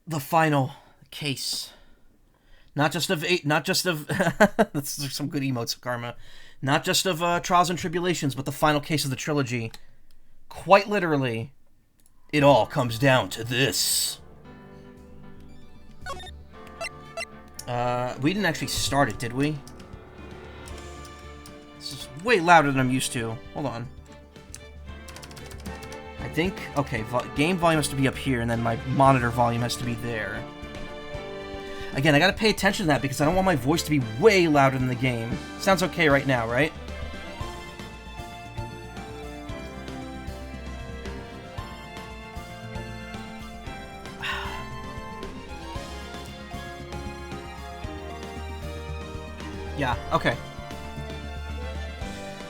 the final case. Not just of that's some good emotes, Karma. Not just of Trials and Tribulations, but the final case of the trilogy. Quite literally, it all comes down to this. We didn't actually start it, did we? This is way louder than I'm used to. Hold on. I think... Okay, game volume has to be up here, and then my monitor volume has to be there. Again, I gotta pay attention to that, because I don't want my voice to be way louder than the game. Sounds okay right now, right? Yeah, okay.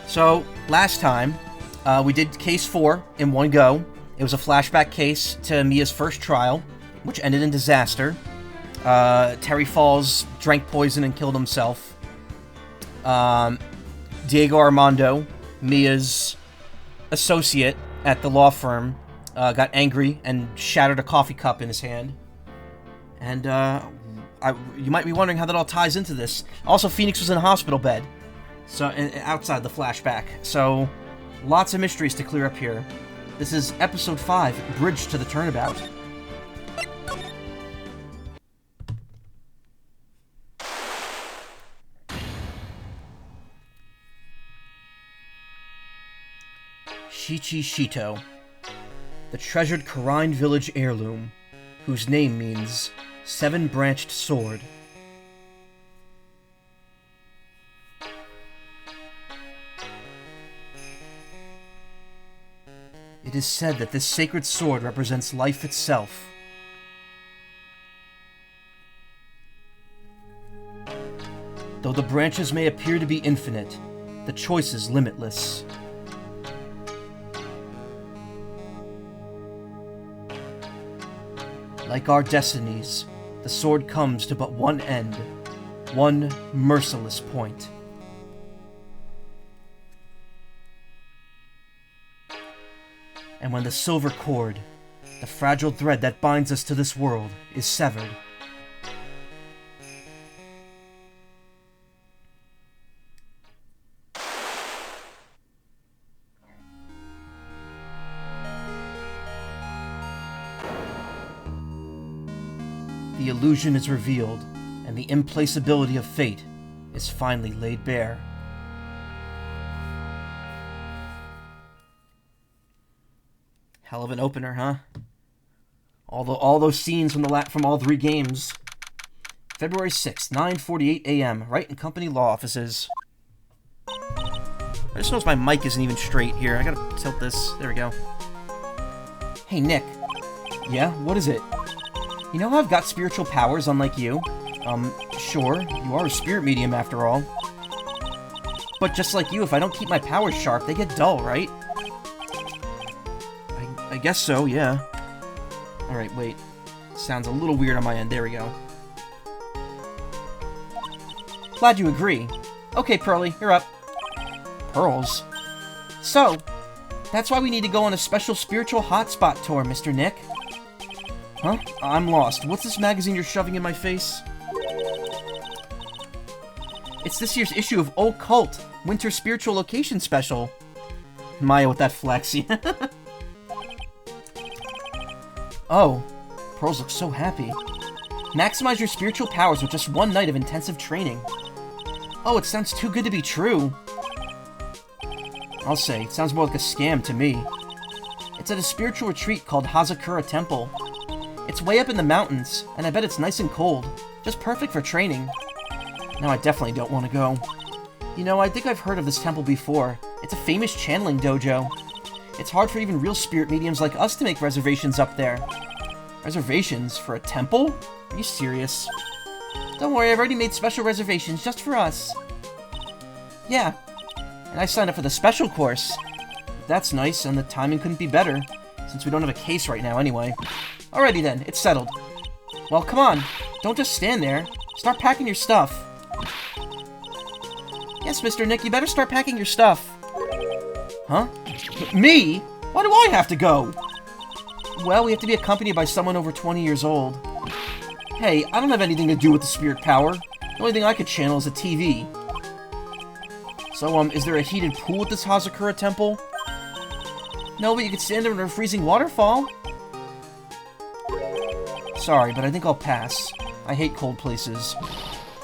So, last time, we did Case 4 in one go. It was a flashback case to Mia's first trial, which ended in disaster. Terry Falls drank poison and killed himself. Diego Armando, Mia's associate at the law firm, got angry and shattered a coffee cup in his hand. And, you might be wondering how that all ties into this. Also, Phoenix was in a hospital bed, so outside the flashback. So, lots of mysteries to clear up here. This is Episode 5, Bridge to the Turnabout. Shichi Shito, the treasured Karine village heirloom, whose name means Seven-Branched Sword. It is said that this sacred sword represents life itself. Though the branches may appear to be infinite, the choice is limitless. Like our destinies, the sword comes to but one end, one merciless point. And when the silver cord, the fragile thread that binds us to this world, is severed, the illusion is revealed, and the implacability of fate is finally laid bare. Hell of an opener, huh? All those scenes from all three games. February 6th, 9:48 a.m. Wright and Company law offices. I just noticed my mic isn't even straight here. I gotta tilt this. There we go. Hey, Nick. Yeah? What is it? You know how I've got spiritual powers unlike you? Sure. You are a spirit medium after all. But just like you, if I don't keep my powers sharp, they get dull, right? I guess so, yeah. Alright, wait. Sounds a little weird on my end. There we go. Glad you agree. Okay, Pearly, you're up. Pearls? So, that's why we need to go on a special spiritual hotspot tour, Mr. Nick. Huh? I'm lost. What's this magazine you're shoving in my face? It's this year's issue of Occult Winter Spiritual Location Special. Maya with that flex. Oh, Pearls looks so happy. Maximize your spiritual powers with just one night of intensive training. Oh, it sounds too good to be true. I'll say, it sounds more like a scam to me. It's at a spiritual retreat called Hazakura Temple. It's way up in the mountains, and I bet it's nice and cold. Just perfect for training. Now I definitely don't want to go. You know, I think I've heard of this temple before. It's a famous channeling dojo. It's hard for even real spirit mediums like us to make reservations up there. Reservations for a temple? Are you serious? Don't worry, I've already made special reservations just for us. Yeah, and I signed up for the special course. That's nice, and the timing couldn't be better, since we don't have a case right now anyway. Alrighty then, it's settled. Well, come on, don't just stand there. Start packing your stuff. Yes, Mr. Nick, you better start packing your stuff. Huh? Me? Why do I have to go? Well, we have to be accompanied by someone over 20 years old. Hey, I don't have anything to do with the spirit power. The only thing I could channel is a TV. So, is there a heated pool at this Hazakura temple? No, but you could stand under a freezing waterfall. Sorry, but I think I'll pass. I hate cold places.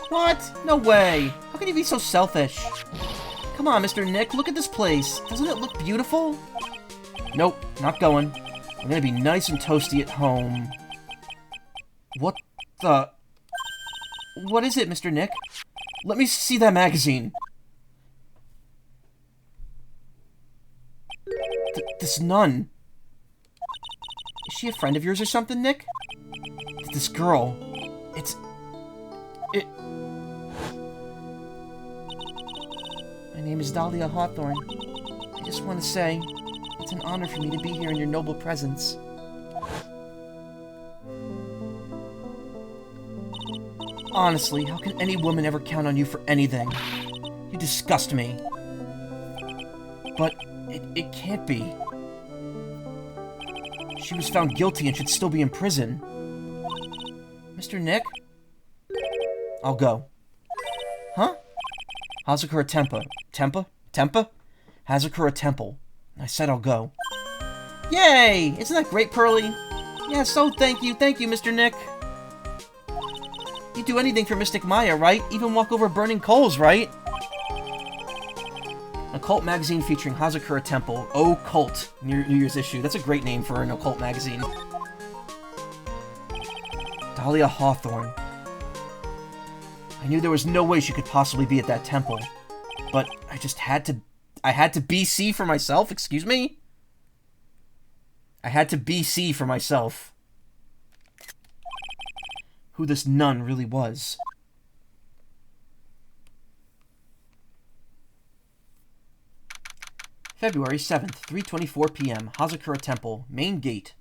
What? No way! How can you be so selfish? Come on, Mr. Nick, look at this place. Doesn't it look beautiful? Nope, not going. I'm gonna be nice and toasty at home. What the... What is it, Mr. Nick? Let me see that magazine. This nun. Is she a friend of yours or something, Nick? This girl. My name is Dahlia Hawthorne. I just want to say, it's an honor for me to be here in your noble presence. Honestly, how can any woman ever count on you for anything? You disgust me. But it can't be. She was found guilty and should still be in prison. Mr. Nick? I'll go. Huh? Hazakura Temple. Tempa? Hazakura Temple. I said I'll go. Yay! Isn't that great, Pearly? Yeah, so thank you, Mr. Nick. You'd do anything for Mystic Maya, right? Even walk over burning coals, right? An occult magazine featuring Hazakura Temple. Occult. New Year's issue. That's a great name for an occult magazine. Dahlia Hawthorne. I knew there was no way she could possibly be at that temple. But I just had to... I had to BC for myself? Excuse me? I had to BC for myself. Who this nun really was. February 7th, 3:24 p.m. Hazakura Temple, main gate.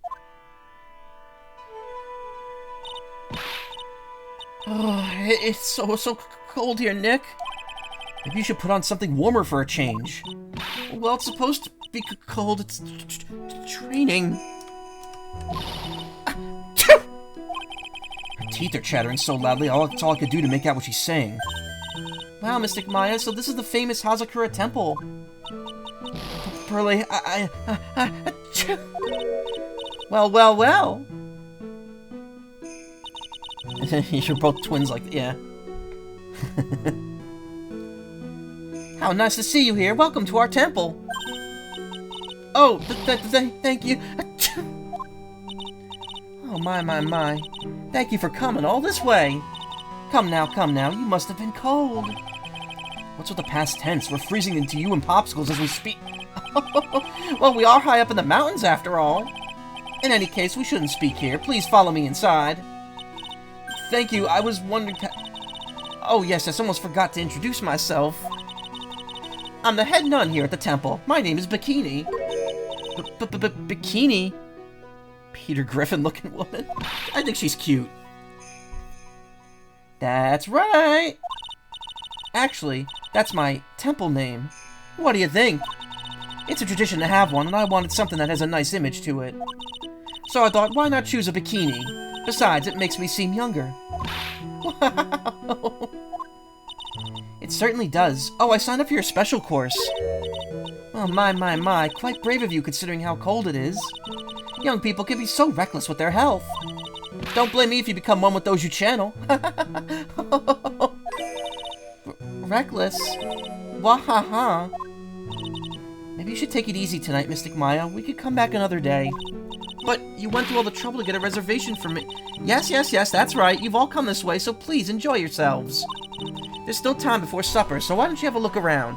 Oh, it's so cold here, Nick. Maybe you should put on something warmer for a change. Well, it's supposed to be cold. It's training. Her teeth are chattering so loudly, that's all I could do to make out what she's saying. Wow, Mystic Maya, so this is the famous Hazakura Temple. Pearly, well. You're both twins like, yeah. How nice to see you here. Welcome to our temple. Oh, thank you. Oh, my. Thank you for coming all this way. Come now. You must have been cold. What's with the past tense? We're freezing into you and popsicles as we speak. Well, we are high up in the mountains after all. In any case, we shouldn't speak here. Please follow me inside. Thank you. I was wondering... Oh, yes, I almost forgot to introduce myself. I'm the head nun here at the temple. My name is Bikini. Bikini? Peter Griffin-looking woman? I think she's cute. That's right. Actually, that's my temple name. What do you think? It's a tradition to have one, and I wanted something that has a nice image to it. So I thought, why not choose a bikini? Besides, it makes me seem younger. Wow! It certainly does. Oh, I signed up for your special course. Oh, my. Quite brave of you considering how cold it is. Young people can be so reckless with their health. Don't blame me if you become one with those you channel. Reckless? Wahaha. Maybe you should take it easy tonight, Mystic Maya. We could come back another day. But you went through all the trouble to get a reservation for me. Yes, that's right. You've all come this way, so please enjoy yourselves. There's still time before supper, so why don't you have a look around?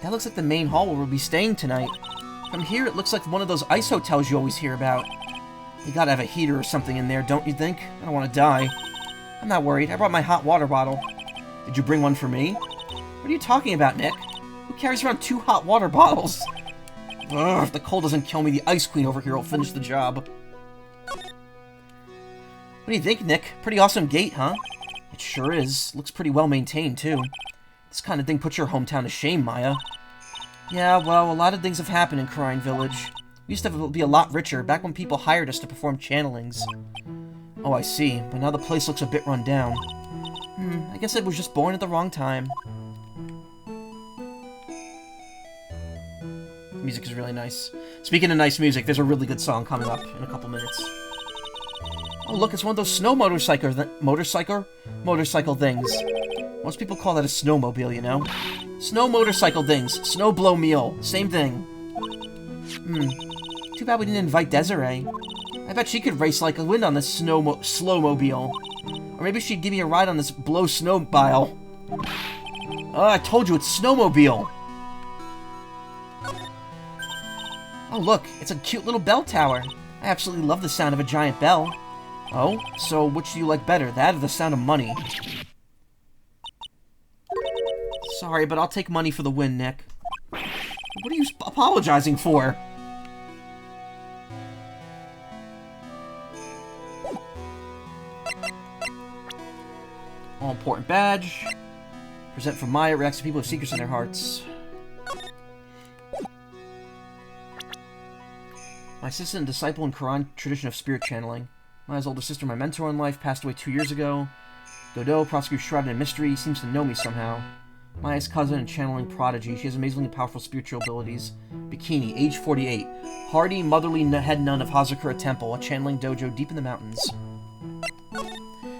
That looks like the main hall where we'll be staying tonight. From here, it looks like one of those ice hotels you always hear about. You gotta have a heater or something in there, don't you think? I don't want to die. I'm not worried. I brought my hot water bottle. Did you bring one for me? What are you talking about, Nick? Who carries around 2 hot water bottles? Ugh, if the cold doesn't kill me, the Ice Queen over here will finish the job. What do you think, Nick? Pretty awesome gate, huh? It sure is. Looks pretty well maintained, too. This kind of thing puts your hometown to shame, Maya. Yeah, well, a lot of things have happened in Crying Village. We used to be a lot richer, back when people hired us to perform channelings. Oh, I see. But now the place looks a bit run down. I guess I was just born at the wrong time. The music is really nice. Speaking of nice music, there's a really good song coming up in a couple minutes. Oh, look, it's one of those snow motorcycle things. Most people call that a snowmobile, you know? Snow motorcycle things. Snow blow meal. Same thing. Too bad we didn't invite Desiree. I bet she could race like a wind on this slowmobile. Or maybe she'd give me a ride on this blow snowmobile. Oh, I told you, it's snowmobile. Oh, look, it's a cute little bell tower. I absolutely love the sound of a giant bell. Oh, so which do you like better, that or the sound of money? Sorry, but I'll take money for the win, Nick. What are you apologizing for? All-important badge. Present from Maya, reacts to people with secrets in their hearts. My assistant and disciple in Quran tradition of spirit channeling. Maya's older sister, my mentor in life, passed away 2 years ago. Godot, prosecutor shrouded in mystery, seems to know me somehow. Maya's cousin and channeling prodigy. She has amazingly powerful spiritual abilities. Bikini, age 48. Hardy, motherly head nun of Hazakura Temple, a channeling dojo deep in the mountains.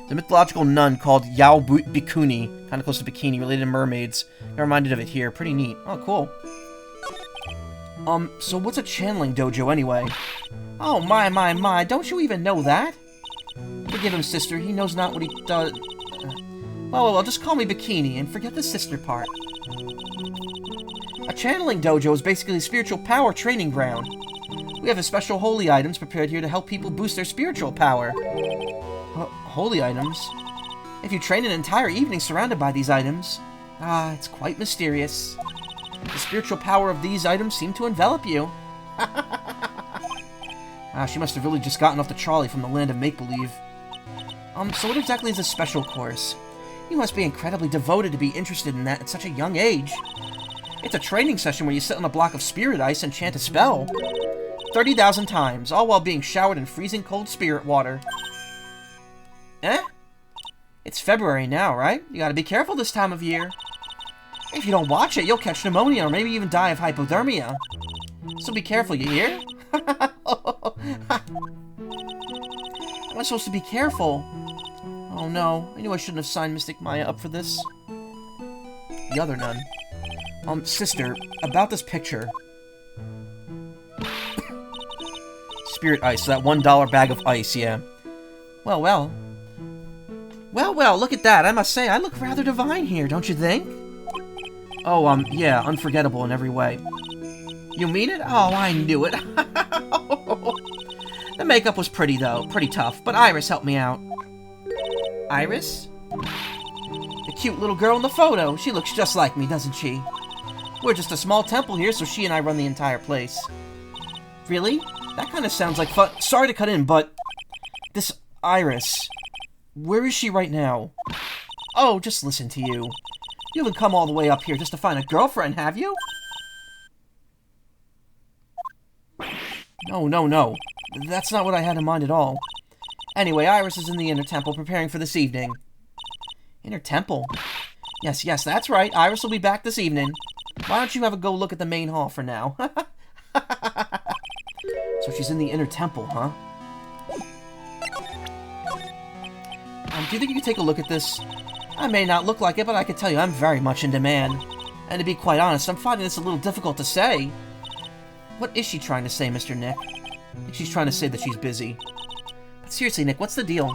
The mythological nun called Yao Bikuni, kind of close to Bikini, related to mermaids. Got reminded of it here. Pretty neat. Oh, cool. So what's a channeling dojo anyway? Oh, my, don't you even know that? Forgive him, sister, he knows not what he does. Well, just call me Bikini, and forget the sister part. A channeling dojo is basically a spiritual power training ground. We have a special holy items prepared here to help people boost their spiritual power. Holy items? If you train an entire evening surrounded by these items, it's quite mysterious. The spiritual power of these items seem to envelop you. She must have really just gotten off the trolley from the land of make-believe. So what exactly is a special course? You must be incredibly devoted to be interested in that at such a young age. It's a training session where you sit on a block of spirit ice and chant a spell. 30,000 times, all while being showered in freezing cold spirit water. It's February now, right? You gotta be careful this time of year. If you don't watch it, you'll catch pneumonia or maybe even die of hypothermia. So be careful, you hear? Am I supposed to be careful? Oh no, I knew I shouldn't have signed Mystic Maya up for this. The other nun. Sister, about this picture. Spirit ice, so that $1 bag of ice, yeah. Well, look at that. I must say, I look rather divine here, don't you think? Oh, yeah, unforgettable in every way. You mean it? Oh, I knew it. The makeup was pretty, though. Pretty tough, but Iris helped me out. Iris? The cute little girl in the photo. She looks just like me, doesn't she? We're just a small temple here, so she and I run the entire place. Really? That kind of sounds like fun. Sorry to cut in, but... This Iris... Where is she right now? Oh, just listen to you. You haven't come all the way up here just to find a girlfriend, have you? No. That's not what I had in mind at all. Anyway, Iris is in the Inner Temple preparing for this evening. Inner Temple? Yes, that's right. Iris will be back this evening. Why don't you have a go look at the main hall for now? So she's in the Inner Temple, huh? Do you think you could take a look at this? I may not look like it, but I can tell you I'm very much in demand. And to be quite honest, I'm finding this a little difficult to say. What is she trying to say, Mr. Nick? I think she's trying to say that she's busy. But seriously, Nick, what's the deal?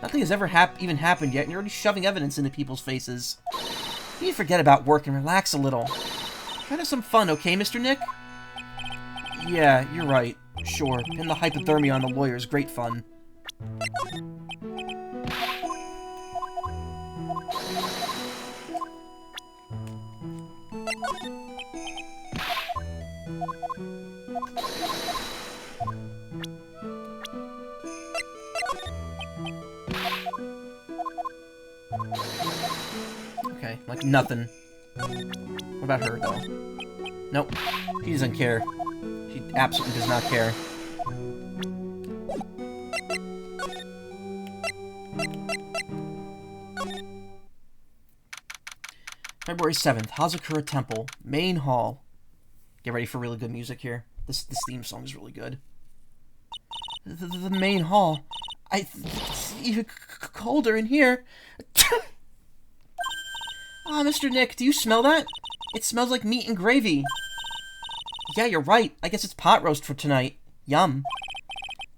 Nothing has ever even happened yet, and you're already shoving evidence into people's faces. You need to forget about work and relax a little. Try to have some fun, okay, Mr. Nick? Yeah, you're right. Sure. And the hypothermia on the lawyer is great fun. Okay, like nothing. What about her, though? Nope. She doesn't care. absolutely does not care. February 7th, Hazakura Temple, Main Hall. Get ready for really good music here. This theme song is really good. The main hall. It's even colder in here. Ah, Mr. Nick, do you smell that? It smells like meat and gravy. Yeah, you're right. I guess it's pot roast for tonight. Yum.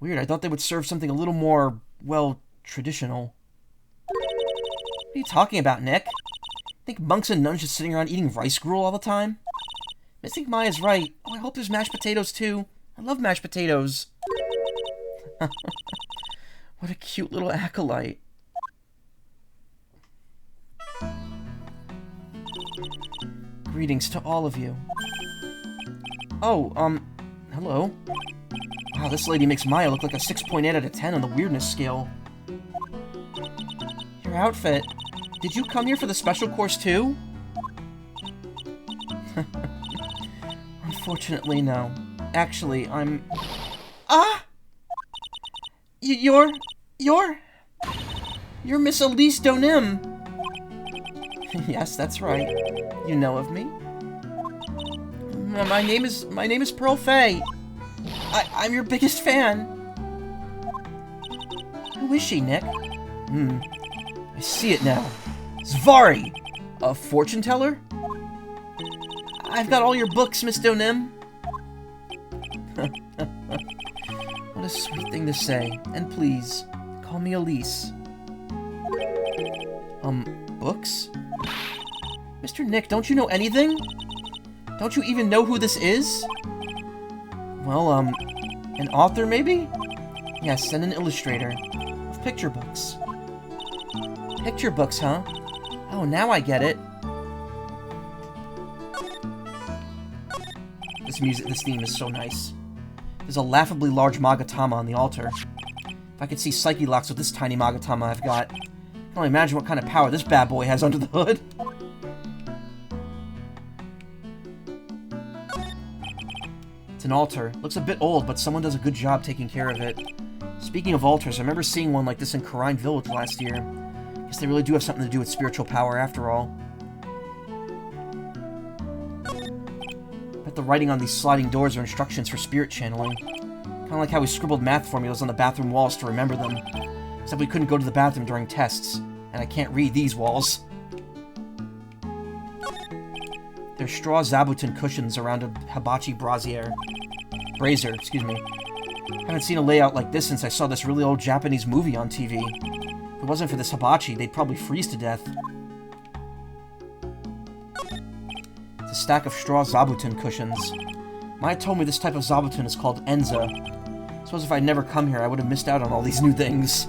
Weird, I thought they would serve something a little more, well, traditional. What are you talking about, Nick? Think monks and nuns just sitting around eating rice gruel all the time? Mystic Maya's right. Oh, I hope there's mashed potatoes, too. I love mashed potatoes. What a cute little acolyte. Greetings to all of you. Oh, hello. Wow, this lady makes Maya look like a 6.8 out of 10 on the weirdness scale. Your outfit. Did you come here for the special course too? Unfortunately, no. Actually, I'm... Ah! You're Miss Elise Donim. Yes, that's right. You know of me? My name is Pearl Fay. I'm your biggest fan. Who is she, Nick? I see it now. Zvari! A fortune teller? I've got all your books, Miss Donim. What a sweet thing to say. And please, call me Elise. Books? Mr. Nick, don't you know anything? Don't you even know who this is? Well, an author, maybe? Yes, and an illustrator of picture books. Picture books, huh? Oh, now I get it. This theme is so nice. There's a laughably large Magatama on the altar. If I could see Psyche locks with this tiny Magatama I've got, I can only imagine what kind of power this bad boy has under the hood. It's an altar. Looks a bit old, but someone does a good job taking care of it. Speaking of altars, I remember seeing one like this in Karine Village last year. Guess they really do have something to do with spiritual power after all. Bet the writing on these sliding doors are instructions for spirit channeling. Kinda like how we scribbled math formulas on the bathroom walls to remember them. Except we couldn't go to the bathroom during tests. And I can't read these walls. There's straw zabuton cushions around a hibachi brazier. Brazier, excuse me. Haven't seen a layout like this since I saw this really old Japanese movie on TV. If it wasn't for this hibachi, they'd probably freeze to death. It's a stack of straw zabuton cushions. Maya told me this type of zabuton is called Enza. Suppose if I'd never come here, I would have missed out on all these new things.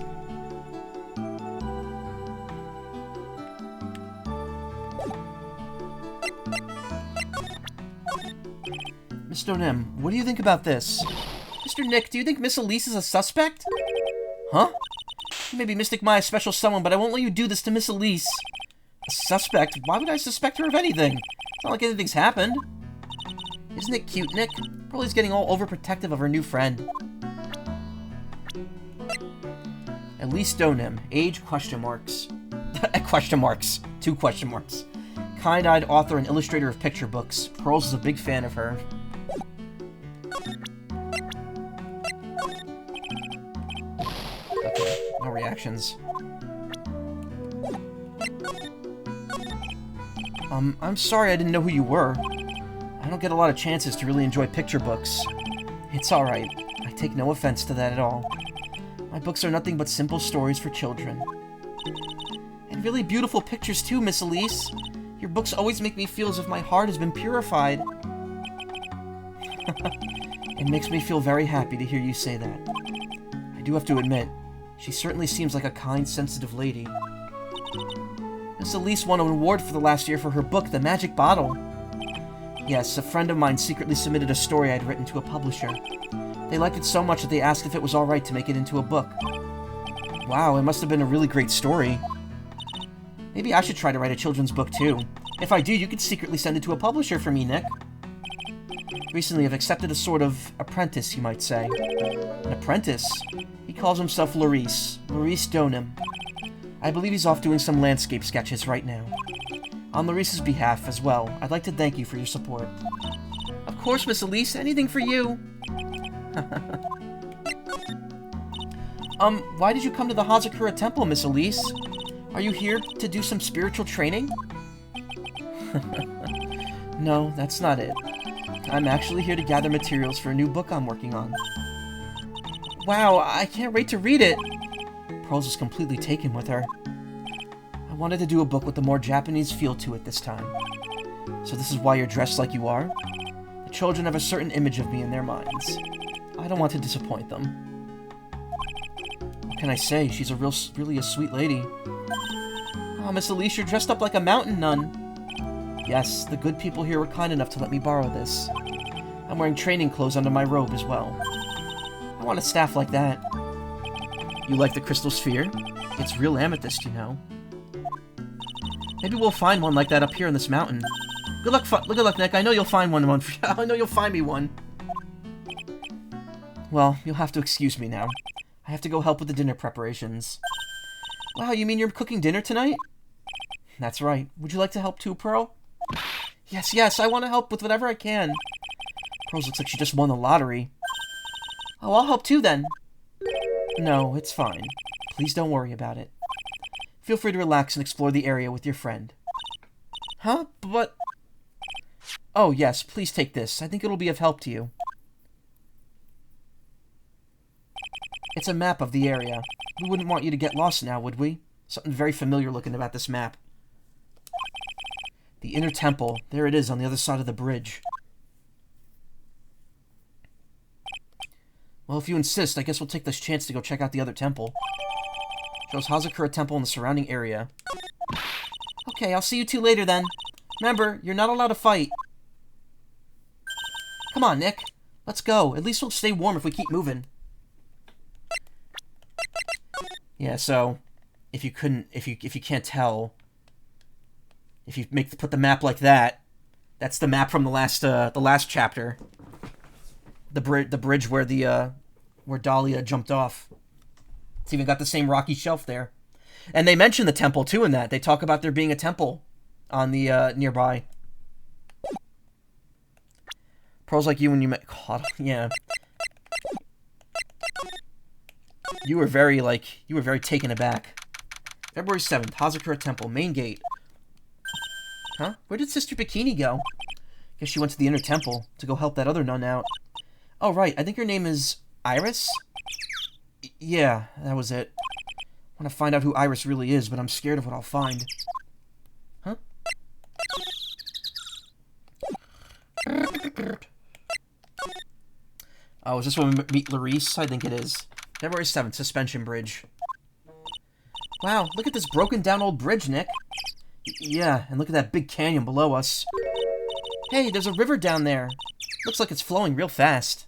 Miss Donim, what do you think about this? Mr. Nick, do you think Miss Elise is a suspect? Huh? You may be Mystic Maya's special someone, but I won't let you do this to Miss Elise. A suspect? Why would I suspect her of anything? It's not like anything's happened. Isn't it cute, Nick? Pearlie's getting all overprotective of her new friend. Elise Donim, age question marks. Question marks. 2 question marks. Kind-eyed author and illustrator of picture books. Pearls is a big fan of her. Okay, no reactions. I'm sorry I didn't know who you were. I don't get a lot of chances to really enjoy picture books. It's alright. I take no offense to that at all. My books are nothing but simple stories for children. And really beautiful pictures too, Miss Elise. Your books always make me feel as if my heart has been purified. It makes me feel very happy to hear you say that. I do have to admit, she certainly seems like a kind, sensitive lady. Miss Elise won an award for the last year for her book, The Magic Bottle. Yes, a friend of mine secretly submitted a story I'd written to a publisher. They liked it so much that they asked if it was alright to make it into a book. Wow, it must have been a really great story. Maybe I should try to write a children's book too. If I do, you could secretly send it to a publisher for me, Nick. Recently, I've accepted a sort of apprentice, you might say. An apprentice? He calls himself Maurice Donim. I believe he's off doing some landscape sketches right now. On Maurice's behalf as well, I'd like to thank you for your support. Of course, Miss Elise, anything for you. Why did you come to the Hazakura Temple, Miss Elise? Are you here to do some spiritual training? No, that's not it. I'm actually here to gather materials for a new book I'm working on. Wow, I can't wait to read it! Pearls is completely taken with her. I wanted to do a book with a more Japanese feel to it this time. So this is why you're dressed like you are? The children have a certain image of me in their minds. I don't want to disappoint them. What can I say? She's really a sweet lady. Oh, Miss Elise, you're dressed up like a mountain nun. Yes, the good people here were kind enough to let me borrow this. I'm wearing training clothes under my robe as well. I want a staff like that. You like the crystal sphere? It's real amethyst, you know. Maybe we'll find one like that up here in this mountain. Good luck, Nick. I know you'll find one. I know you'll find me one. Well, you'll have to excuse me now. I have to go help with the dinner preparations. Wow, you mean you're cooking dinner tonight? That's right. Would you like to help too, Pearl? Yes, I want to help with whatever I can. Pearl looks like she just won the lottery. Oh, I'll help too then. No, it's fine. Please don't worry about it. Feel free to relax and explore the area with your friend. Huh? But... Oh, yes, please take this. I think it'll be of help to you. It's a map of the area. We wouldn't want you to get lost now, would we? Something very familiar looking about this map. The inner temple. There it is on the other side of the bridge. Well, if you insist, I guess we'll take this chance to go check out the other temple. Shows Hazakura Temple in the surrounding area. Okay, I'll see you two later then. Remember, you're not allowed to fight. Come on, Nick. Let's go. At least we'll stay warm if we keep moving. Yeah, so if you can't tell, if you put the map like that, that's the map from the last chapter. The bridge where where Dahlia jumped off. It's even got the same rocky shelf there. And they mention the temple too in that. They talk about there being a temple on the nearby. Pros like you when you met God, yeah. You were very taken aback. February 7th, Hazakura Temple, main gate. Huh? Where did Sister Bikini go? Guess she went to the inner temple to go help that other nun out. Oh, right. I think her name is Iris? Yeah, that was it. I want to find out who Iris really is, but I'm scared of what I'll find. Huh? Oh, is this when we meet Larice? I think it is. February 7th, Suspension Bridge. Wow, look at this broken down old bridge, Nick. Yeah, and look at that big canyon below us. Hey, there's a river down there. Looks like it's flowing real fast.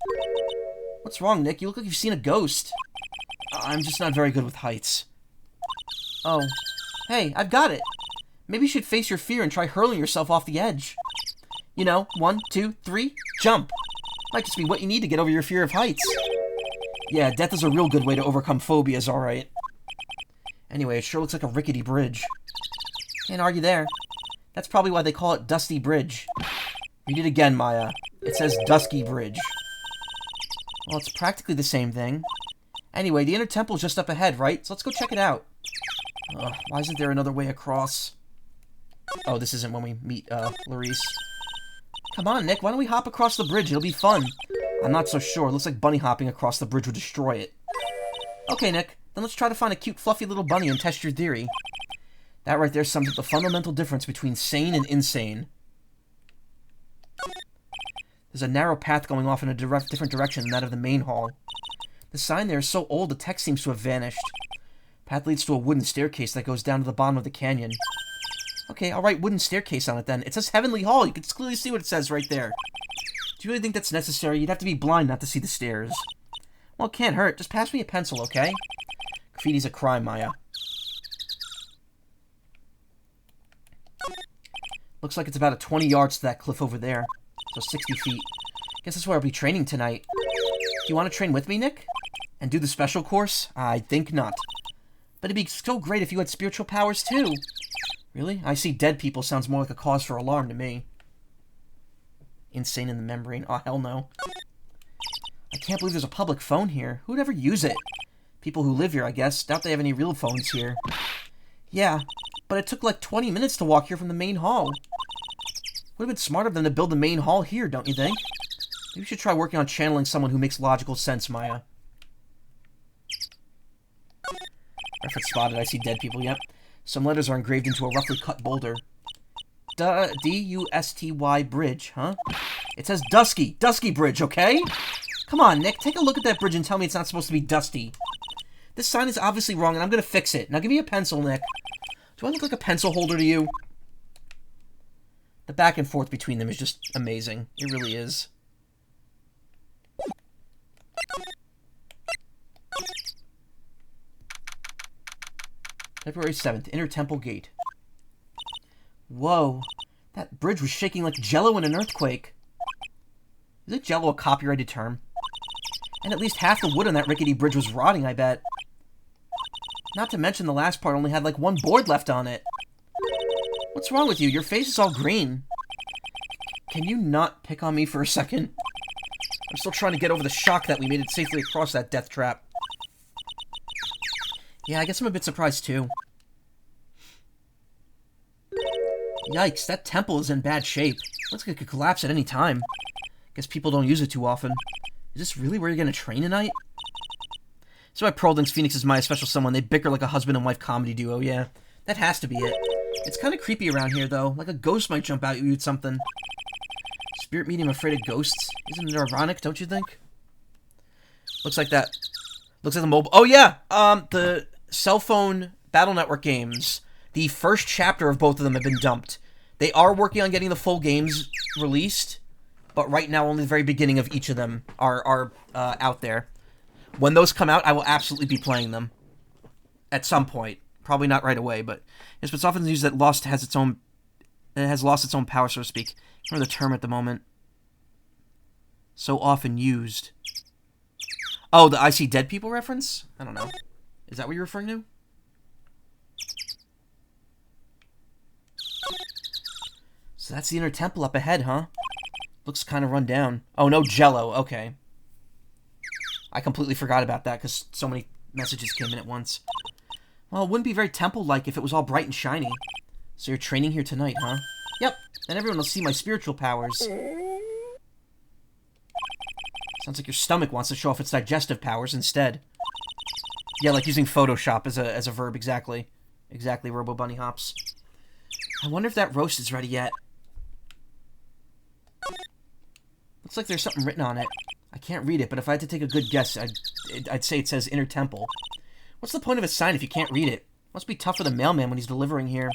What's wrong, Nick? You look like you've seen a ghost. I'm just not very good with heights. Oh. Hey, I've got it. Maybe you should face your fear and try hurling yourself off the edge. You know, 1, 2, 3, jump. Might just be what you need to get over your fear of heights. Yeah, death is a real good way to overcome phobias, alright. Anyway, it sure looks like a rickety bridge. Can't argue there. That's probably why they call it Dusty Bridge. Read it again, Maya. It says Dusky Bridge. Well, it's practically the same thing. Anyway, the inner temple's just up ahead, right? So let's go check it out. Why isn't there another way across? Oh, this isn't when we meet, Larice. Come on, Nick, why don't we hop across the bridge? It'll be fun. I'm not so sure. It looks like bunny hopping across the bridge would destroy it. Okay, Nick, then let's try to find a cute, fluffy little bunny and test your theory. That right there sums up the fundamental difference between sane and insane. There's a narrow path going off in a different direction than that of the main hall. The sign there is so old the text seems to have vanished. Path leads to a wooden staircase that goes down to the bottom of the canyon. Okay, I'll write wooden staircase on it then. It says Heavenly Hall. You can clearly see what it says right there. Do you really think that's necessary? You'd have to be blind not to see the stairs. Well, it can't hurt. Just pass me a pencil, okay? Graffiti's a crime, Maya. Looks like it's about 20 yards to that cliff over there. So 60 feet. Guess that's where I'll be training tonight. Do you want to train with me, Nick? And do the special course? I think not. But it'd be so great if you had spiritual powers, too. Really? I see dead people sounds more like a cause for alarm to me. Insane in the membrane. Oh, hell no. I can't believe there's a public phone here. Who'd ever use it? People who live here, I guess. Doubt they have any real phones here. Yeah, but it took like 20 minutes to walk here from the main hall. Would have been smart of them to build the main hall here, don't you think? Maybe we should try working on channeling someone who makes logical sense, Maya. Reference spotted. I see dead people, yep. Some letters are engraved into a roughly cut boulder. D-U-S-T-Y bridge, huh? It says Dusky. Dusky Bridge, okay? Come on, Nick. Take a look at that bridge and tell me it's not supposed to be dusty. This sign is obviously wrong, and I'm gonna fix it. Now give me a pencil, Nick. Do I look like a pencil holder to you? The back and forth between them is just amazing. It really is. February 7th, Inner Temple Gate. Whoa. That bridge was shaking like jello in an earthquake. Isn't jello a copyrighted term? And at least half the wood on that rickety bridge was rotting, I bet. Not to mention the last part only had like one board left on it. What's wrong with you? Your face is all green. Can you not pick on me for a second? I'm still trying to get over the shock that we made it safely across that death trap. Yeah, I guess I'm a bit surprised too. Yikes, that temple is in bad shape. Looks like it could collapse at any time. Guess people don't use it too often. Is this really where you're gonna train tonight? So why Pearl thinks Phoenix is Maya's special someone. They bicker like a husband and wife comedy duo, yeah. That has to be it. It's kind of creepy around here, though. Like a ghost might jump out at you with something. Spirit medium afraid of ghosts? Isn't it ironic, don't you think? Looks like that. Looks like the mobile... Oh, yeah! The cell phone battle network games. The first chapter of both of them have been dumped. They are working on getting the full games released, but right now only the very beginning of each of them are out there. When those come out, I will absolutely be playing them. At some point. Probably not right away, but it's often used that it has lost its own power, so to speak. I don't remember the term at the moment. So often used. Oh, the I See Dead People reference? I don't know. Is that what you're referring to? So that's the inner temple up ahead, huh? Looks kind of run down. Oh, no jello. Okay. I completely forgot about that because so many messages came in at once. Well, it wouldn't be very temple-like if it was all bright and shiny. So you're training here tonight, huh? Yep, and everyone will see my spiritual powers. Sounds like your stomach wants to show off its digestive powers instead. Yeah, like using Photoshop as a verb, exactly. Exactly, Robo Bunny Hops. I wonder if that roast is ready yet. Looks like there's something written on it. I can't read it, but if I had to take a good guess, I'd say it says Inner Temple. What's the point of a sign if you can't read it? Must be tough for the mailman when he's delivering here.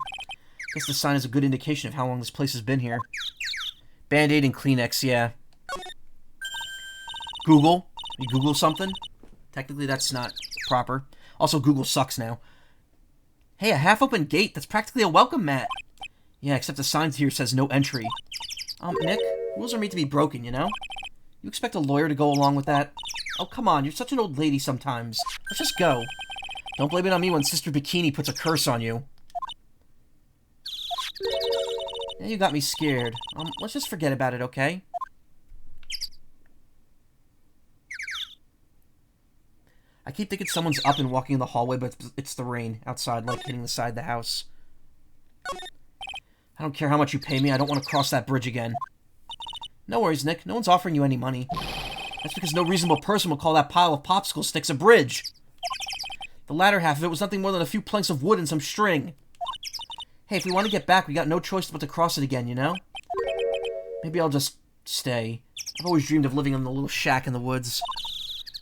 Guess the sign is a good indication of how long this place has been here. Band-Aid and Kleenex, yeah. Google? You Google something? Technically that's not proper. Also, Google sucks now. Hey, a half-open gate. That's practically a welcome mat. Yeah, except the sign here says no entry. Nick, rules are made to be broken, you know? You expect a lawyer to go along with that? Oh, come on, you're such an old lady sometimes. Let's just go. Don't blame it on me when Sister Bikini puts a curse on you. Yeah, you got me scared. Let's just forget about it, okay? I keep thinking someone's up and walking in the hallway, but it's the rain outside, like hitting the side of the house. I don't care how much you pay me, I don't want to cross that bridge again. No worries, Nick. No one's offering you any money. That's because no reasonable person will call that pile of popsicle sticks a bridge. The latter half of it was nothing more than a few planks of wood and some string. Hey, if we want to get back, we got no choice but to cross it again, you know? Maybe I'll just stay. I've always dreamed of living in a little shack in the woods.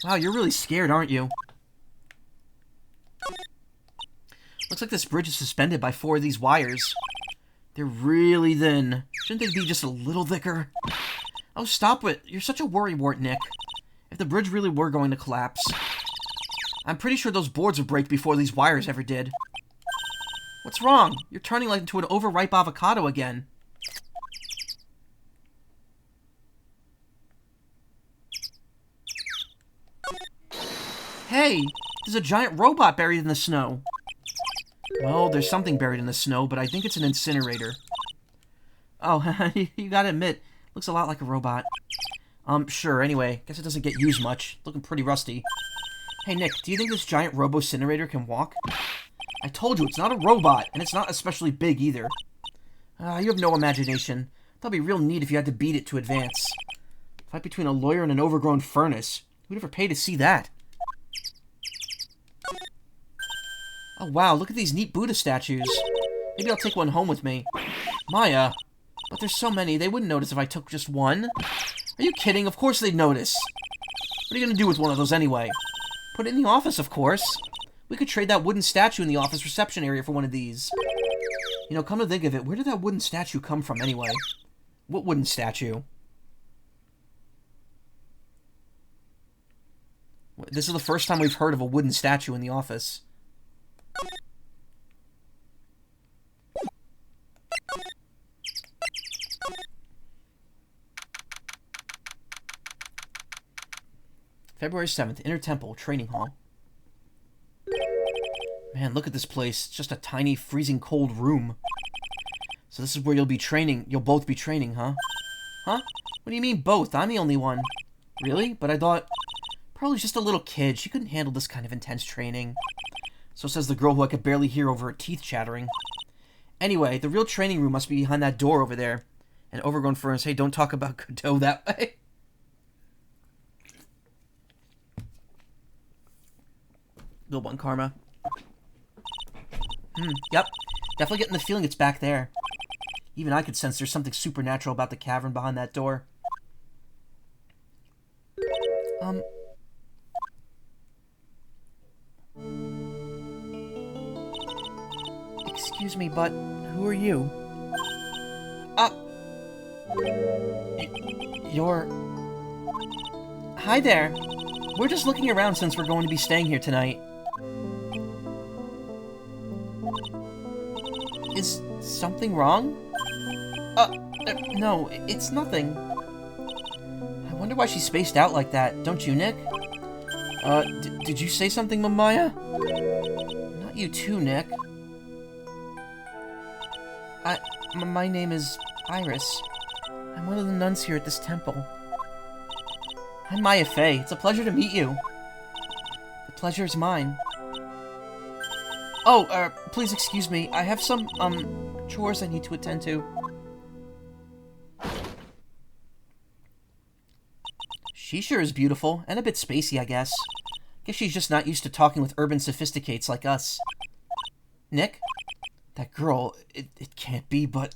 Wow, you're really scared, aren't you? Looks like this bridge is suspended by 4 of these wires. They're really thin. Shouldn't they be just a little thicker? Oh, stop it. You're such a worrywart, Nick. If the bridge really were going to collapse, I'm pretty sure those boards would break before these wires ever did. What's wrong? You're turning like into an overripe avocado again. Hey, there's a giant robot buried in the snow. Well, there's something buried in the snow, but I think it's an incinerator. Oh, you gotta admit, looks a lot like a robot. Sure, anyway, guess it doesn't get used much. Looking pretty rusty. Hey, Nick, do you think this giant robo-incinerator can walk? I told you, it's not a robot, and it's not especially big either. You have no imagination. That'd be real neat if you had to beat it to advance. Fight between a lawyer and an overgrown furnace. Who'd ever pay to see that? Oh, wow, look at these neat Buddha statues. Maybe I'll take one home with me. Maya, but there's so many, they wouldn't notice if I took just one. Are you kidding? Of course they'd notice. What are you gonna do with one of those anyway? Put it in the office, of course. We could trade that wooden statue in the office reception area for one of these. You know, come to think of it, where did that wooden statue come from anyway? What wooden statue? This is the first time we've heard of a wooden statue in the office. February 7th, Inner Temple, Training Hall. Man, look at this place. It's just a tiny, freezing cold room. So this is where you'll both be training, huh? Huh? What do you mean both? I'm the only one. Really? But I thought... Probably just a little kid. She couldn't handle this kind of intense training. So says the girl who I could barely hear over her teeth chattering. Anyway, the real training room must be behind that door over there. And overgrown furnace. Hey, don't talk about Godot that way. Good one, Karma. Yep. Definitely getting the feeling it's back there. Even I could sense there's something supernatural about the cavern behind that door. Excuse me, but who are you? You're... Hi there. We're just looking around since we're going to be staying here tonight. Is something wrong? No, it's nothing. I wonder why she's spaced out like that, don't you, Nick? Did you say something, Mamaya? Not you too, Nick. My name is Iris. I'm one of the nuns here at this temple. I'm Maya Fey. It's a pleasure to meet you. The pleasure is mine. Oh, please excuse me. I have some, chores I need to attend to. She sure is beautiful, and a bit spacey, I guess. Guess she's just not used to talking with urban sophisticates like us. Nick? That girl, it can't be, but...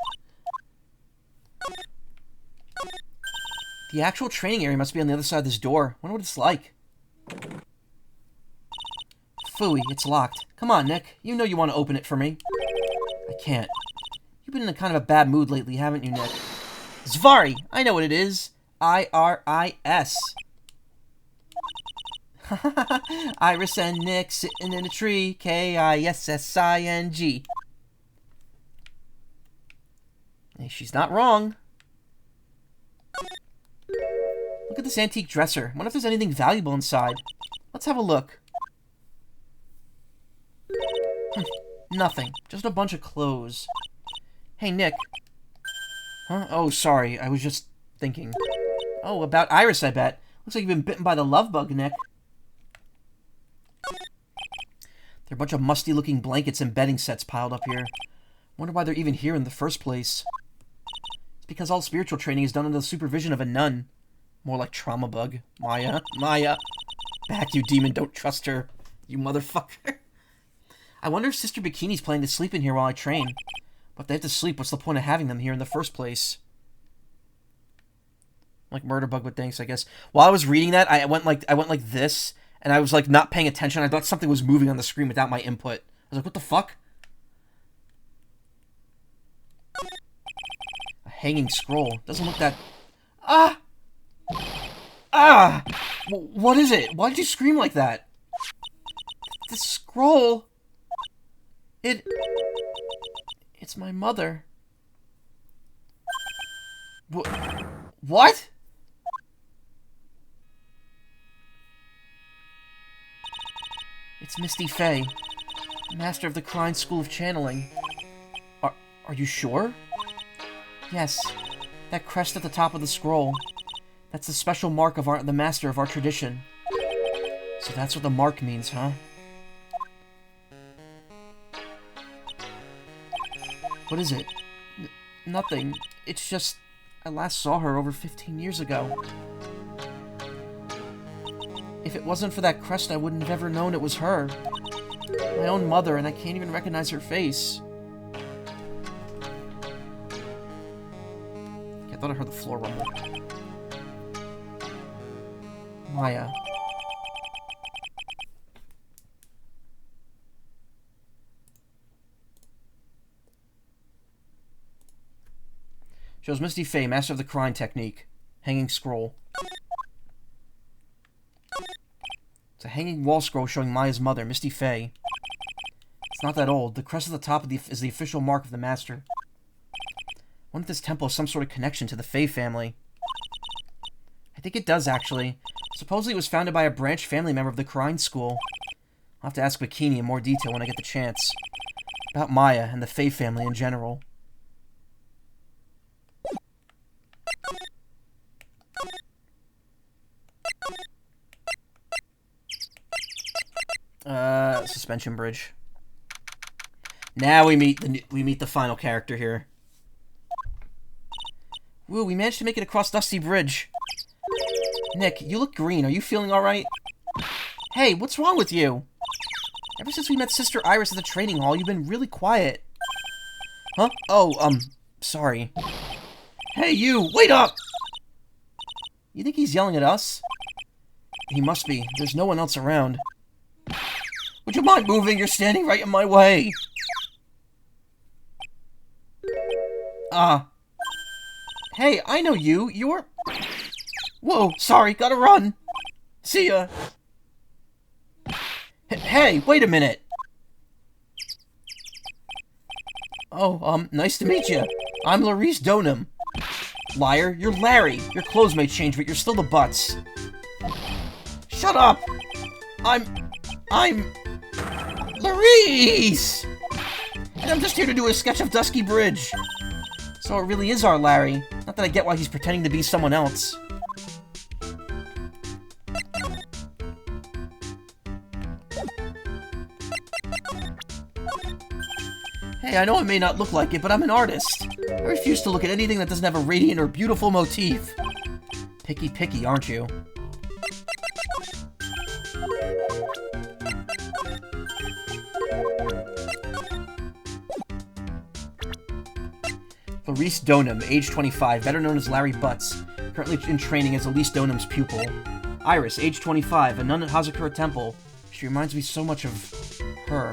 The actual training area must be on the other side of this door. Wonder what it's like. Phooey, it's locked. Come on, Nick. You know you want to open it for me. I can't. You've been in a kind of a bad mood lately, haven't you, Nick? Zvari! I know what it is. I-R-I-S. Iris and Nick sitting in a tree. K-I-S-S-I-N-G. Hey, she's not wrong. Look at this antique dresser. Wonder if there's anything valuable inside. Let's have a look. Nothing. Just a bunch of clothes. Hey, Nick. Huh? Oh, sorry. I was just thinking. Oh, about Iris, I bet. Looks like you've been bitten by the love bug, Nick. There are a bunch of musty-looking blankets and bedding sets piled up here. Wonder why they're even here in the first place. It's because all spiritual training is done under the supervision of a nun. More like trauma bug. Maya. Maya. Back, you demon. Don't trust her. You motherfucker. I wonder if Sister Bikini's planning to sleep in here while I train. But if they have to sleep, what's the point of having them here in the first place? Like Murder Bug with thanks, I guess. While I was reading that, I went like this, and I was like not paying attention. I thought something was moving on the screen without my input. I was like, what the fuck? A hanging scroll. Doesn't look that... Ah! Ah! What is it? Why did you scream like that? The scroll... It's my mother. What? It's Misty Fey, master of the Crine School of Channeling. Are you sure? Yes. That crest at the top of the scroll. That's the special mark of the master of our tradition. So that's what the mark means, huh? What is it? Nothing. It's just... I last saw her over 15 years ago. If it wasn't for that crest, I wouldn't have ever known it was her. My own mother, and I can't even recognize her face. I thought I heard the floor rumble. Maya. Shows Misty Fey, master of the Crine technique. Hanging scroll. It's a hanging wall scroll showing Maya's mother, Misty Fey. It's not that old. The crest at the top is the official mark of the master. I wonder if this temple has some sort of connection to the Fey family. I think it does, actually. Supposedly it was founded by a branch family member of the Crine School. I'll have to ask Bikini in more detail when I get the chance. About Maya and the Fey family in general. Suspension bridge. Now we meet the final character here. Woo, we managed to make it across Dusty Bridge. Nick, you look green. Are you feeling alright? Hey, what's wrong with you? Ever since we met Sister Iris at the training hall, you've been really quiet. Huh? Oh, sorry. Hey, you! Wait up! You think he's yelling at us? He must be. There's no one else around. Would you mind moving? You're standing right in my way. Hey, I know you. You're... Whoa, sorry, gotta run. See ya. Hey, wait a minute. Oh, nice to meet you. I'm Laurice Donham. Liar, you're Larry. Your clothes may change, but you're still the Butts. Shut up! I'm Laurice! And I'm just here to do a sketch of Dusky Bridge. So it really is our Larry. Not that I get why he's pretending to be someone else. Hey, I know I may not look like it, but I'm an artist. I refuse to look at anything that doesn't have a radiant or beautiful motif. Picky, aren't you? Laurice Donham, age 25, better known as Larry Butts, currently in training as Elise Donham's pupil. Iris, age 25, a nun at Hazakura Temple. She reminds me so much of... her.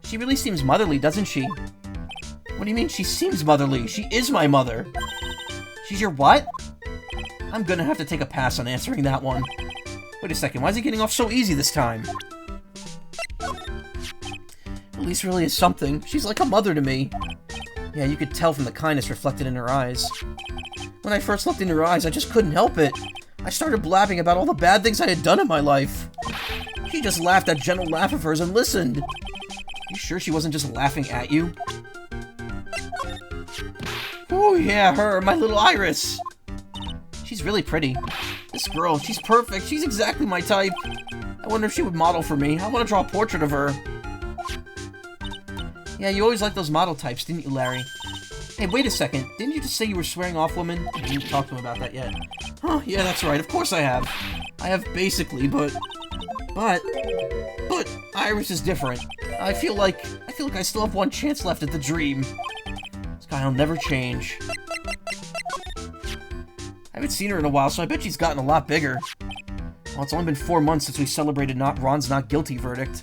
She really seems motherly, doesn't she? What do you mean she seems motherly? She is my mother. She's your what? I'm gonna have to take a pass on answering that one. Wait a second, why is he getting off so easy this time? Elise really is something. She's like a mother to me. Yeah, you could tell from the kindness reflected in her eyes. When I first looked in her eyes, I just couldn't help it. I started blabbing about all the bad things I had done in my life. She just laughed that gentle laugh of hers and listened. You sure she wasn't just laughing at you? Oh yeah, her, my little Iris. She's really pretty. This girl, she's perfect. She's exactly my type. I wonder if she would model for me. I want to draw a portrait of her. Yeah, you always liked those model types, didn't you, Larry? Hey, wait a second. Didn't you just say you were swearing off women? I didn't talk to him about that yet. Oh, yeah, that's right. Of course I have. I have basically, but Iris is different. I feel like I still have one chance left at the dream. This guy'll never change. I haven't seen her in a while, so I bet she's gotten a lot bigger. Well, it's only been 4 months since we celebrated Ron's not guilty verdict.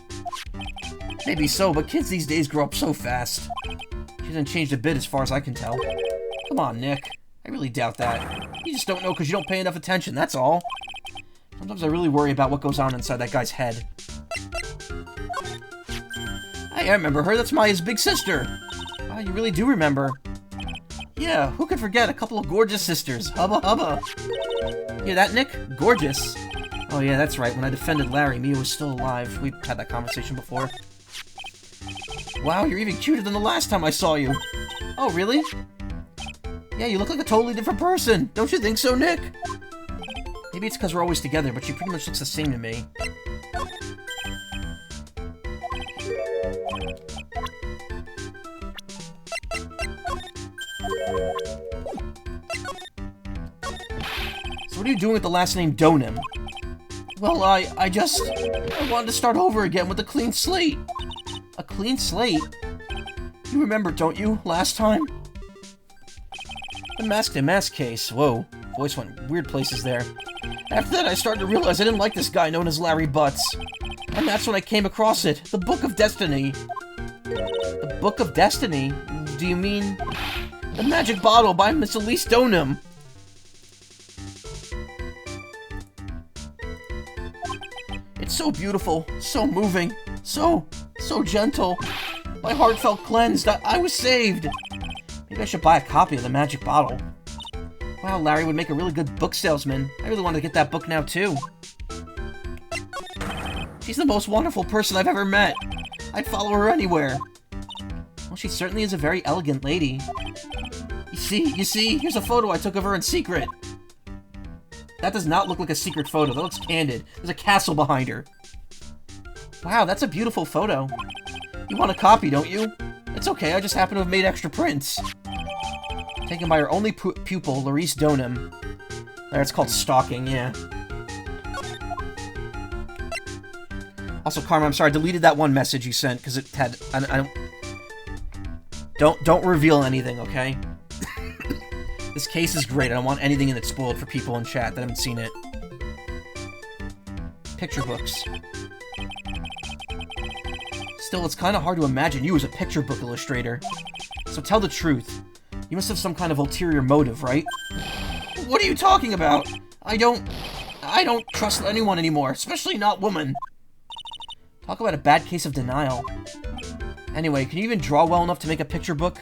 Maybe so, but kids these days grow up so fast. She hasn't changed a bit as far as I can tell. Come on, Nick. I really doubt that. You just don't know because you don't pay enough attention, that's all. Sometimes I really worry about what goes on inside that guy's head. Hey, I remember her. That's Maya's big sister. Wow, you really do remember. Yeah, who could forget a couple of gorgeous sisters? Hubba hubba. Hear that, Nick? Gorgeous. Oh yeah, that's right. When I defended Larry, Mia was still alive. We've had that conversation before. Wow, you're even cuter than the last time I saw you. Oh, really? Yeah, you look like a totally different person. Don't you think so, Nick? Maybe it's because we're always together, but she pretty much looks the same to me. So what are you doing with the last name Donim? Well, I wanted to start over again with a clean slate. A clean slate? You remember, don't you, last time? The mask case. Whoa, voice went weird places there. After that, I started to realize I didn't like this guy known as Larry Butts. And that's when I came across it. The Book of Destiny. The Book of Destiny? Do you mean... The Magic Bottle by Miss Elise Donim? It's so beautiful, so moving, so gentle. My heart felt cleansed. I was saved. Maybe I should buy a copy of the Magic Bottle. Wow, Larry would make a really good book salesman. I really want to get that book now, too. She's the most wonderful person I've ever met. I'd follow her anywhere. Well, she certainly is a very elegant lady. You see, here's a photo I took of her in secret. That does not look like a secret photo. That looks candid. There's a castle behind her. Wow, that's a beautiful photo. You want a copy, don't you? It's okay, I just happen to have made extra prints. Taken by her only pupil, Larice Donim. There, it's called stalking, yeah. Also, Karma, I'm sorry, I deleted that one message you sent, because it had... I don't reveal anything, okay? This case is great. I don't want anything in it spoiled for people in chat that haven't seen it. Picture books. Still, it's kind of hard to imagine you as a picture book illustrator. So tell the truth. You must have some kind of ulterior motive, right? What are you talking about? I don't trust anyone anymore, especially not women. Talk about a bad case of denial. Anyway, can you even draw well enough to make a picture book?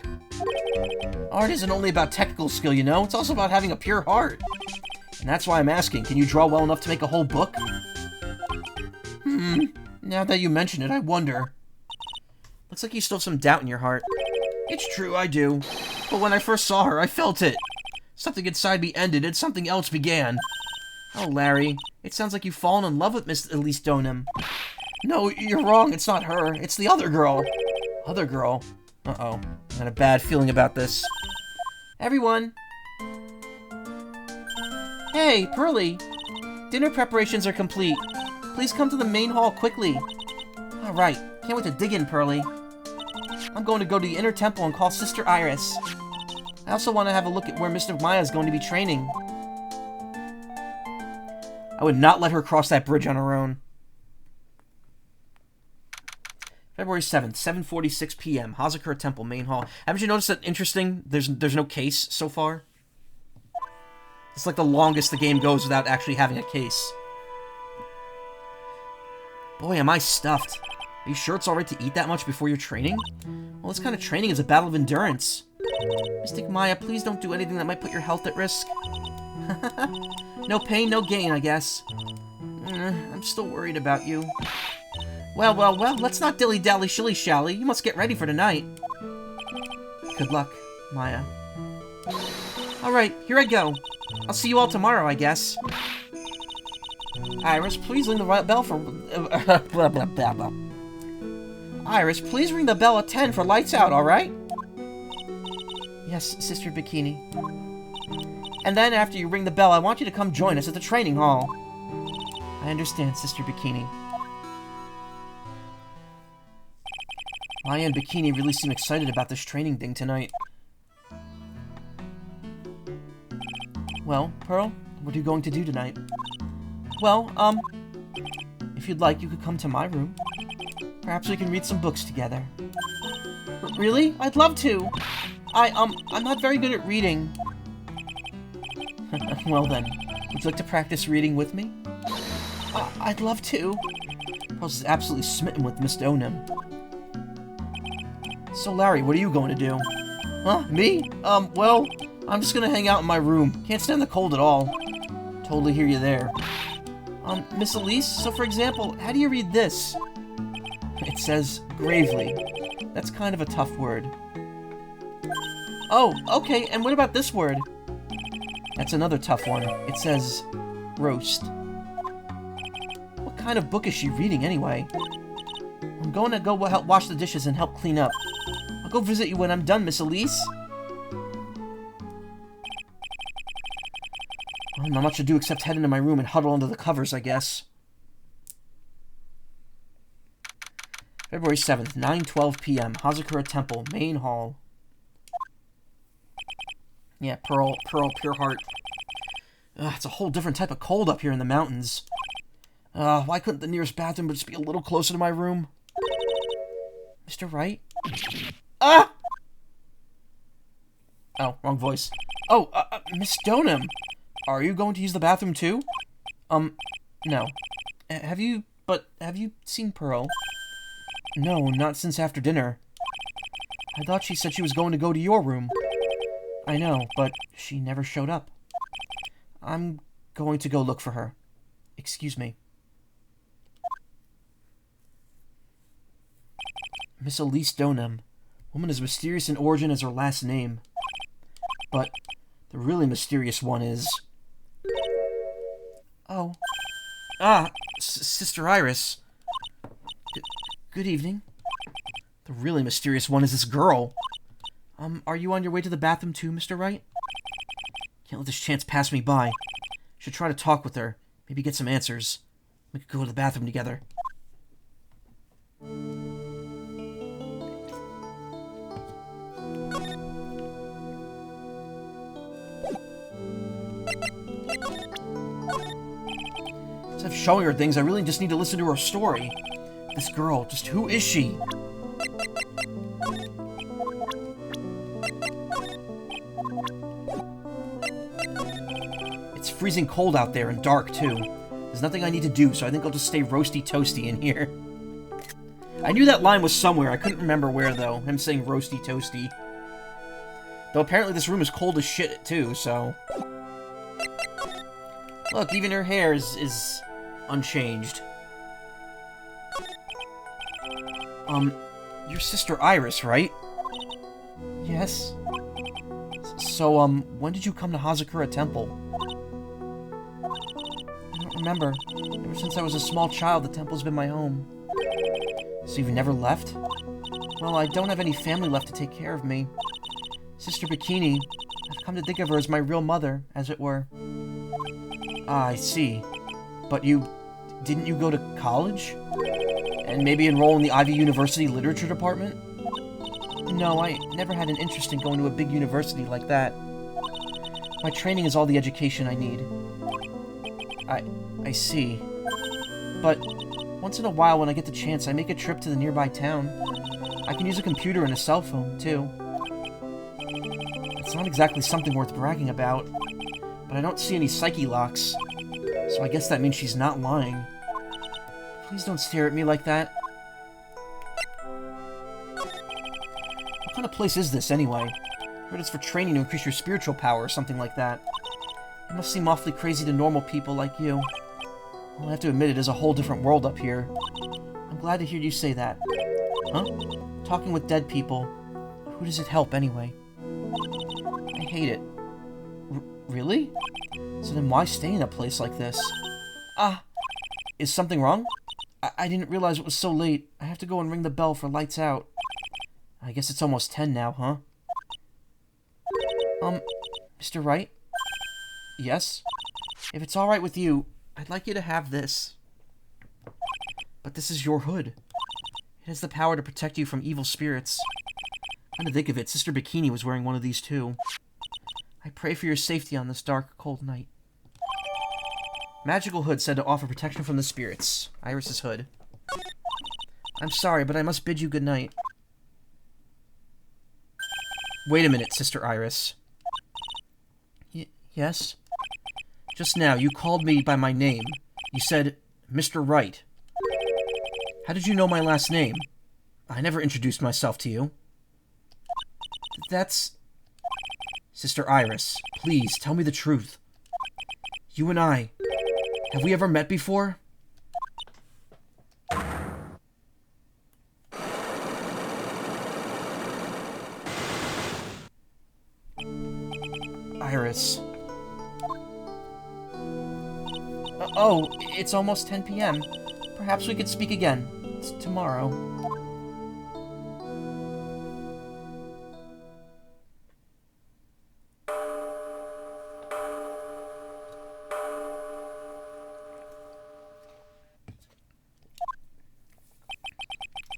Art isn't only about technical skill, you know? It's also about having a pure heart. And that's why I'm asking, can you draw well enough to make a whole book? Now that you mention it, I wonder. Looks like you still have some doubt in your heart. It's true, I do. But when I first saw her, I felt it. Something inside me ended, and something else began. Oh, Larry, it sounds like you've fallen in love with Miss Elise Donim. No, you're wrong, it's not her. It's the other girl. Other girl? Uh-oh. I got a bad feeling about this. Everyone! Hey, Pearly! Dinner preparations are complete. Please come to the main hall quickly. Alright, can't wait to dig in, Pearly. I'm going to go to the inner temple and call Sister Iris. I also want to have a look at where Mr. Maya is going to be training. I would not let her cross that bridge on her own. February 7th, 7:46 p.m. Hazakura Temple, Main Hall. Haven't you noticed that interesting? There's no case so far? It's like the longest the game goes without actually having a case. Boy, am I stuffed. Are you sure it's alright to eat that much before your training? Well, this kind of training is a battle of endurance. Mystic Maya, please don't do anything that might put your health at risk. No pain, no gain, I guess. I'm still worried about you. Well, let's not dilly-dally shilly-shally. You must get ready for tonight. Good luck, Maya. Alright, here I go. I'll see you all tomorrow, I guess. Iris, please ring the bell for... blah, blah, blah, blah. Iris, please ring the bell at 10 for lights out, alright? Yes, Sister Bikini. And then after you ring the bell, I want you to come join us at the training hall. I understand, Sister Bikini. Maya and Bikini really seem excited about this training thing tonight. Well, Pearl, what are you going to do tonight? Well, if you'd like, you could come to my room. Perhaps we can read some books together. Really? I'd love to! I'm not very good at reading. Well then, would you like to practice reading with me? I'd love to. Pearl's is absolutely smitten with Miss Donim. So Larry, what are you going to do? Huh? Me? Well, I'm just gonna hang out in my room. Can't stand the cold at all. Totally hear you there. Miss Elise, so for example, how do you read this? It says, gravely. That's kind of a tough word. Oh, okay, and what about this word? That's another tough one. It says, roast. What kind of book is she reading anyway? I'm going to go help wash the dishes and help clean up. I'll go visit you when I'm done, Miss Elise. Well, not much to do except head into my room and huddle under the covers, I guess. February 7th, 9:12 p.m. Hazakura Temple, Main Hall. Yeah, Pearl, pure heart. It's a whole different type of cold up here in the mountains. Why couldn't the nearest bathroom just be a little closer to my room? Mr. Wright? Ah! Oh, wrong voice. Oh, Miss Stoneham. Are you going to use the bathroom too? No. Have you seen Pearl? No, not since after dinner. I thought she said she was going to go to your room. I know, but she never showed up. I'm going to go look for her. Excuse me. Miss Elise Stoneham. Woman as mysterious in origin as her last name. But the really mysterious one is... Oh. Sister Iris. Good evening. The really mysterious one is this girl. Are you on your way to the bathroom too, Mr. Wright? Can't let this chance pass me by. Should try to talk with her. Maybe get some answers. We could go to the bathroom together. Instead of showing her things, I really just need to listen to her story. This girl, just who is she? It's freezing cold out there and dark, too. There's nothing I need to do, so I think I'll just stay roasty toasty in here. I knew that line was somewhere. I couldn't remember where, though. Him saying roasty toasty. Though apparently this room is cold as shit, too, so... Look, even her hair is unchanged. Your sister Iris, right? Yes. So, when did you come to Hazakura Temple? I don't remember. Ever since I was a small child, the temple's been my home. So you've never left? Well, I don't have any family left to take care of me. Sister Bikini, I've come to think of her as my real mother, as it were. Ah, I see. But didn't you go to college? And maybe enroll in the Ivy University Literature Department? No, I never had an interest in going to a big university like that. My training is all the education I need. I see. But once in a while when I get the chance, I make a trip to the nearby town. I can use a computer and a cell phone, too. It's not exactly something worth bragging about, but I don't see any psyche locks, so I guess that means she's not lying. Please don't stare at me like that. What kind of place is this, anyway? I heard it's for training to increase your spiritual power or something like that. It must seem awfully crazy to normal people like you. Well, I have to admit it is a whole different world up here. I'm glad to hear you say that. Huh? Talking with dead people. Who does it help, anyway? I hate it. Really? So then why stay in a place like this? Is something wrong? I didn't realize it was so late. I have to go and ring the bell for lights out. I guess it's almost 10 now, huh? Mr. Wright? Yes? If it's alright with you, I'd like you to have this. But this is your hood. It has the power to protect you from evil spirits. Come to think of it, Sister Bikini was wearing one of these too. I pray for your safety on this dark, cold night. Magical hood said to offer protection from the spirits. Iris's hood. I'm sorry, but I must bid you good night. Wait a minute, Sister Iris. Yes? Just now, you called me by my name. You said, Mr. Wright. How did you know my last name? I never introduced myself to you. That's... Sister Iris, please, tell me the truth. You and I... Have we ever met before? Iris. Oh, it's almost 10 p.m. Perhaps we could speak again. Tomorrow.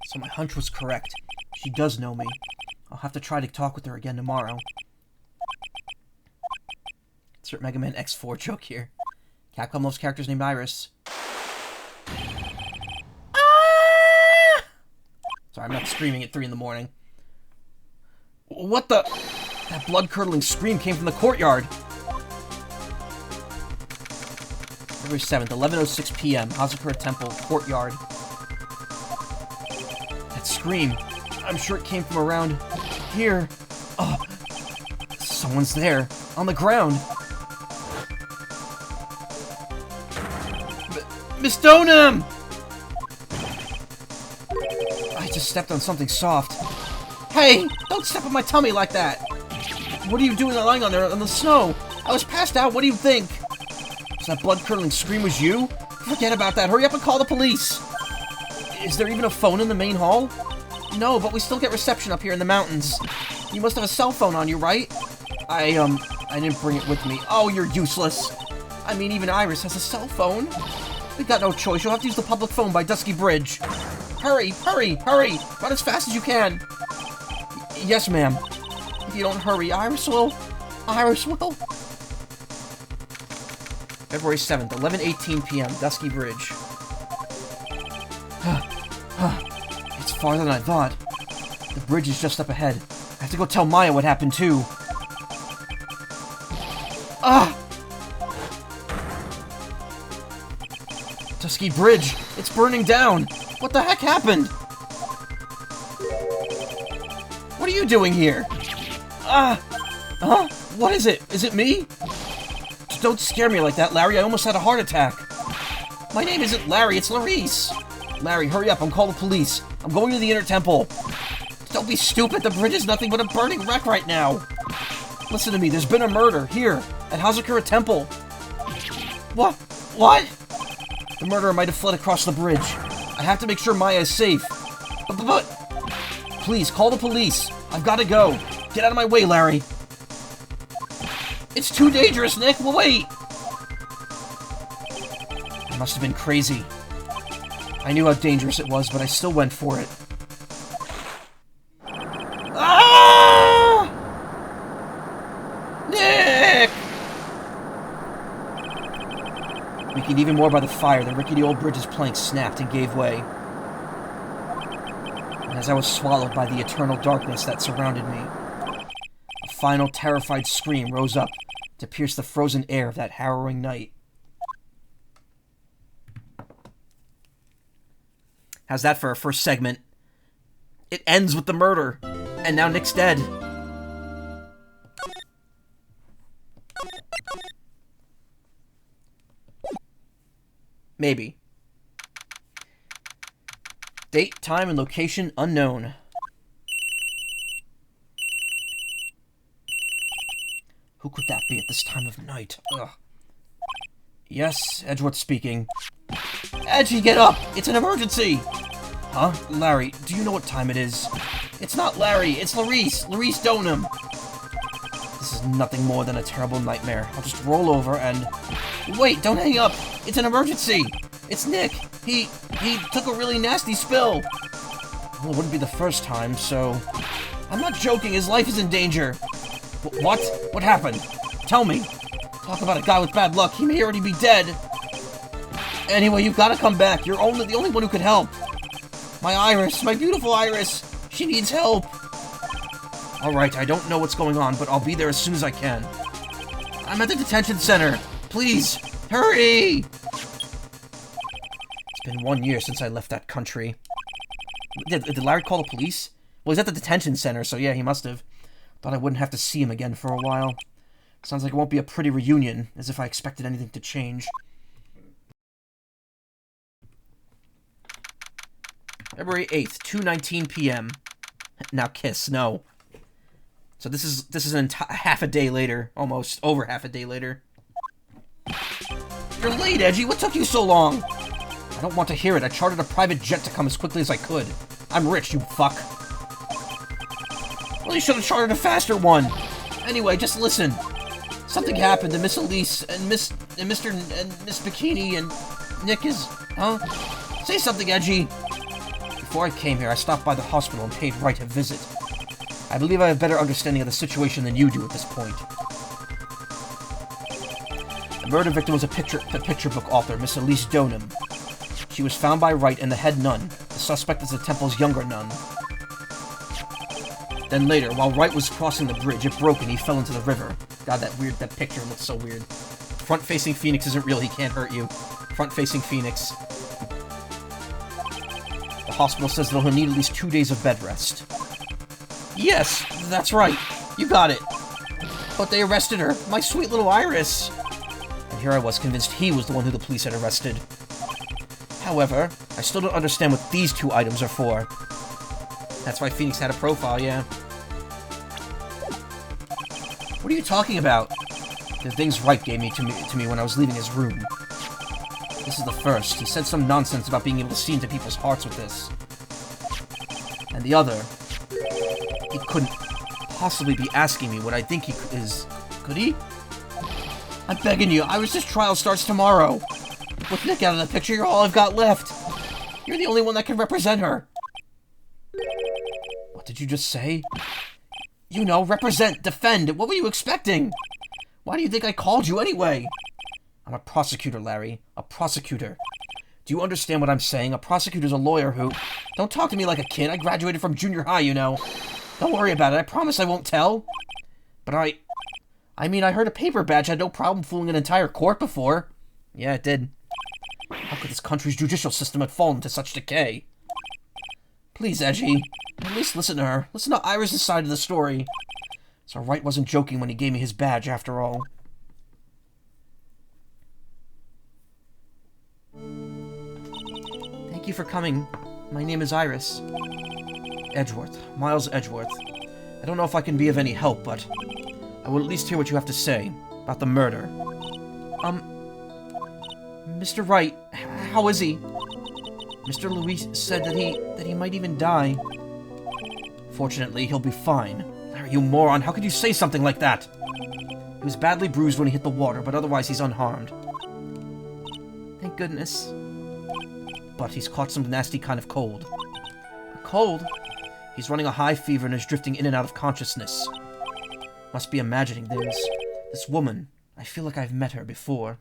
So my hunch was correct. She does know me. I'll have to try to talk with her again tomorrow. Insert Mega Man X4 joke here. Capcom loves characters named Iris. Ah! Sorry, I'm not screaming at 3 in the morning. What the? That blood-curdling scream came from the courtyard. February 7th, 11:06 p.m. Hazakura Temple, courtyard. That scream. I'm sure it came from around here. Oh, someone's there. On the ground. Miss Donham! I just stepped on something soft. Hey! Don't step on my tummy like that! What are you doing lying on there on the snow? I was passed out, what do you think? So that blood-curdling scream was you? Forget about that, hurry up and call the police! Is there even a phone in the main hall? No, but we still get reception up here in the mountains. You must have a cell phone on you, right? I didn't bring it with me. Oh, you're useless. I mean, even Iris has a cell phone. We've got no choice. You'll have to use the public phone by Dusky Bridge. Hurry, hurry, hurry! Run as fast as you can. Yes, ma'am. If you don't hurry, Iris will. Iris will. February 7th, 11:18 p.m. Dusky Bridge. It's farther than I thought. The bridge is just up ahead. I have to go tell Maya what happened, too. Ah! Dusky Bridge! It's burning down! What the heck happened? What are you doing here? Huh? What is it? Is it me? Don't scare me like that, Larry. I almost had a heart attack. My name isn't Larry, it's Larice. Larry, hurry up. I'm calling the police. I'm going to the Inner Temple. Don't be stupid. The bridge is nothing but a burning wreck right now. Listen to me. There's been a murder here at Hazakura Temple. What? The murderer might have fled across the bridge. I have to make sure Maya is safe. But... Please, call the police. I've got to go. Get out of my way, Larry. It's too dangerous, Nick. Well, wait. I must have been crazy. I knew how dangerous it was, but I still went for it. Ah! Nick! Weakened even more by the fire, the rickety old bridge's planks snapped and gave way. And as I was swallowed by the eternal darkness that surrounded me, a final terrified scream rose up to pierce the frozen air of that harrowing night. How's that for our first segment? It ends with the murder, and now Nick's dead. Maybe. Date, time, and location unknown. Who could that be at this time of night? Ugh. Yes, Edgeworth speaking. Edgy, get up! It's an emergency! Huh? Larry, do you know what time it is? It's not Larry, it's Larice! Larice Donham! This is nothing more than a terrible nightmare. I'll just roll over and... Wait, don't hang up! It's an emergency! It's Nick! He took a really nasty spill! Well, it wouldn't be the first time, so... I'm not joking, his life is in danger! What? What happened? Tell me! Talk about a guy with bad luck, he may already be dead! Anyway, you've got to come back. You're the only one who could help. My Iris, my beautiful Iris. She needs help. Alright, I don't know what's going on, but I'll be there as soon as I can. I'm at the detention center. Please, hurry! It's been 1 year since I left that country. Did Larry call the police? Well, he's at the detention center, so yeah, he must have. Thought I wouldn't have to see him again for a while. Sounds like it won't be a pretty reunion, as if I expected anything to change. February 8th, 2:19 p.m. Now kiss, no. So this is half a day later, almost over half a day later. You're late, Edgy. What took you so long? I don't want to hear it. I chartered a private jet to come as quickly as I could. I'm rich, you fuck. Well, you should have chartered a faster one. Anyway, just listen. Something happened to Miss Elise and Miss Bikini and Nick is... Huh? Say something, Edgy. Before I came here, I stopped by the hospital and paid Wright a visit. I believe I have better understanding of the situation than you do at this point. The murder victim was a picture book author, Miss Elise Donham. She was found by Wright and the head nun. The suspect is the temple's younger nun. Then later, while Wright was crossing the bridge, it broke and he fell into the river. God, that picture looks so weird. Front-facing Phoenix isn't real, he can't hurt you. Front-facing Phoenix. The hospital says that he'll need at least 2 days of bed rest. Yes, that's right. You got it. But they arrested her. My sweet little Iris. And here I was convinced he was the one who the police had arrested. However, I still don't understand what these 2 items are for. That's why Phoenix had a profile, yeah. What are you talking about? The things Wright gave to me when I was leaving his room. This is the first. He said some nonsense about being able to see into people's hearts with this. And the other... He couldn't possibly be asking me what I think he is. Could he? I'm begging you, Iris' trial starts tomorrow. With Nick out of the picture, you're all I've got left. You're the only one that can represent her. What did you just say? You know, represent, defend. What were you expecting? Why do you think I called you anyway? I'm a prosecutor, Larry. A prosecutor. Do you understand what I'm saying? A prosecutor's a lawyer who... Don't talk to me like a kid. I graduated from junior high, you know. Don't worry about it. I promise I won't tell. But I mean, I heard a paper badge had no problem fooling an entire court before. Yeah, it did. How could this country's judicial system have fallen to such decay? Please, Edgy. At least listen to her. Listen to Iris' side of the story. So Wright wasn't joking when he gave me his badge, after all. Thank you for coming. My name is Iris. Edgeworth. Miles Edgeworth. I don't know if I can be of any help, but I will at least hear what you have to say about the murder. Mr. Wright, how is he? Mr. Louis said that he might even die. Fortunately, he'll be fine. Larry, you moron, how could you say something like that? He was badly bruised when he hit the water, but otherwise he's unharmed. Thank goodness. But he's caught some nasty kind of cold. A cold? He's running a high fever and is drifting in and out of consciousness. Must be imagining things. This woman, I feel like I've met her before.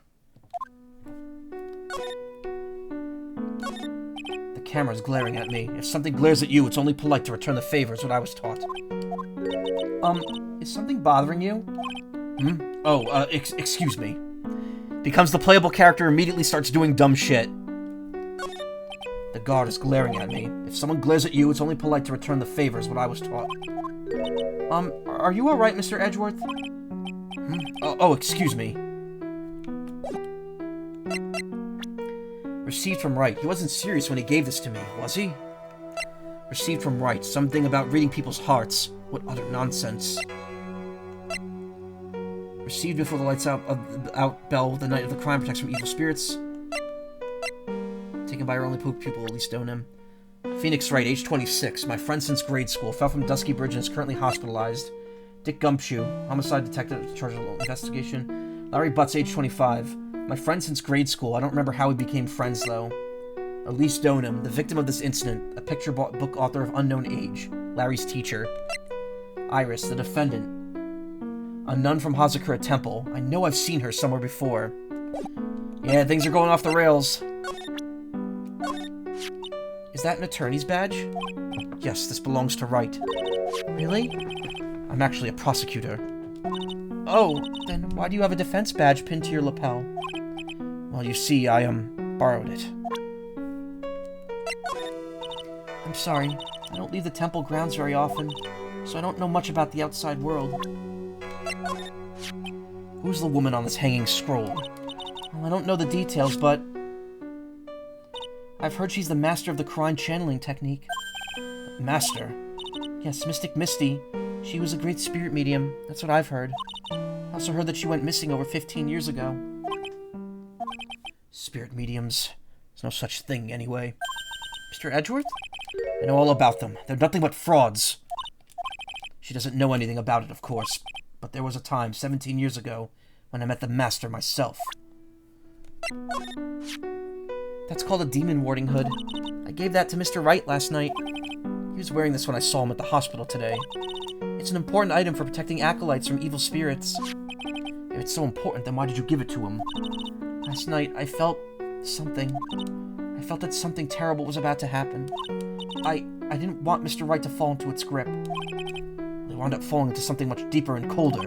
The camera's glaring at me. If something glares at you, it's only polite to return the favor, is what I was taught. Is something bothering you? Excuse me. Becomes the playable character, immediately starts doing dumb shit. The guard is glaring at me. If someone glares at you, it's only polite to return the favor, is what I was taught. Are you alright, Mr. Edgeworth? Excuse me. Received from Wright. He wasn't serious when he gave this to me, was he? Received from Wright. Something about reading people's hearts. What utter nonsense. Received before the lights out bell the night of the crime protects from evil spirits. Taken by her only pupil, Elise Donham. Phoenix Wright, age 26. My friend since grade school. Fell from Dusky Bridge and is currently hospitalized. Dick Gumshoe, homicide detective, charged with investigation. Larry Butts, age 25. My friend since grade school. I don't remember how we became friends, though. Elise Donham, the victim of this incident. A picture book author of unknown age. Larry's teacher. Iris, the defendant. A nun from Hazakura Temple. I know I've seen her somewhere before. Yeah, things are going off the rails. Is that an attorney's badge? Yes, this belongs to Wright. Really? I'm actually a prosecutor. Oh, then why do you have a defense badge pinned to your lapel? Well, you see, I, borrowed it. I'm sorry. I don't leave the temple grounds very often, so I don't know much about the outside world. Who's the woman on this hanging scroll? Well, I don't know the details, but... I've heard she's the master of the Crime channeling technique. Master? Yes, Mystic Misty. She was a great spirit medium. That's what I've heard. I also heard that she went missing over 15 years ago. Spirit mediums. There's no such thing, anyway. Mr. Edgeworth? I know all about them. They're nothing but frauds. She doesn't know anything about it, of course. But there was a time, 17 years ago, when I met the Master myself. That's called a demon warding hood. I gave that to Mr. Wright last night. He was wearing this when I saw him at the hospital today. It's an important item for protecting acolytes from evil spirits. If it's so important, then why did you give it to him? Last night, I felt something. I felt that something terrible was about to happen. I didn't want Mr. Wright to fall into its grip. They wound up falling into something much deeper and colder.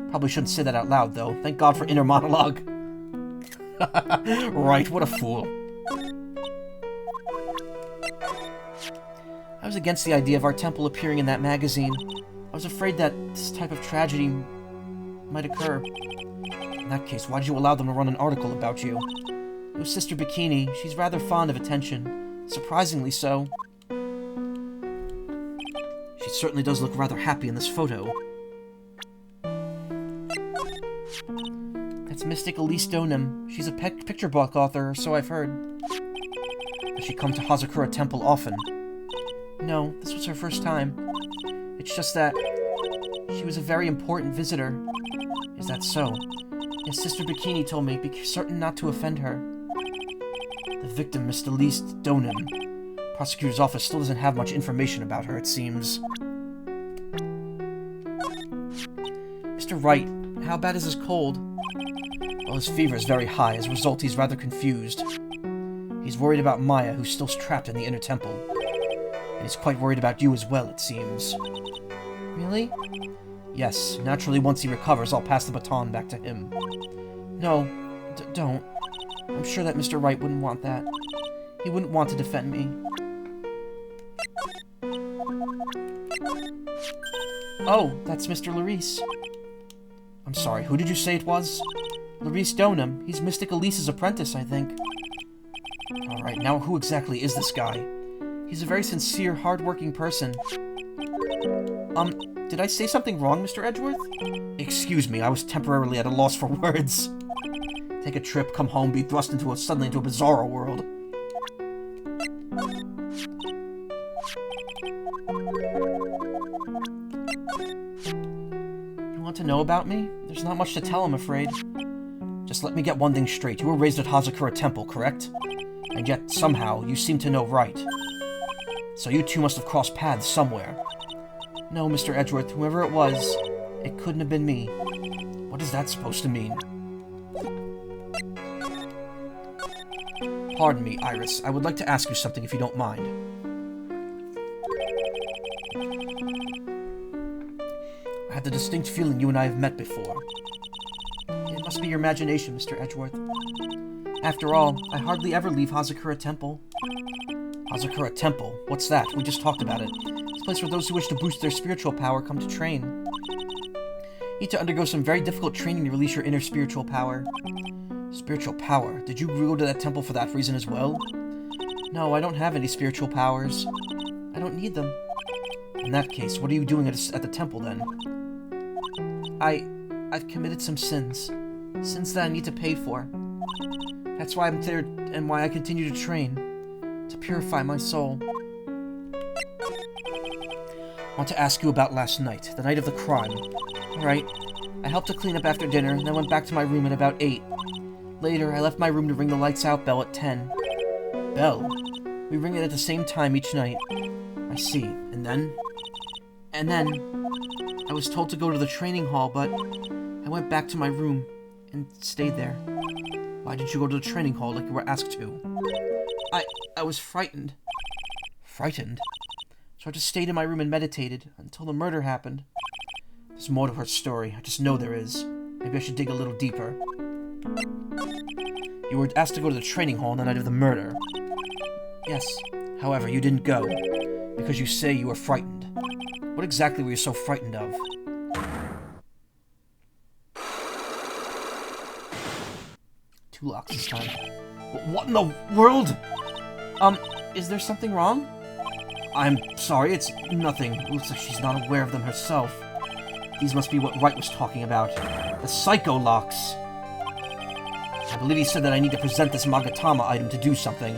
Probably shouldn't say that out loud, though. Thank God for inner monologue. Right, what a fool. I was against the idea of our temple appearing in that magazine. I was afraid that this type of tragedy might occur. In that case, why did you allow them to run an article about you? It was Sister Bikini. She's rather fond of attention. Surprisingly so. She certainly does look rather happy in this photo. That's Mystic Elise Donim. She's a picture book author, so I've heard. Does she come to Hazakura Temple often? No, this was her first time. It's just that she was a very important visitor. Is that so? Yes, Sister Bikini told me, be certain not to offend her. The victim, Miss Elise Donim. Prosecutor's office still doesn't have much information about her, it seems. Mr. Wright, how bad is his cold? Well, his fever is very high. As a result, he's rather confused. He's worried about Maya, who's still trapped in the inner temple. And he's quite worried about you as well, it seems. Really? Yes, naturally once he recovers, I'll pass the baton back to him. No, don't. I'm sure that Mr. Wright wouldn't want that. He wouldn't want to defend me. Oh, that's Mr. Larice. I'm sorry, who did you say it was? Larice Donham. He's Mystic Elise's apprentice, I think. Alright, now who exactly is this guy? He's a very sincere, hard-working person. Did I say something wrong, Mr. Edgeworth? Excuse me, I was temporarily at a loss for words. Take a trip, come home, be thrust suddenly into a bizarro world. You want to know about me? There's not much to tell, I'm afraid. Just let me get one thing straight. You were raised at Hazakura Temple, correct? And yet, somehow, you seem to know Wright. So you two must have crossed paths somewhere. No, Mr. Edgeworth, whoever it was, it couldn't have been me. What is that supposed to mean? Pardon me, Iris. I would like to ask you something if you don't mind. I had the distinct feeling you and I have met before. It must be your imagination, Mr. Edgeworth. After all, I hardly ever leave Hazakura Temple. Hazakura Temple? What's that? We just talked about it. It's a place where those who wish to boost their spiritual power come to train. You need to undergo some very difficult training to release your inner spiritual power. Spiritual power? Did you go to that temple for that reason as well? No, I don't have any spiritual powers. I don't need them. In that case, what are you doing at the temple then? I've committed some sins. Sins that I need to pay for. That's why I'm there and why I continue to train. To purify my soul. I want to ask you about last night, the night of the crime. Alright, I helped to clean up after dinner, and then went back to my room at about 8. Later, I left my room to ring the lights out bell at 10. Bell? We ring it at the same time each night. I see. And then? And then, I was told to go to the training hall, but I went back to my room and stayed there. Why did you go to the training hall like you were asked to? I was frightened. Frightened? So I just stayed in my room and meditated until the murder happened. There's more to her story. I just know there is. Maybe I should dig a little deeper. You were asked to go to the training hall on the night of the murder. Yes. However, you didn't go. Because you say you were frightened. What exactly were you so frightened of? Two locks this time. What in the world? Is there something wrong? I'm sorry, it's nothing. It looks like she's not aware of them herself. These must be what Wright was talking about. The Psycho Locks. I believe he said that I need to present this Magatama item to do something.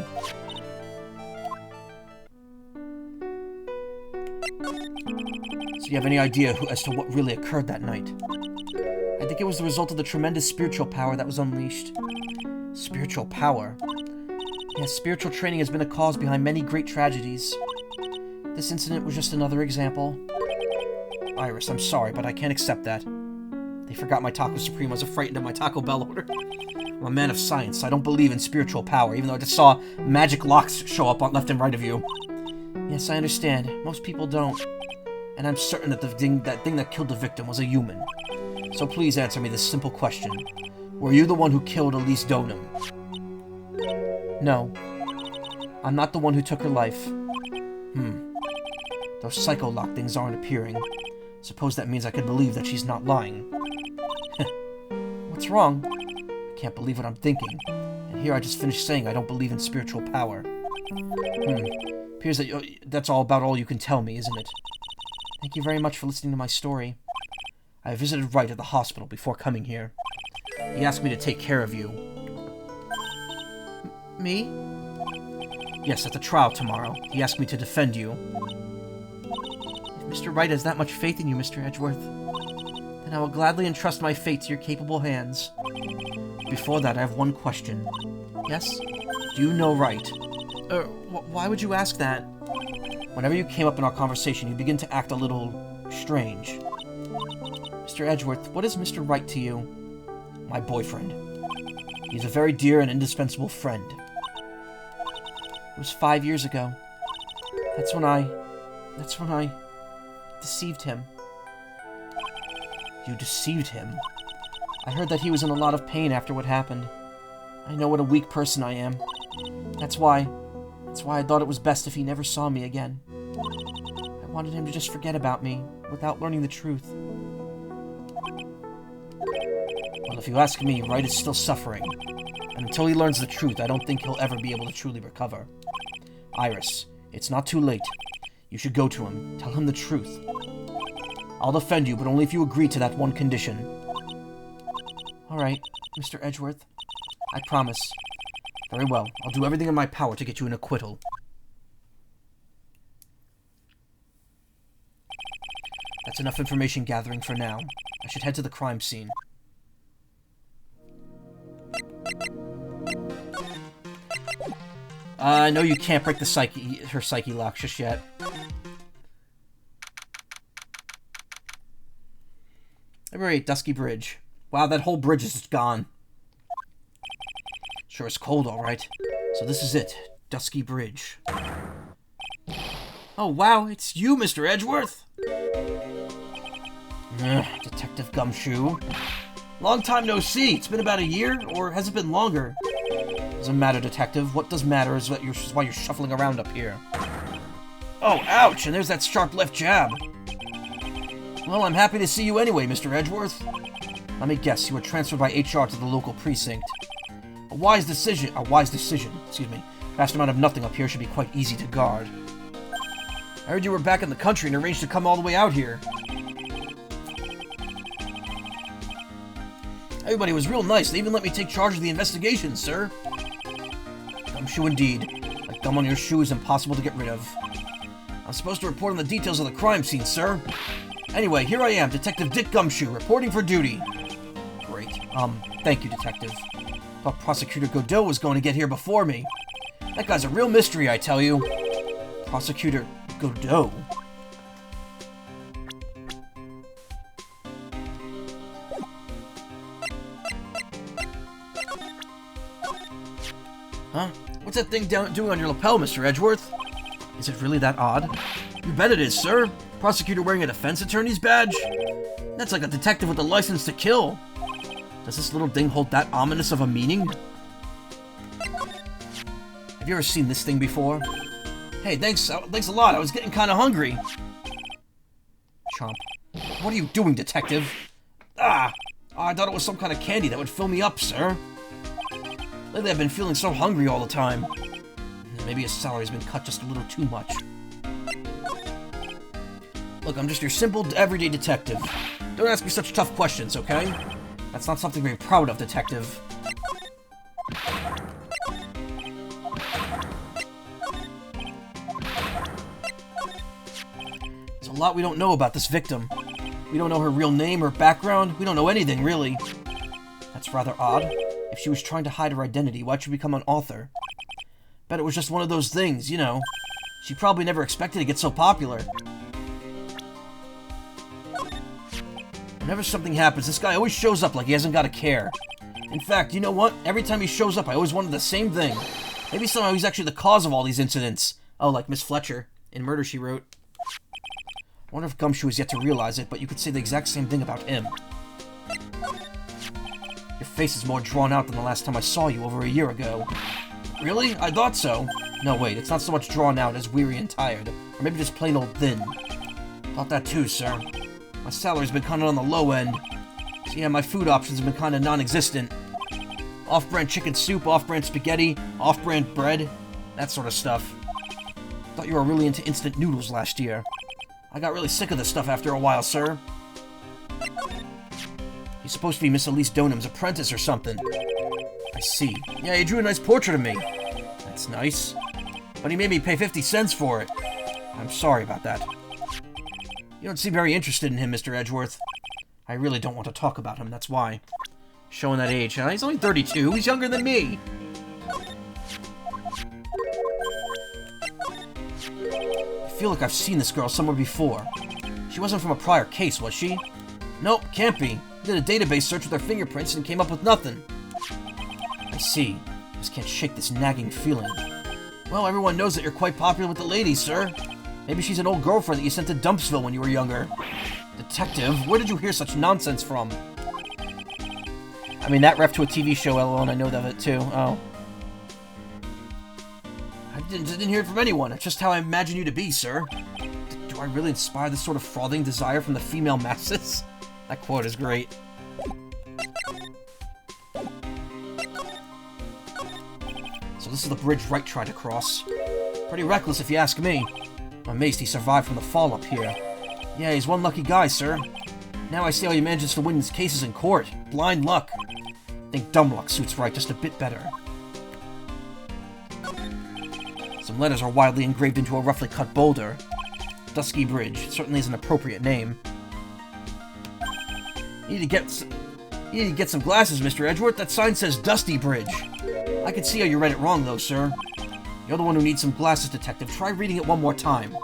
So you have any idea as to what really occurred that night? I think it was the result of the tremendous spiritual power that was unleashed. Spiritual power? Yes, spiritual training has been a cause behind many great tragedies. This incident was just another example. Iris, I'm sorry, but I can't accept that. They forgot my Taco Supreme. I was frightened of my Taco Bell order. I'm a man of science, so I don't believe in spiritual power, even though I just saw magic locks show up on left and right of you. Yes, I understand. Most people don't. And I'm certain that that thing that killed the victim was a human. So please answer me this simple question. Were you the one who killed Elise Donham? No. I'm not the one who took her life. Those Psycho Lock things aren't appearing. Suppose that means I could believe that she's not lying. What's wrong? I can't believe what I'm thinking. And here I just finished saying I don't believe in spiritual power. Appears that that's about all you can tell me, isn't it? Thank you very much for listening to my story. I visited Wright at the hospital before coming here. He asked me to take care of you. Me? Yes, at the trial tomorrow. He asked me to defend you. If Mr. Wright has that much faith in you, Mr. Edgeworth, then I will gladly entrust my fate to your capable hands. Before that, I have one question. Yes? Do you know Wright? Why would you ask that? Whenever you came up in our conversation, you begin to act a little strange. Mr. Edgeworth, what is Mr. Wright to you? My boyfriend. He's a very dear and indispensable friend. It was 5 years ago. That's when I deceived him. You deceived him? I heard that he was in a lot of pain after what happened. I know what a weak person I am. That's why I thought it was best if he never saw me again. I wanted him to just forget about me, without learning the truth. Well, if you ask me, Wright is still suffering. And until he learns the truth, I don't think he'll ever be able to truly recover. Iris, it's not too late. You should go to him. Tell him the truth. I'll defend you, but only if you agree to that one condition. Alright, Mr. Edgeworth. I promise. Very well. I'll do everything in my power to get you an acquittal. That's enough information gathering for now. I should head to the crime scene. No, you can't break her psyche lock just yet. Number 8, Dusky Bridge. Wow, that whole bridge is just gone. Sure is cold, alright. So this is it. Dusky Bridge. Oh, wow, it's you, Mr. Edgeworth! Detective Gumshoe. Long time no see. It's been about a year, or has it been longer? Doesn't matter, Detective. What does matter is why you're shuffling around up here. Oh, ouch! And there's that sharp left jab. Well, I'm happy to see you anyway, Mr. Edgeworth. Let me guess, you were transferred by HR to the local precinct. A wise decision, excuse me. Vast amount of nothing up here should be quite easy to guard. I heard you were back in the country and arranged to come all the way out here. Everybody was real nice. They even let me take charge of the investigation, sir. Gumshoe indeed. Like gum on your shoe is impossible to get rid of. I'm supposed to report on the details of the crime scene, sir. Anyway, here I am, Detective Dick Gumshoe, reporting for duty. Great. Thank you, Detective. Thought Prosecutor Godot was going to get here before me. That guy's a real mystery, I tell you. Prosecutor Godot? Huh? What's that thing doing on your lapel, Mr. Edgeworth? Is it really that odd? You bet it is, sir. Prosecutor wearing a defense attorney's badge? That's like a detective with a license to kill. Does this little thing hold that ominous of a meaning? Have you ever seen this thing before? Hey, thanks a lot. I was getting kind of hungry. Chomp. What are you doing, Detective? I thought it was some kind of candy that would fill me up, sir. Lately I've been feeling so hungry all the time. Maybe his salary's been cut just a little too much. Look, I'm just your simple, everyday detective. Don't ask me such tough questions, okay? That's not something to be proud of, detective. There's a lot we don't know about this victim. We don't know her real name or background. We don't know anything, really. That's rather odd. If she was trying to hide her identity, why'd she become an author? Bet it was just one of those things, you know. She probably never expected to get so popular. Whenever something happens, this guy always shows up like he hasn't got a care. In fact, you know what? Every time he shows up, I always wonder the same thing. Maybe somehow he's actually the cause of all these incidents. Oh, like Miss Fletcher in Murder, She Wrote. I wonder if Gumshoe has yet to realize it, but you could say the exact same thing about him. Your face is more drawn out than the last time I saw you over a year ago. Really? I thought so. No, wait, it's not so much drawn out as weary and tired. Or maybe just plain old thin. Thought that too, sir. My salary's been kinda on the low end. So yeah, my food options have been kinda non-existent. Off-brand chicken soup, off-brand spaghetti, off-brand bread, that sort of stuff. Thought you were really into instant noodles last year. I got really sick of this stuff after a while, sir. He's supposed to be Miss Elise Donham's apprentice or something. I see. Yeah, he drew a nice portrait of me. That's nice. But he made me pay 50 cents for it. I'm sorry about that. You don't seem very interested in him, Mr. Edgeworth. I really don't want to talk about him, that's why. Showing that age, huh? He's only 32. He's younger than me. I feel like I've seen this girl somewhere before. She wasn't from a prior case, was she? Nope, can't be. Did a database search with her fingerprints and came up with nothing. I see. Just can't shake this nagging feeling. Well, everyone knows that you're quite popular with the ladies, sir. Maybe she's an old girlfriend that you sent to Dumpsville when you were younger. Detective, where did you hear such nonsense from? I mean, that ref to a TV show, LOL, and I know of it too. Oh. I didn't hear it from anyone. It's just how I imagine you to be, sir. Do I really inspire this sort of frothing desire from the female masses? That quote is great. So this is the bridge Wright tried to cross. Pretty reckless if you ask me. I'm amazed he survived from the fall up here. Yeah, he's one lucky guy, sir. Now I see how he manages to win his cases in court. Blind luck. I think dumb luck suits Wright just a bit better. Some letters are wildly engraved into a roughly cut boulder. Dusky Bridge certainly is an appropriate name. You need to get some glasses, Mr. Edgeworth. That sign says Dusty Bridge. I can see how you read it wrong, though, sir. You're the one who needs some glasses, detective. Try reading it one more time.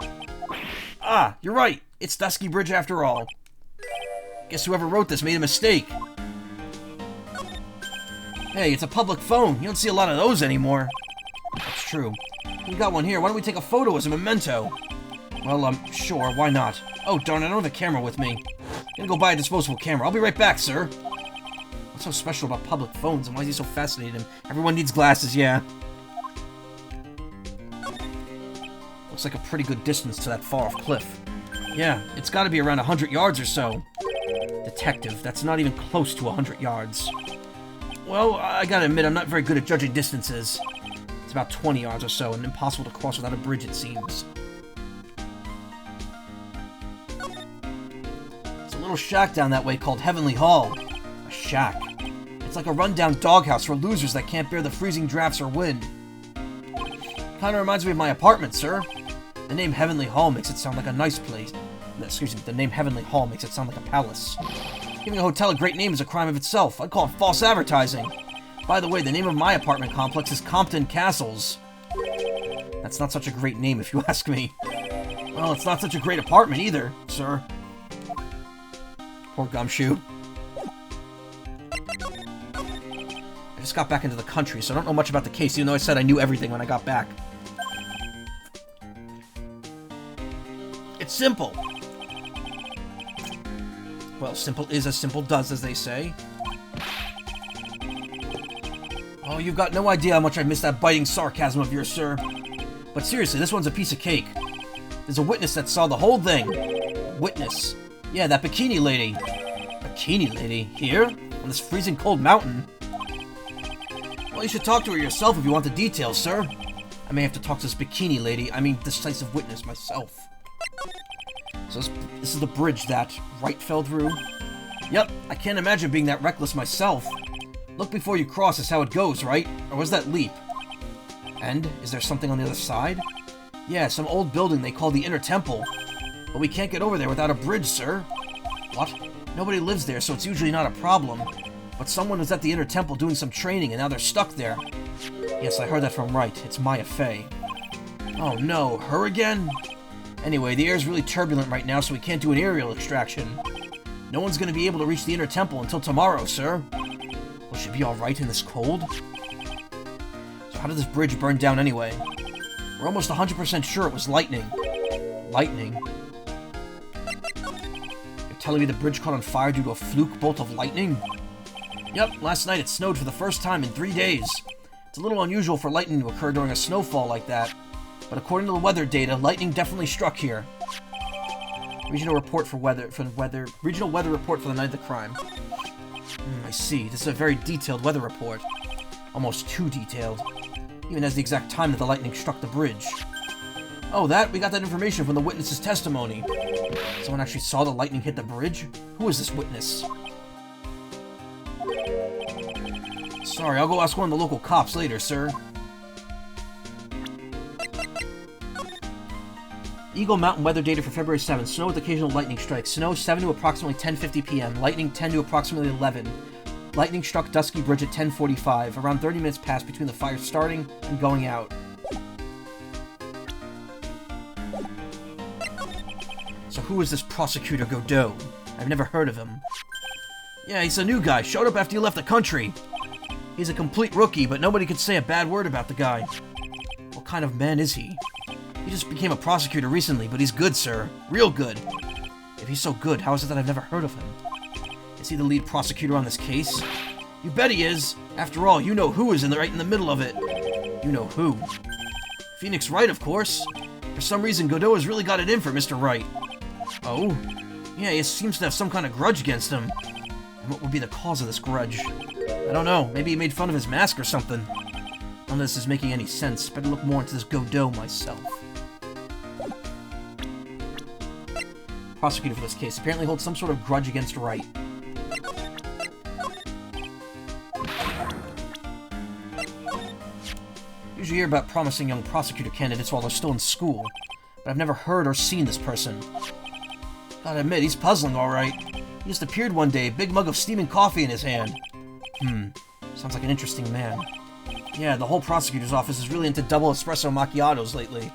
Ah, you're right. It's Dusky Bridge after all. Guess whoever wrote this made a mistake. Hey, it's a public phone. You don't see a lot of those anymore. That's true. We got one here. Why don't we take a photo as a memento? Well, sure. Why not? Oh, darn, I don't have a camera with me. I'm gonna go buy a disposable camera. I'll be right back, sir. What's so special about public phones, and why is he so fascinated? Everyone needs glasses, yeah. Looks like a pretty good distance to that far-off cliff. Yeah, it's gotta be around 100 yards or so. Detective, that's not even close to 100 yards. Well, I gotta admit, I'm not very good at judging distances. It's about 20 yards or so, and impossible to cross without a bridge, it seems. It's a little shack down that way called Heavenly Hall. A shack. It's like a rundown doghouse for losers that can't bear the freezing drafts or wind. Kinda reminds me of my apartment, sir. The name Heavenly Hall makes it sound like a nice place. Excuse me, the name Heavenly Hall makes it sound like a palace. Giving a hotel a great name is a crime of itself. I'd call it false advertising. By the way, the name of my apartment complex is Compton Castles. That's not such a great name, if you ask me. Well, it's not such a great apartment either, sir. Poor Gumshoe. I just got back into the country, so I don't know much about the case, even though I said I knew everything when I got back. It's simple. Well, simple is as simple does, as they say. Oh, you've got no idea how much I miss that biting sarcasm of yours, sir. But seriously, this one's a piece of cake. There's a witness that saw the whole thing. Witness. Yeah, that bikini lady. Bikini lady? Here? On this freezing cold mountain? Well, you should talk to her yourself if you want the details, sir. I may have to talk to this bikini lady, I mean decisive witness, myself. So this is the bridge that Wright fell through? Yep, I can't imagine being that reckless myself. Look before you cross is how it goes, right? Or was that leap? And, is there something on the other side? Yeah, some old building they call the Inner Temple. But we can't get over there without a bridge, sir. What? Nobody lives there, so it's usually not a problem. But someone was at the Inner Temple doing some training, and now they're stuck there. Yes, I heard that from Wright. It's Maya Fey. Oh no, her again? Anyway, the air's really turbulent right now, so we can't do an aerial extraction. No one's gonna be able to reach the Inner Temple until tomorrow, sir. Will she be alright in this cold? So how did this bridge burn down anyway? We're almost 100% sure it was lightning. Lightning? You're telling me the bridge caught on fire due to a fluke bolt of lightning? Yep, last night it snowed for the first time in 3 days. It's a little unusual for lightning to occur during a snowfall like that, but according to the weather data, lightning definitely struck here. Regional weather report for the night of the crime. I see. This is a very detailed weather report. Almost too detailed. Even has the exact time that the lightning struck the bridge. Oh, we got that information from the witness's testimony. Someone actually saw the lightning hit the bridge? Who is this witness? Sorry, I'll go ask one of the local cops later, sir. Eagle Mountain weather data for February 7th. Snow with occasional lightning strikes. Snow 7 to approximately 10:50 p.m. Lightning 10 to approximately 11. Lightning struck Dusky Bridge at 10:45. Around 30 minutes passed between the fire starting and going out. So who is this Prosecutor Godot? I've never heard of him. Yeah, he's a new guy. Showed up after you left the country. He's a complete rookie, but nobody could say a bad word about the guy. What kind of man is he? He just became a prosecutor recently, but he's good, sir. Real good. If he's so good, how is it that I've never heard of him? Is he the lead prosecutor on this case? You bet he is. After all, you know who is right in the middle of it. You know who? Phoenix Wright, of course. For some reason, Godot has really got it in for Mr. Wright. Oh? Yeah, he seems to have some kind of grudge against him. And what would be the cause of this grudge? I don't know. Maybe he made fun of his mask or something. None of this is making any sense. Better look more into this Godot myself. Prosecutor for this case apparently holds some sort of grudge against Wright. Usually hear about promising young prosecutor candidates while they're still in school, but I've never heard or seen this person. Gotta admit, he's puzzling alright. He just appeared one day, a big mug of steaming coffee in his hand. Sounds like an interesting man. Yeah, the whole prosecutor's office is really into double espresso macchiatos lately.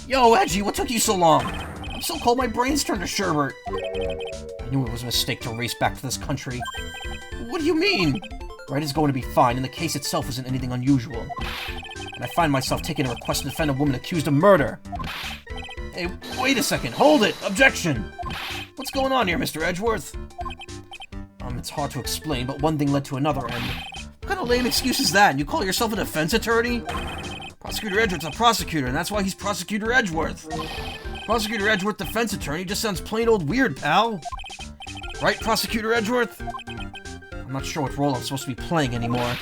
Yo, Edgy, what took you so long? I'm so cold my brain's turned to sherbet. I knew it was a mistake to race back to this country. What do you mean? Wright is going to be fine, and the case itself isn't anything unusual. And I find myself taking a request to defend a woman accused of murder. Hey, wait a second. Hold it. Objection. What's going on here, Mr. Edgeworth? It's hard to explain, but one thing led to another, and... What kind of lame excuse is that? You call yourself a defense attorney? Prosecutor Edgeworth's a prosecutor, and that's why he's Prosecutor Edgeworth. Prosecutor Edgeworth, defense attorney, just sounds plain old weird, pal. Right, Prosecutor Edgeworth? I'm not sure what role I'm supposed to be playing anymore.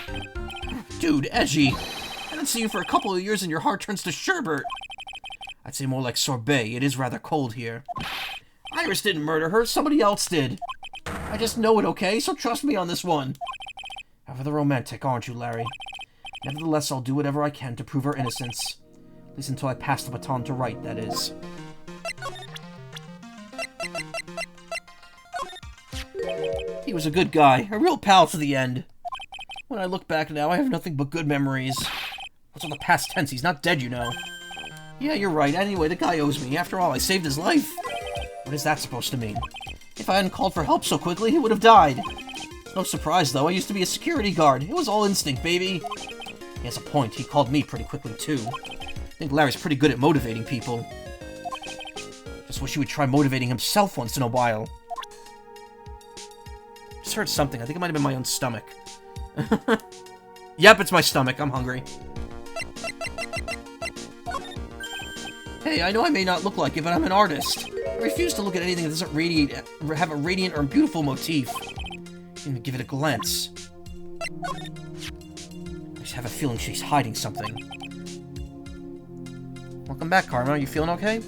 Dude, Edgy, I haven't seen you for a couple of years and your heart turns to sherbet. I'd say more like sorbet. It is rather cold here. Iris didn't murder her, somebody else did. I just know it, okay? So trust me on this one. Ever the romantic, aren't you, Larry? Nevertheless, I'll do whatever I can to prove her innocence. At least until I pass the baton to Wright, that is. He was a good guy, a real pal to the end. When I look back now, I have nothing but good memories. What's on the past tense? He's not dead, you know. Yeah, you're right. Anyway, the guy owes me. After all, I saved his life. What is that supposed to mean? If I hadn't called for help so quickly, he would have died. No surprise, though. I used to be a security guard. It was all instinct, baby. He has a point. He called me pretty quickly, too. I think Larry's pretty good at motivating people. Just wish he would try motivating himself once in a while. Just heard something. I think it might have been my own stomach. Yep, it's my stomach. I'm hungry. Hey, I know I may not look like it, but I'm an artist. I refuse to look at anything that doesn't have a radiant or beautiful motif. Even give it a glance. I just have a feeling she's hiding something. Welcome back, Karma. You feeling okay?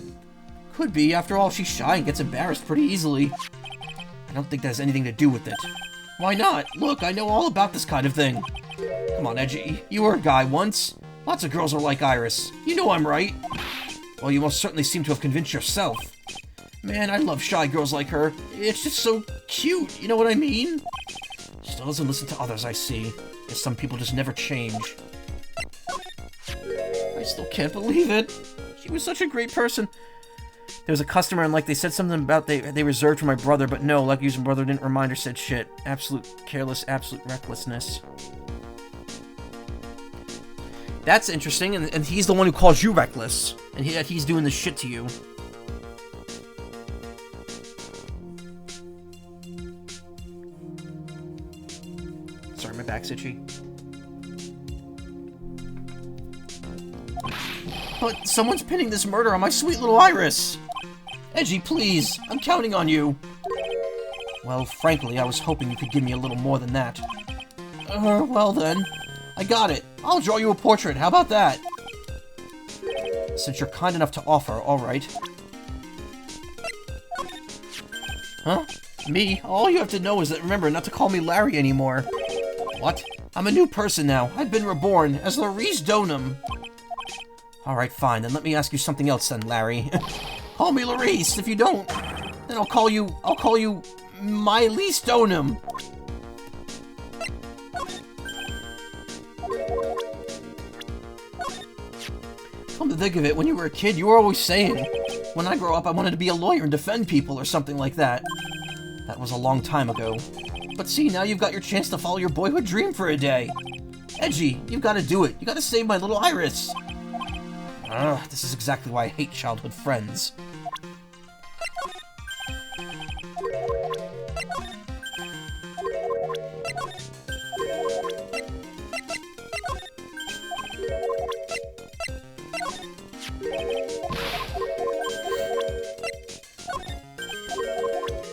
Could be. After all, she's shy and gets embarrassed pretty easily. I don't think that has anything to do with it. Why not? Look, I know all about this kind of thing. Come on, Edgy. You were a guy once. Lots of girls are like Iris. You know I'm right. Well, you most certainly seem to have convinced yourself. Man, I love shy girls like her. It's just so cute, you know what I mean? She still doesn't listen to others, I see. Guess some people just never change. I still can't believe it. She was such a great person. There was a customer and, like, they said something about they reserved for my brother, but no, like, using brother didn't remind her, said shit. Absolute careless, absolute recklessness. That's interesting, and he's the one who calls you reckless. And he's doing this shit to you. Sorry, my back's itchy. But someone's pinning this murder on my sweet little Iris! Edgy, please! I'm counting on you! Well, frankly, I was hoping you could give me a little more than that. Well then. I got it. I'll draw you a portrait. How about that? Since you're kind enough to offer, alright. Huh? Me? All you have to know is that remember not to call me Larry anymore. What? I'm a new person now. I've been reborn as Larice Donum. Alright, fine. Then let me ask you something else then, Larry. Call me Larice. If you don't, then I'll call you Mylice Donum. Come to think of it, when you were a kid, you were always saying, when I grow up, I wanted to be a lawyer and defend people or something like that. That was a long time ago. But see, now you've got your chance to follow your boyhood dream for a day. Edgy, you've got to do it. You got to save my little Iris. Ugh, this is exactly why I hate childhood friends.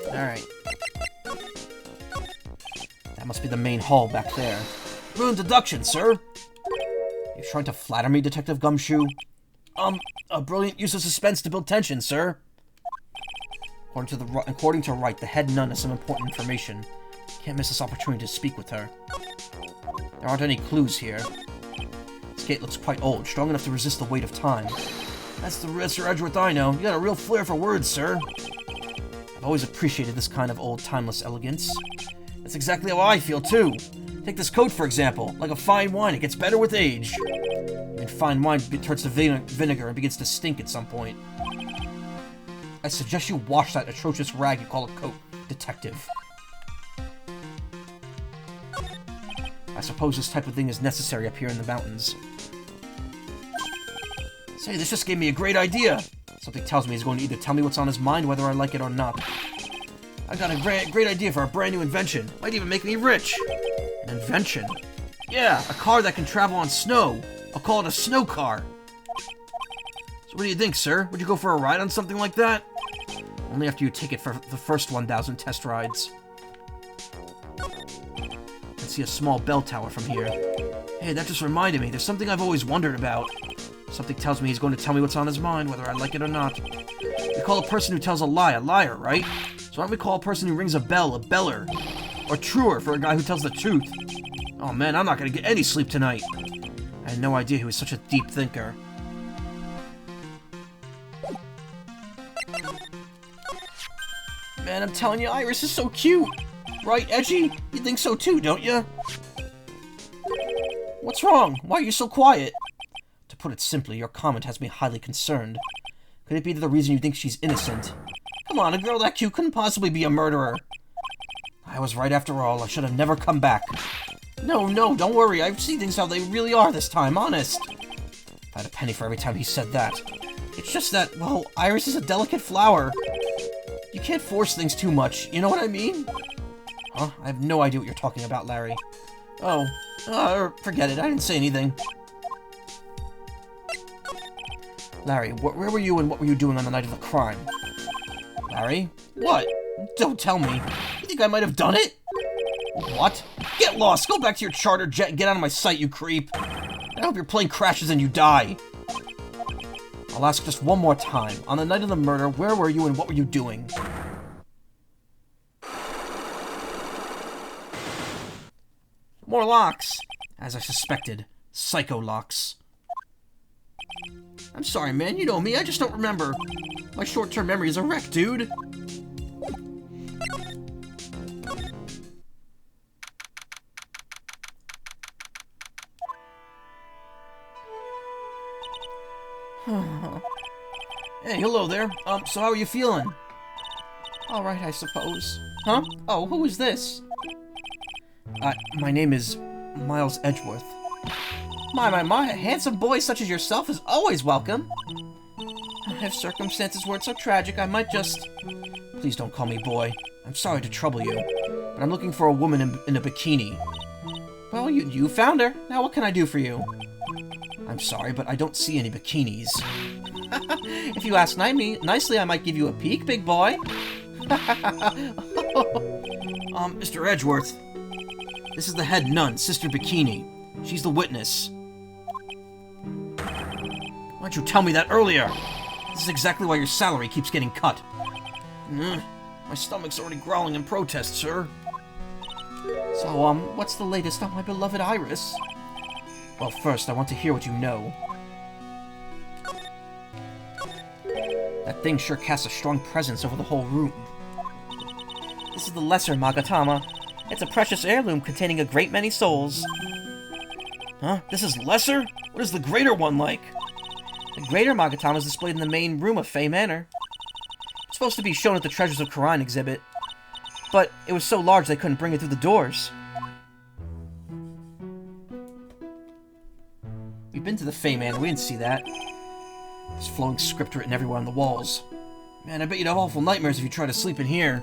Alright. That must be the main hall back there. Ruined deduction, sir! You're trying to flatter me, Detective Gumshoe? A brilliant use of suspense to build tension, sir. According to Wright, the head nun has some important information. Can't miss this opportunity to speak with her. There aren't any clues here. This gate looks quite old, strong enough to resist the weight of time. That's Sir Edgeworth I know. You got a real flair for words, sir. I've always appreciated this kind of old, timeless elegance. That's exactly how I feel, too. Take this coat, for example. Like a fine wine, it gets better with age. And fine wine turns to vinegar and begins to stink at some point. I suggest you wash that atrocious rag you call a coat, Detective. I suppose this type of thing is necessary up here in the mountains. Say, this just gave me a great idea. Something tells me he's going to either tell me what's on his mind, whether I like it or not. I got a great idea for a brand new invention. Might even make me rich. An invention? Yeah, a car that can travel on snow. I'll call it a snow car. So what do you think, sir? Would you go for a ride on something like that? Only after you take it for the first 1,000 test rides. I can see a small bell tower from here. Hey, that just reminded me. There's something I've always wondered about. Something tells me he's going to tell me what's on his mind, whether I like it or not. We call a person who tells a liar, right? So why don't we call a person who rings a bell a beller? Or truer for a guy who tells the truth. Oh man, I'm not going to get any sleep tonight. I had no idea he was such a deep thinker. Man, I'm telling you, Iris is so cute! Right, Edgy? You think so too, don't you? What's wrong? Why are you so quiet? To put it simply, your comment has me highly concerned. Could it be the reason you think she's innocent? Come on, a girl that cute couldn't possibly be a murderer. I was right after all. I should have never come back. No, don't worry. I've seen things how they really are this time, honest. If I had a penny for every time he said that. It's just that, well, Iris is a delicate flower. You can't force things too much, you know what I mean? Huh? I have no idea what you're talking about, Larry. Oh, forget it. I didn't say anything. Larry, where were you and what were you doing on the night of the crime? Harry? What? Don't tell me. You think I might have done it? What? Get lost! Go back to your charter jet and get out of my sight, you creep! I hope your plane crashes and you die! I'll ask just one more time. On the night of the murder, where were you and what were you doing? More locks! As I suspected. Psycho locks. I'm sorry, man. You know me. I just don't remember. My short-term memory is a wreck, dude. Hey, hello there. So how are you feeling? Alright, I suppose. Huh? Oh, who is this? My name is Miles Edgeworth. My, a handsome boy such as yourself is always welcome. If circumstances weren't so tragic, I might just... Please don't call me boy. I'm sorry to trouble you, but I'm looking for a woman in a bikini. Well, you found her. Now what can I do for you? I'm sorry, but I don't see any bikinis. If you ask nicely, I might give you a peek, big boy. Mr. Edgeworth. This is the head nun, Sister Bikini. She's the witness. Why'd you tell me that earlier? This is exactly why your salary keeps getting cut. My stomach's already growling in protest, sir. So, what's the latest on my beloved Iris? Well, first, I want to hear what you know. That thing sure casts a strong presence over the whole room. This is the lesser Magatama. It's a precious heirloom containing a great many souls. Huh? This is lesser? What is the greater one like? The greater Magatama is displayed in the main room of Fey Manor. It's supposed to be shown at the Treasures of Khura'in exhibit, but it was so large they couldn't bring it through the doors. We've been to the Fey Manor, we didn't see that. There's flowing script written everywhere on the walls. Man, I bet you'd have awful nightmares if you try to sleep in here.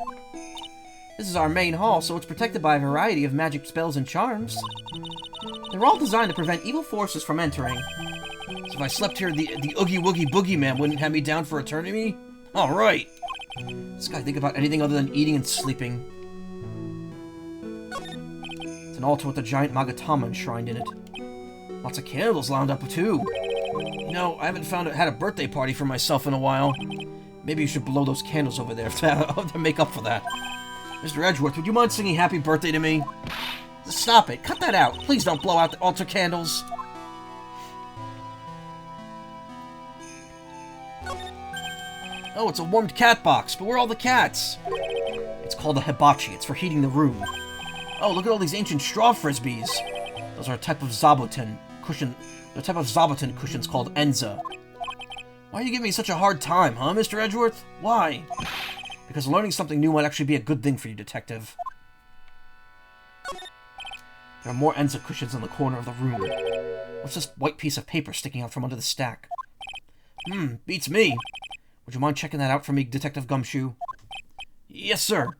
This is our main hall, so it's protected by a variety of magic spells and charms. They're all designed to prevent evil forces from entering. So if I slept here, the Oogie Woogie Boogeyman wouldn't have me down for eternity? Alright! This guy think about anything other than eating and sleeping. It's an altar with a giant Magatama enshrined in it. Lots of candles lined up, too. You know, I haven't had a birthday party for myself in a while. Maybe you should blow those candles over there to make up for that. Mr. Edgeworth, would you mind singing Happy Birthday to me? Stop it. Cut that out. Please don't blow out the altar candles. Oh, it's a warmed cat box, but where are all the cats? It's called a hibachi. It's for heating the room. Oh, look at all these ancient straw frisbees. Those are a type of zabuton cushion. They're a type of zabuton cushions called Enza. Why are you giving me such a hard time, huh, Mr. Edgeworth? Why? Because learning something new might actually be a good thing for you, Detective. There are more Enza cushions in the corner of the room. What's this white piece of paper sticking out from under the stack? Beats me. Would you mind checking that out for me, Detective Gumshoe? Yes, sir.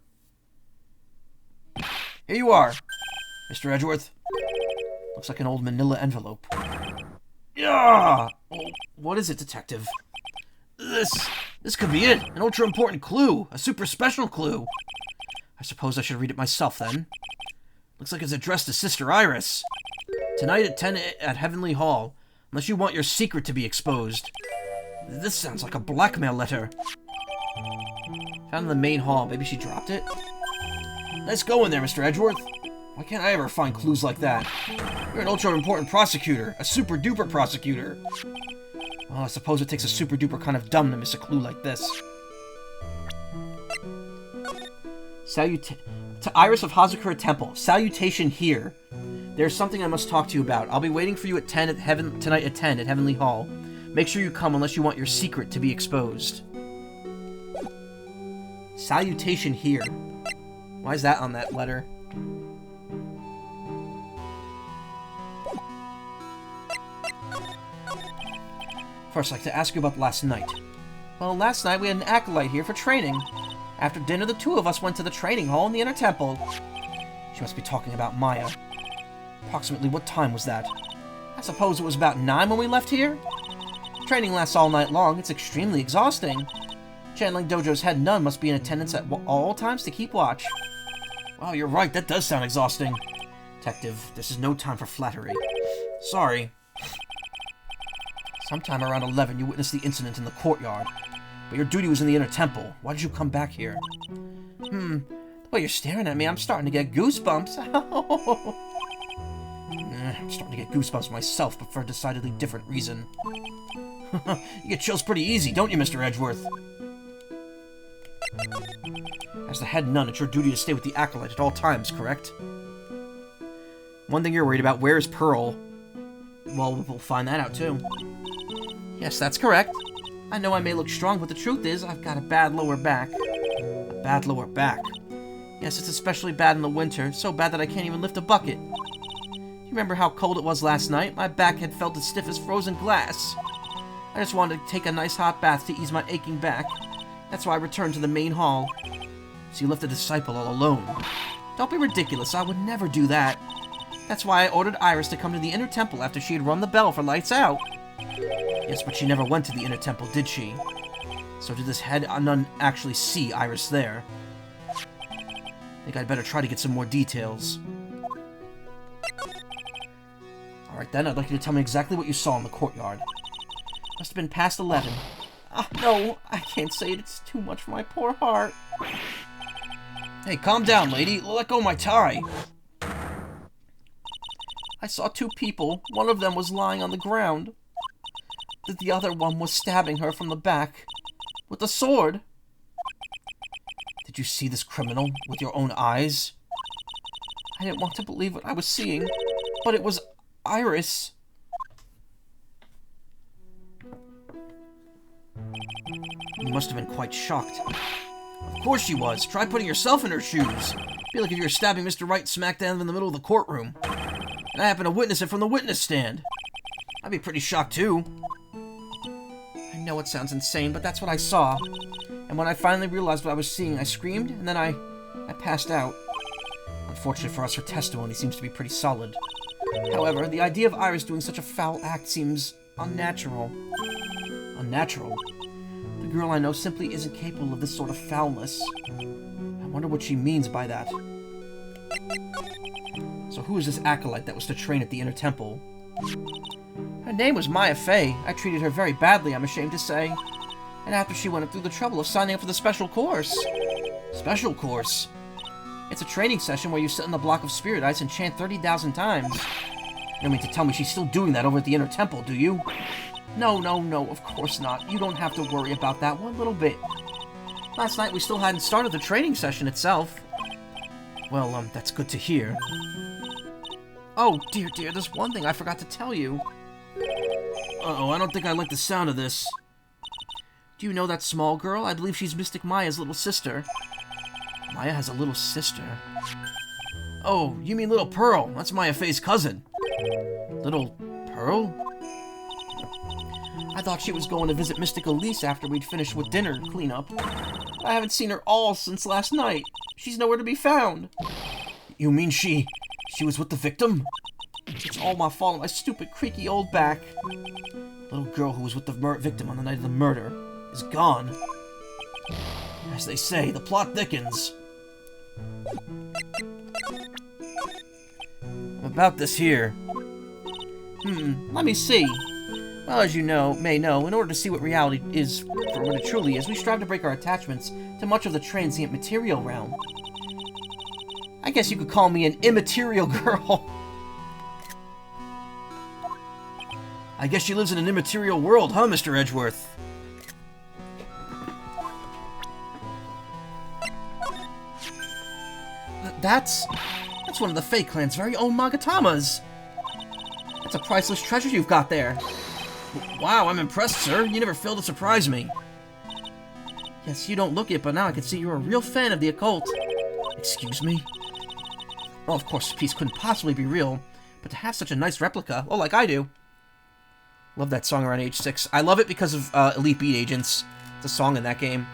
Here you are, Mr. Edgeworth. Looks like an old manila envelope. Yeah! Oh, what is it, Detective? This could be it. An ultra-important clue. A super special clue. I suppose I should read it myself, then. Looks like it's addressed to Sister Iris. Tonight at 10 at Heavenly Hall. Unless you want your secret to be exposed. This sounds like a blackmail letter. Found in the main hall. Maybe she dropped it? Nice going there, Mr. Edgeworth. Why can't I ever find clues like that? You're an ultra-important prosecutor. A super-duper prosecutor. Well, I suppose it takes a super-duper kind of dumb to miss a clue like this. To Iris of Hazakura Temple. Salutation here. There's something I must talk to you about. I'll be waiting for you at 10 tonight at 10 at Heavenly Hall. Make sure you come unless you want your secret to be exposed. Salutation here. Why is that on that letter? First, I'd like to ask you about last night. Well, last night we had an acolyte here for training. After dinner, the two of us went to the training hall in the inner temple. She must be talking about Maya. Approximately what time was that? I suppose it was about 9 when we left here? Training lasts all night long. It's extremely exhausting. Channeling Dojo's head nun must be in attendance at all times to keep watch. Wow, you're right, that does sound exhausting. Detective, this is no time for flattery. Sorry. Sometime around 11, you witnessed the incident in the courtyard. But your duty was in the inner temple. Why did you come back here? The way you're staring at me, I'm starting to get goosebumps. I'm starting to get goosebumps myself, but for a decidedly different reason. You get chills pretty easy, don't you, Mr. Edgeworth? As the head nun, it's your duty to stay with the acolyte at all times, correct? One thing you're worried about, where is Pearl? Well, we'll find that out, too. Yes, that's correct. I know I may look strong, but the truth is, I've got a bad lower back. A bad lower back? Yes, it's especially bad in the winter, so bad that I can't even lift a bucket. You remember how cold it was last night? My back had felt as stiff as frozen glass. I just wanted to take a nice hot bath to ease my aching back. That's why I returned to the main hall. So you left the disciple all alone. Don't be ridiculous, I would never do that. That's why I ordered Iris to come to the inner temple after she had rung the bell for lights out. Yes, but she never went to the inner temple, did she? So did this head nun actually see Iris there? I think I'd better try to get some more details. Alright then, I'd like you to tell me exactly what you saw in the courtyard. Must have been past 11. Ah, no, I can't say it. It's too much for my poor heart. Hey, calm down, lady. Let go of my tie. I saw two people. One of them was lying on the ground. The other one was stabbing her from the back with a sword. Did you see this criminal with your own eyes? I didn't want to believe what I was seeing, but it was Iris. You must have been quite shocked. Of course she was. Try putting yourself in her shoes. Be like if you were stabbing Mr. Wright smack dab in the middle of the courtroom. And I happen to witness it from the witness stand. I'd be pretty shocked too. I know it sounds insane, but that's what I saw. And when I finally realized what I was seeing, I screamed, and then I passed out. Unfortunately for us, her testimony seems to be pretty solid. However, the idea of Iris doing such a foul act seems unnatural. Unnatural? The girl I know simply isn't capable of this sort of foulness. I wonder what she means by that. So who is this acolyte that was to train at the inner temple? Her name was Maya Fey. I treated her very badly, I'm ashamed to say. And after she went through the trouble of signing up for the special course. Special course? It's a training session where you sit on the block of spirit ice and chant 30,000 times. You don't mean to tell me she's still doing that over at the inner temple, do you? No, of course not. You don't have to worry about that one little bit. Last night we still hadn't started the training session itself. Well, that's good to hear. Oh, dear, there's one thing I forgot to tell you. Uh-oh, I don't think I like the sound of this. Do you know that small girl? I believe she's Mystic Maya's little sister. Maya has a little sister. Oh, you mean Little Pearl. That's Maya Fey's cousin. Little Pearl? I thought she was going to visit Mystic Elise after we'd finished with dinner cleanup. I haven't seen her all since last night. She's nowhere to be found. You mean she was with the victim? It's all my fault, my stupid, creaky old back. Little girl who was with the victim on the night of the murder is gone. As they say, the plot thickens. About this here. Let me see. Well, as you may know, in order to see what reality is for what it truly is, we strive to break our attachments to much of the transient material realm. I guess you could call me an immaterial girl. I guess she lives in an immaterial world, huh, Mr. Edgeworth? That's one of the Fey Clan's very own Magatamas. That's a priceless treasure you've got there. Wow, I'm impressed, sir. You never fail to surprise me. Yes, you don't look it, but now I can see you're a real fan of the occult. Excuse me? Well, of course, the piece couldn't possibly be real, but to have such a nice replica, oh, like I do. Love that song around age 6. I love it because of Elite Beat Agents. It's a song in that game.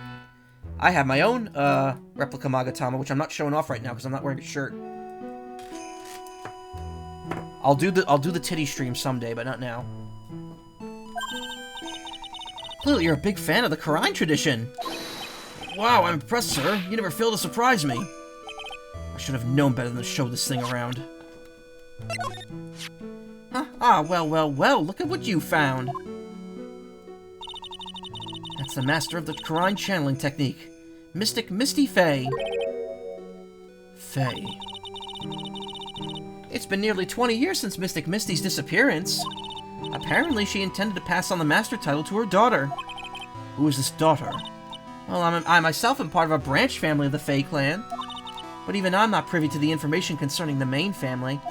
I have my own replica Magatama, which I'm not showing off right now because I'm not wearing a shirt. I'll do the titty stream someday, but not now. Clearly, you're a big fan of the Karine tradition. Wow, I'm impressed, sir. You never fail to surprise me. I should have known better than to show this thing around. Huh? Ah, well, look at what you found. That's the master of the Karine channeling technique. Mystic Misty Faye. Faye. It's been nearly 20 years since Mystic Misty's disappearance. Apparently, she intended to pass on the master title to her daughter. Who is this daughter? Well, I myself am part of a branch family of the Faye clan. But even I'm not privy to the information concerning the main family.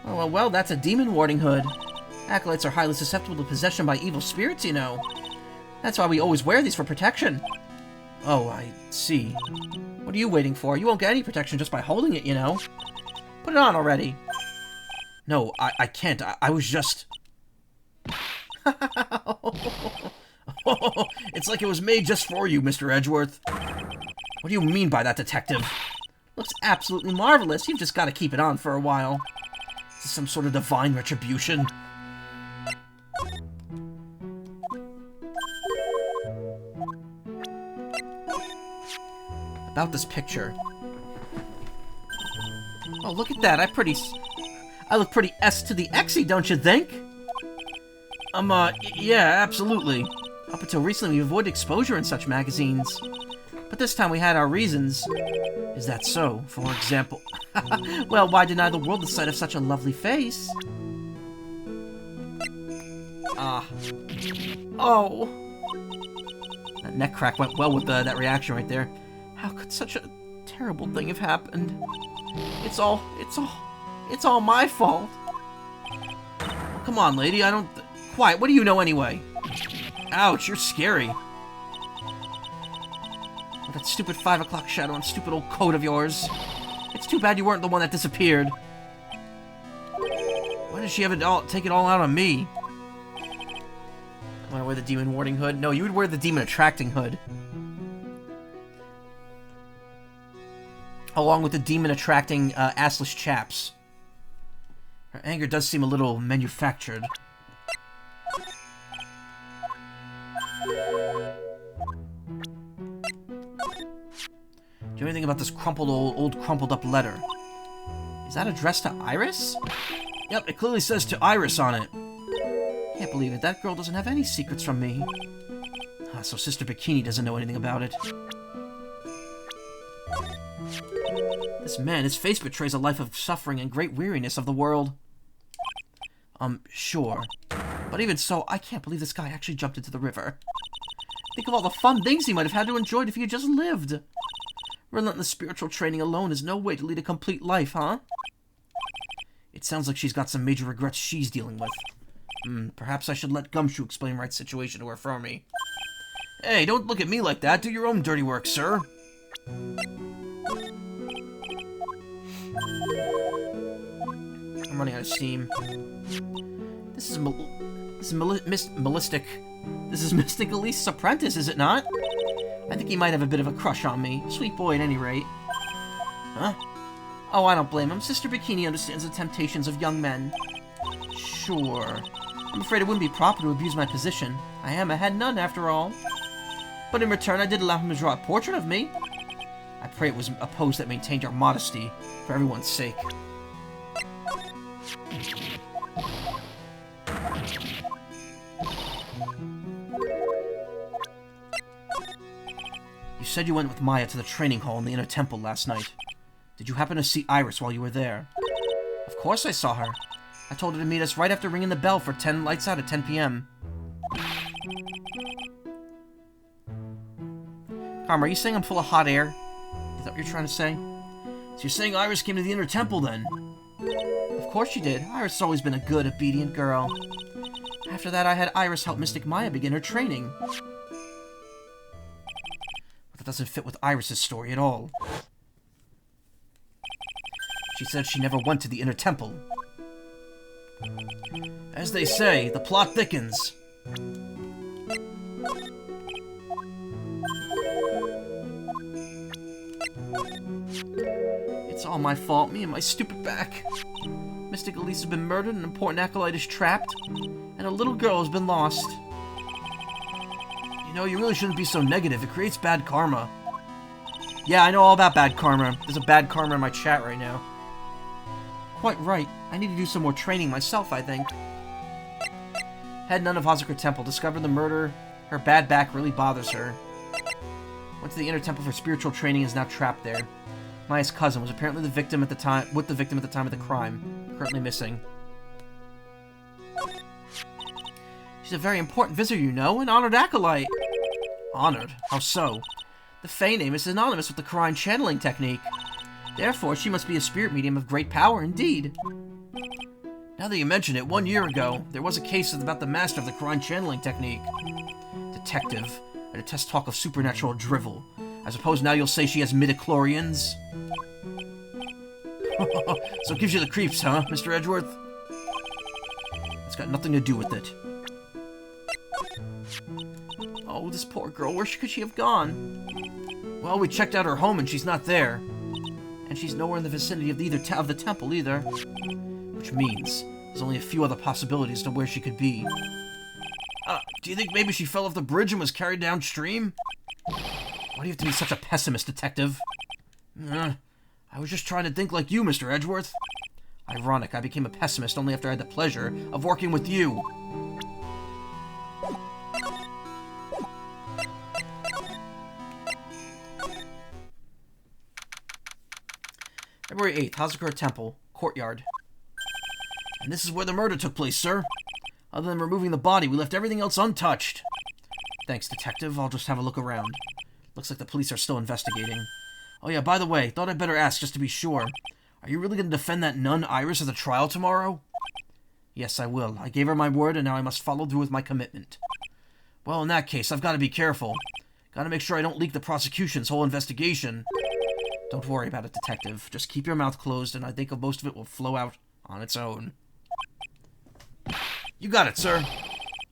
Oh, well, that's a demon warding hood. Acolytes are highly susceptible to possession by evil spirits, you know. That's why we always wear these for protection. Oh, I see. What are you waiting for? You won't get any protection just by holding it, you know. Put it on already. No, I can't. I was just... It's like it was made just for you, Mr. Edgeworth. What do you mean by that, detective? Looks absolutely marvelous. You've just got to keep it on for a while. Is this some sort of divine retribution? About this picture. Oh, look at that. I look pretty S to the Xy, don't you think? Yeah, absolutely. Up until recently, we avoided exposure in such magazines. But this time we had our reasons. Is that so? For example... Well, why deny the world the sight of such a lovely face? Ah. Oh. That neck crack went well with that reaction right there. How could such a terrible thing have happened? It's all my fault. Come on, lady, I don't... Quiet, what do you know anyway? Ouch, you're scary. With that stupid 5 o'clock shadow and stupid old coat of yours. It's too bad you weren't the one that disappeared. Why does she have it all, take it all out on me? Want to wear the demon warding hood? No, you would wear the demon attracting hood. Along with the demon attracting assless chaps. Her anger does seem a little manufactured. Do you know anything about this old crumpled up letter? Is that addressed to Iris? Yep, it clearly says to Iris on it. Can't believe it, that girl doesn't have any secrets from me. So Sister Bikini doesn't know anything about it. This man, his face betrays a life of suffering and great weariness of the world. Sure. But even so, I can't believe this guy actually jumped into the river. Think of all the fun things he might have had to enjoy if he had just lived. Relentless spiritual training alone is no way to lead a complete life, huh? It sounds like she's got some major regrets she's dealing with. Perhaps I should let Gumshoe explain Wright's situation to her for me. Hey, don't look at me like that. Do your own dirty work, sir. I'm running out of steam. This is Mystic Elise's apprentice, is it not? I think he might have a bit of a crush on me. Sweet boy at any rate. Huh? Oh, I don't blame him. Sister Bikini understands the temptations of young men. Sure. I'm afraid it wouldn't be proper to abuse my position. I am a head nun, after all. But in return, I did allow him to draw a portrait of me. I pray it was a pose that maintained your modesty, for everyone's sake. You said you went with Maya to the training hall in the inner temple last night. Did you happen to see Iris while you were there? Of course I saw her. I told her to meet us right after ringing the bell for 10 lights out at 10 p.m. Karma, are you saying I'm full of hot air? Is that what you're trying to say? So you're saying Iris came to the inner temple then? Of course she did. Iris has always been a good, obedient girl. After that, I had Iris help Mystic Maya begin her training. But that doesn't fit with Iris's story at all. She said she never went to the inner temple. As they say, the plot thickens. It's all my fault, me and my stupid back. Mystic Elise has been murdered, an important acolyte is trapped, and a little girl has been lost. You know, you really shouldn't be so negative. It creates bad karma. Yeah, I know all about bad karma. There's a bad karma in my chat right now. Quite right. I need to do some more training myself, I think. Head nun of Hazakura Temple. Discovered the murder. Her bad back really bothers her. Went to the inner temple for spiritual training and is now trapped there. Maya's cousin was apparently the victim at the time of the crime. Currently missing. She's a very important visitor, you know, an honored acolyte. Honored? How so? The Fae name is synonymous with the Quran channeling technique. Therefore, she must be a spirit medium of great power indeed. Now that you mention it, 1 year ago, there was a case about the master of the Quran channeling technique. Detective, I detest talk of supernatural drivel. I suppose now you'll say she has midichlorians? So it gives you the creeps, huh, Mr. Edgeworth? It's got nothing to do with it. Oh, this poor girl, where could she have gone? Well, we checked out her home and she's not there. And she's nowhere in the vicinity of the temple either. Which means there's only a few other possibilities to where she could be. Do you think maybe she fell off the bridge and was carried downstream? Why do you have to be such a pessimist, detective? I was just trying to think like you, Mr. Edgeworth. Ironic, I became a pessimist only after I had the pleasure of working with you. February 8th, Hazakura Temple, courtyard. And this is where the murder took place, sir. Other than removing the body, we left everything else untouched. Thanks, detective. I'll just have a look around. Looks like the police are still investigating. Oh yeah, by the way, thought I'd better ask just to be sure. Are you really going to defend that nun Iris at the trial tomorrow? Yes, I will. I gave her my word, and now I must follow through with my commitment. Well, in that case, I've got to be careful. Got to make sure I don't leak the prosecution's whole investigation. Don't worry about it, detective. Just keep your mouth closed, and I think most of it will flow out on its own. You got it, sir.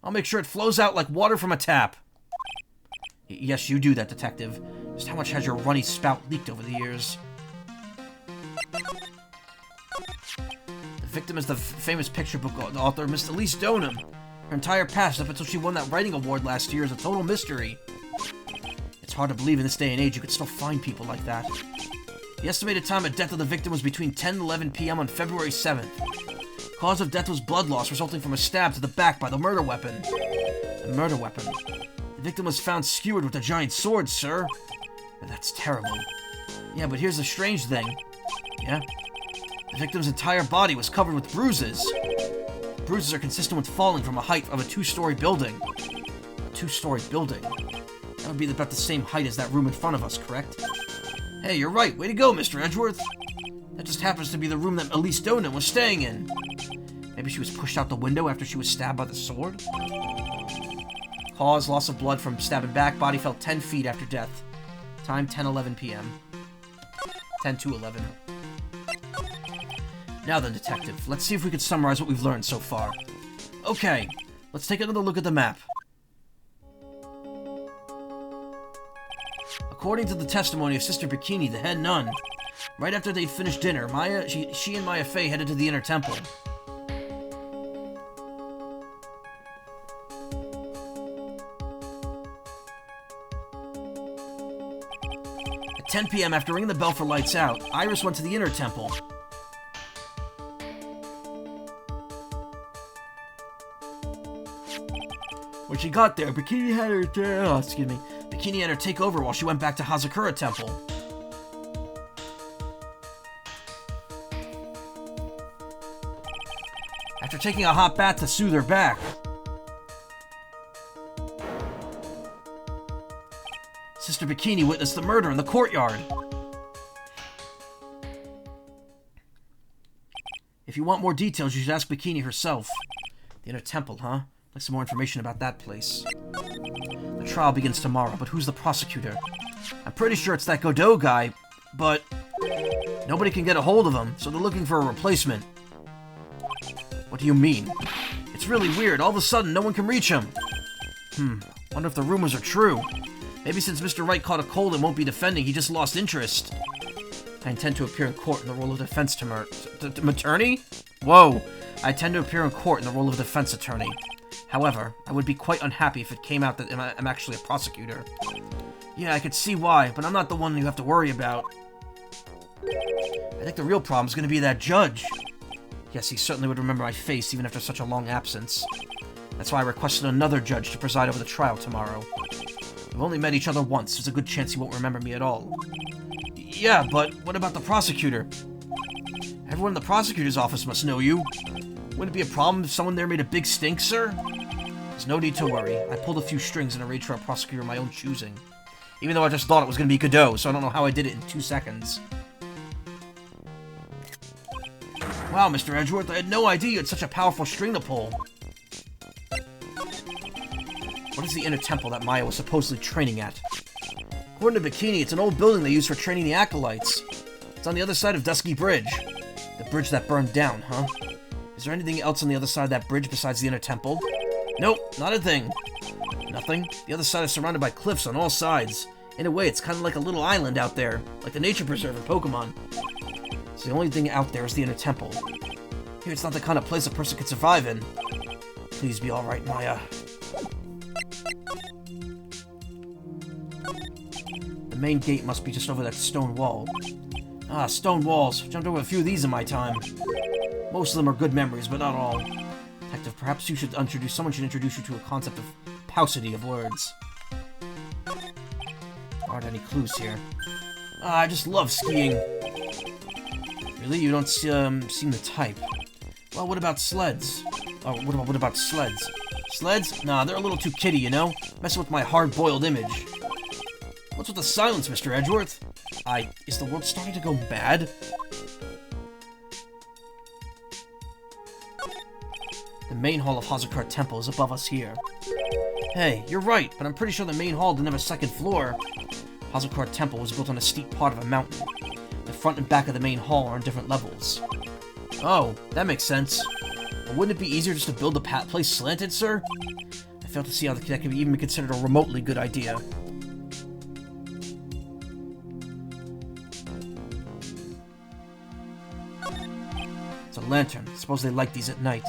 I'll make sure it flows out like water from a tap. Yes, you do that, detective. Just how much has your runny spout leaked over the years? The victim is the famous picture book author, Miss Elise Donham. Her entire past up until she won that writing award last year is a total mystery. It's hard to believe in this day and age you could still find people like that. The estimated time of death of the victim was between 10 and 11 p.m. on February 7th. Cause of death was blood loss resulting from a stab to the back by the murder weapon. The murder weapon? The victim was found skewered with a giant sword, sir. That's terrible. Yeah, but here's the strange thing. Yeah? The victim's entire body was covered with bruises. The bruises are consistent with falling from a height of a 2-story building. A 2-story building? That would be about the same height as that room in front of us, correct? Hey, you're right. Way to go, Mr. Edgeworth. That just happens to be the room that Elise Donham was staying in. Maybe she was pushed out the window after she was stabbed by the sword? Cause, loss of blood from stabbing back. Body fell 10 feet after death. Time, 10:11 p.m. 10 to 11. Now then, detective, let's see if we can summarize what we've learned so far. Okay, let's take another look at the map. According to the testimony of Sister Bikini, the head nun, right after they'd finished dinner, she and Maya Fey headed to the inner temple. At 10 p.m., after ringing the bell for lights out, Iris went to the inner temple. When she got there, Bikini had her take over while she went back to Hazakura Temple. After taking a hot bath to soothe her back, Sister Bikini witnessed the murder in the courtyard. If you want more details, you should ask Bikini herself. The inner temple, huh? Like some more information about that place. The trial begins tomorrow, but who's the prosecutor? I'm pretty sure it's that Godot guy, but nobody can get a hold of him, so they're looking for a replacement. What do you mean? It's really weird. All of a sudden, no one can reach him. Wonder if the rumors are true. Maybe since Mr. Wright caught a cold and won't be defending, he just lost interest. I intend to appear in court in the role of defense attorney? Whoa. I intend to appear in court in the role of defense attorney. However, I would be quite unhappy if it came out that I'm actually a prosecutor. Yeah, I could see why, but I'm not the one you have to worry about. I think the real problem is going to be that judge. Yes, he certainly would remember my face even after such a long absence. That's why I requested another judge to preside over the trial tomorrow. We've only met each other once. There's a good chance he won't remember me at all. Yeah, but what about the prosecutor? Everyone in the prosecutor's office must know you. Wouldn't it be a problem if someone there made a big stink, sir? There's no need to worry. I pulled a few strings and arranged for a prosecutor of my own choosing. Even though I just thought it was going to be Godot, so I don't know how I did it in 2 seconds. Wow, Mr. Edgeworth, I had no idea you had such a powerful string to pull. What is the inner temple that Maya was supposedly training at? According to Bikini, it's an old building they use for training the acolytes. It's on the other side of Dusky Bridge. The bridge that burned down, huh? Is there anything else on the other side of that bridge besides the inner temple? Nope, not a thing. Nothing. The other side is surrounded by cliffs on all sides. In a way, it's kind of like a little island out there, like the nature preserve in Pokemon. So the only thing out there is the inner temple. Here, it's not the kind of place a person could survive in. Please be alright, Maya. The main gate must be just over that stone wall. Ah, stone walls. Jumped over a few of these in my time. Most of them are good memories, but not all. Detective, perhaps someone should introduce you to a concept of paucity of words. Aren't any clues here. Ah, I just love skiing. Really? You don't seem the type. Well, what about sleds? Oh, what about sleds? Sleds? Nah, they're a little too kiddie, you know? Messing with my hard-boiled image. What's with the silence, Mr. Edgeworth? Is the world starting to go bad? The main hall of Hazakar Temple is above us here. Hey, you're right, but I'm pretty sure the main hall didn't have a second floor. Hazakar Temple was built on a steep part of a mountain. The front and back of the main hall are on different levels. Oh, that makes sense. But wouldn't it be easier just to build the place slanted, sir? I fail to see how that could even be considered a remotely good idea. It's a lantern. I suppose they light these at night.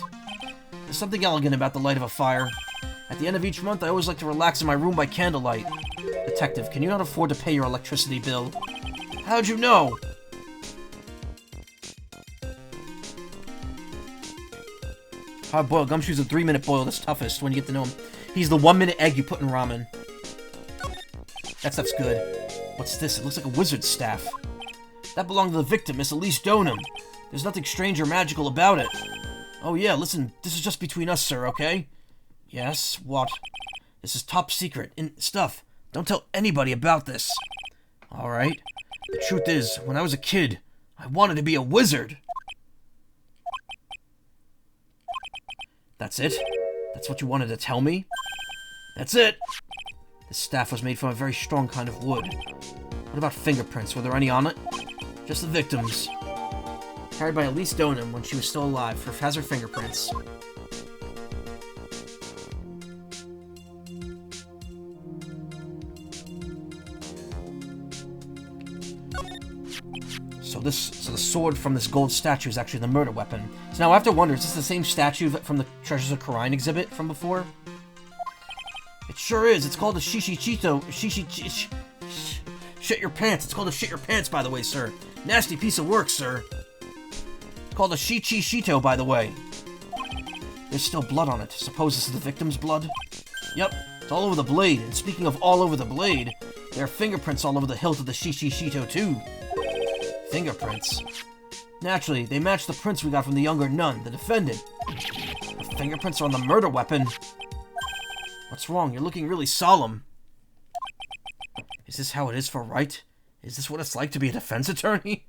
There's something elegant about the light of a fire. At the end of each month, I always like to relax in my room by candlelight. Detective, can you not afford to pay your electricity bill? How'd you know? Hard-boiled Gumshoe's a 3-minute boil that's toughest when you get to know him. He's the 1-minute egg you put in ramen. That stuff's good. What's this? It looks like a wizard's staff. That belonged to the victim, Miss Elise Donham. There's nothing strange or magical about it. Oh yeah, listen, this is just between us, sir, okay? Yes, what? This is top secret stuff. Don't tell anybody about this. Alright. The truth is, when I was a kid, I wanted to be a wizard. That's it? That's what you wanted to tell me? That's it! This staff was made from a very strong kind of wood. What about fingerprints? Were there any on it? Just the victim's. Carried by Elise Donham when she was still alive. Has her fingerprints. So the sword from this gold statue is actually the murder weapon. So now I have to wonder, is this the same statue from the Treasures of Khura'in exhibit from before? It sure is. It's called a Shishichito. Shit your pants. It's called a shit your pants, by the way, sir. Nasty piece of work, sir. It's called a Shichishito, by the way. There's still blood on it. Suppose this is the victim's blood? Yep. It's all over the blade. And speaking of all over the blade, there are fingerprints all over the hilt of the Shichishito, too. Fingerprints. Naturally, they match the prints we got from the younger nun, the defendant. The fingerprints are on the murder weapon. What's wrong? You're looking really solemn. Is this how it is for Wright? Is this what it's like to be a defense attorney?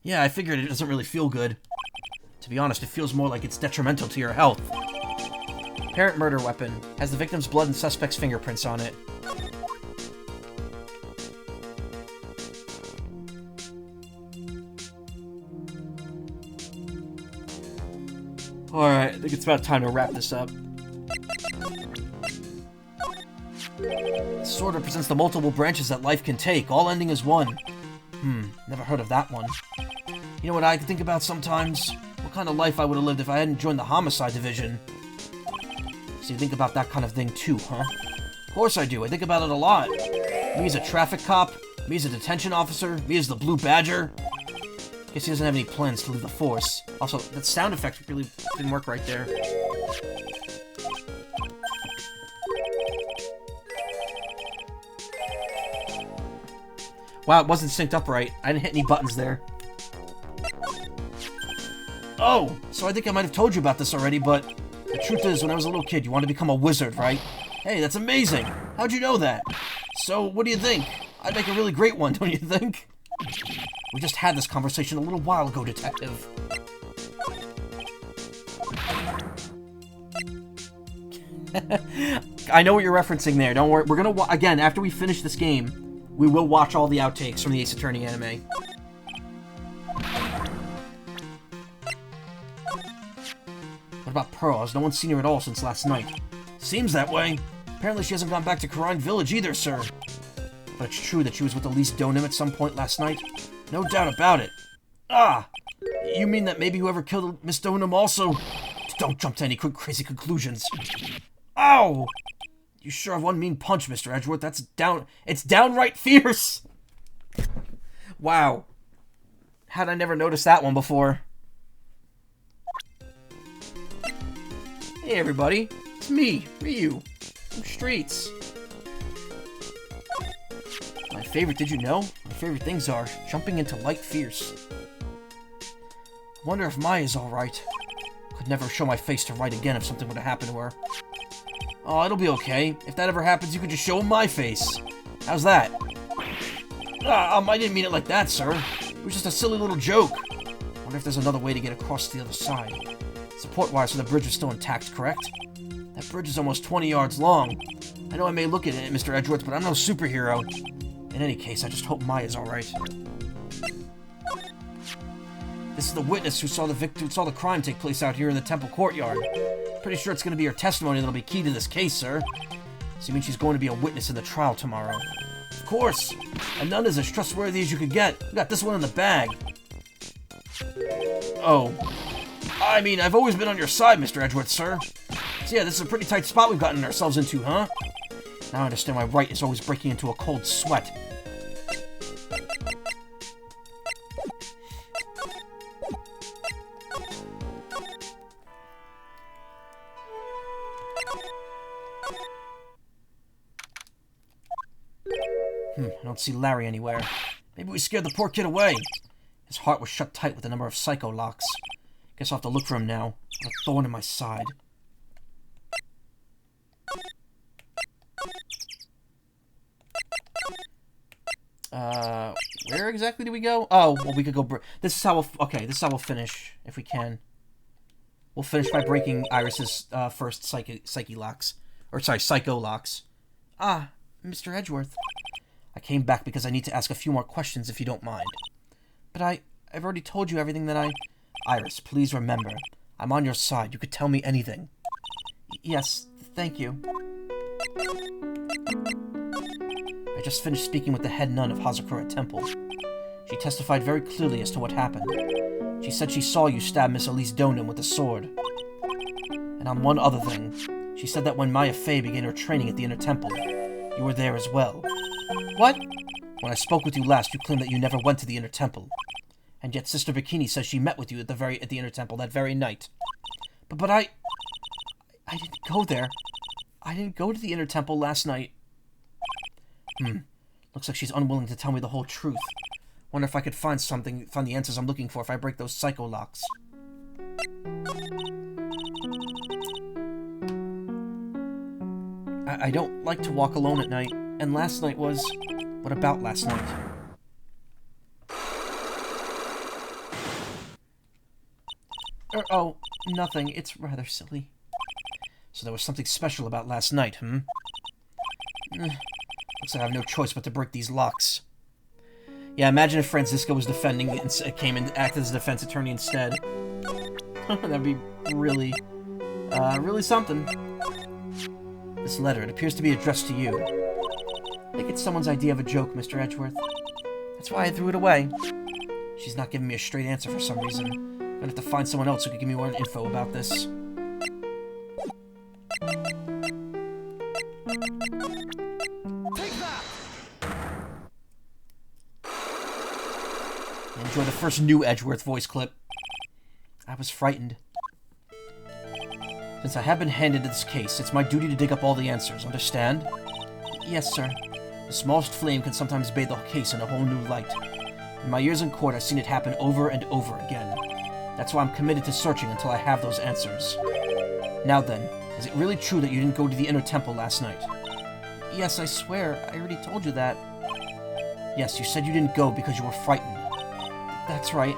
Yeah, I figured it doesn't really feel good. To be honest, it feels more like it's detrimental to your health. Parent murder weapon. Has the victim's blood and suspect's fingerprints on it. Alright, I think it's about time to wrap this up. The sword represents the multiple branches that life can take, all ending as one. Never heard of that one. You know what I think about sometimes? What kind of life I would have lived if I hadn't joined the homicide division. So you think about that kind of thing too, huh? Of course I do. I think about it a lot. Me as a traffic cop, me as a detention officer, me as the Blue Badger. Guess he doesn't have any plans to leave the force. Also, that sound effect really didn't work right there. Wow, it wasn't synced up right. I didn't hit any buttons there. Oh, so I think I might have told you about this already, but the truth is, when I was a little kid, you wanted to become a wizard, right? Hey, that's amazing! How'd you know that? So, what do you think? I'd make a really great one, don't you think? We just had this conversation a little while ago, Detective. I know what you're referencing there, don't worry. We're gonna, again, after we finish this game, we will watch all the outtakes from the Ace Attorney anime. What about Pearl? Has no one seen her at all since last night? Seems that way. Apparently she hasn't gone back to Karine Village either, sir. But it's true that she was with Elise Donim at some point last night? No doubt about it. Ah! You mean that maybe whoever killed Miss Donim also... Don't jump to any quick crazy conclusions. Ow! You sure have one mean punch, Mr. Edgeworth. It's downright fierce! Wow. How'd I never noticed that one before? Hey everybody, it's me, Ryu, from Streets. My favorite, did you know? My favorite things are jumping into light fierce. I wonder if Maya's alright. Could never show my face to Wright again if something would have happened to her. Oh, it'll be okay. If that ever happens, you could just show him my face. How's that? I didn't mean it like that, sir. It was just a silly little joke. Wonder if there's another way to get across to the other side. Support wires for the bridge are still intact, correct? That bridge is almost 20 yards long. I know I may look at it, Mr. Edgeworth, but I'm no superhero. In any case, I just hope Maya's alright. This is the witness who saw the crime take place out here in the temple courtyard. Pretty sure it's going to be her testimony that'll be key to this case, sir. So you mean she's going to be a witness in the trial tomorrow? Of course! A nun is as trustworthy as you could get. We got this one in the bag. Oh. I mean, I've always been on your side, Mr. Edgeworth, sir. So yeah, this is a pretty tight spot we've gotten ourselves into, huh? Now I understand why Wright is always breaking into a cold sweat. I don't see Larry anywhere. Maybe we scared the poor kid away. His heart was shut tight with a number of psycho locks. Guess I'll have to look for him now. A thorn in my side. Where exactly do we go? Oh, well, we could go... This is how we'll... Okay, this is how we'll finish, if we can. We'll finish by breaking Iris's first psyche locks. Or, sorry, psycho locks. Ah, Mr. Edgeworth. I came back because I need to ask a few more questions, if you don't mind. But I've already told you everything that I... Iris, please remember. I'm on your side. You could tell me anything. Yes, thank you. I just finished speaking with the head nun of Hazakura Temple. She testified very clearly as to what happened. She said she saw you stab Miss Elise Donim with a sword. And on one other thing, she said that when Maya Fey began her training at the Inner Temple, you were there as well. What? When I spoke with you last, you claimed that you never went to the Inner Temple. And yet Sister Bikini says she met with you at the Inner Temple that very night. But I didn't go there. I didn't go to the Inner Temple last night. Looks like she's unwilling to tell me the whole truth. Wonder if I could find the answers I'm looking for if I break those psycho locks. I don't like to walk alone at night, and last night was... What about last night? Oh, nothing. It's rather silly. So there was something special about last night, Looks like I have no choice but to break these locks. Yeah, imagine if Francisco was defending and came and acted as a defense attorney instead. That'd be really, really something. This letter, it appears to be addressed to you. I think it's someone's idea of a joke, Mr. Edgeworth. That's why I threw it away. She's not giving me a straight answer for some reason. I'm gonna have to find someone else who can give me more info about this. Take that! Enjoy the first new Edgeworth voice clip. I was frightened. Since I have been handed this case, it's my duty to dig up all the answers, understand? Yes, sir. The smallest flame can sometimes bathe the case in a whole new light. In my years in court, I've seen it happen over and over again. That's why I'm committed to searching until I have those answers. Now then, is it really true that you didn't go to the inner temple last night? Yes, I swear. I already told you that. Yes, you said you didn't go because you were frightened. That's right.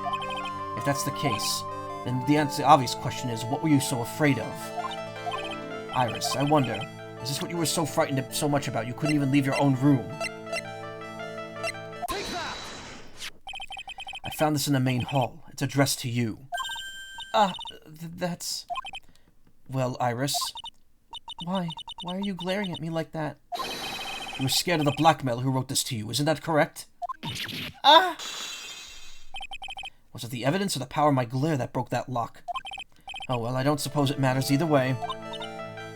If that's the case, then the obvious question is, what were you so afraid of? Iris, I wonder, is this what you were so frightened so much about you couldn't even leave your own room? Take that! I found this in the main hall. It's addressed to you. That's... Well, Iris. Why? Why are you glaring at me like that? You were scared of the blackmailer who wrote this to you, isn't that correct? Was it the evidence or the power of my glare that broke that lock? Oh well, I don't suppose it matters either way.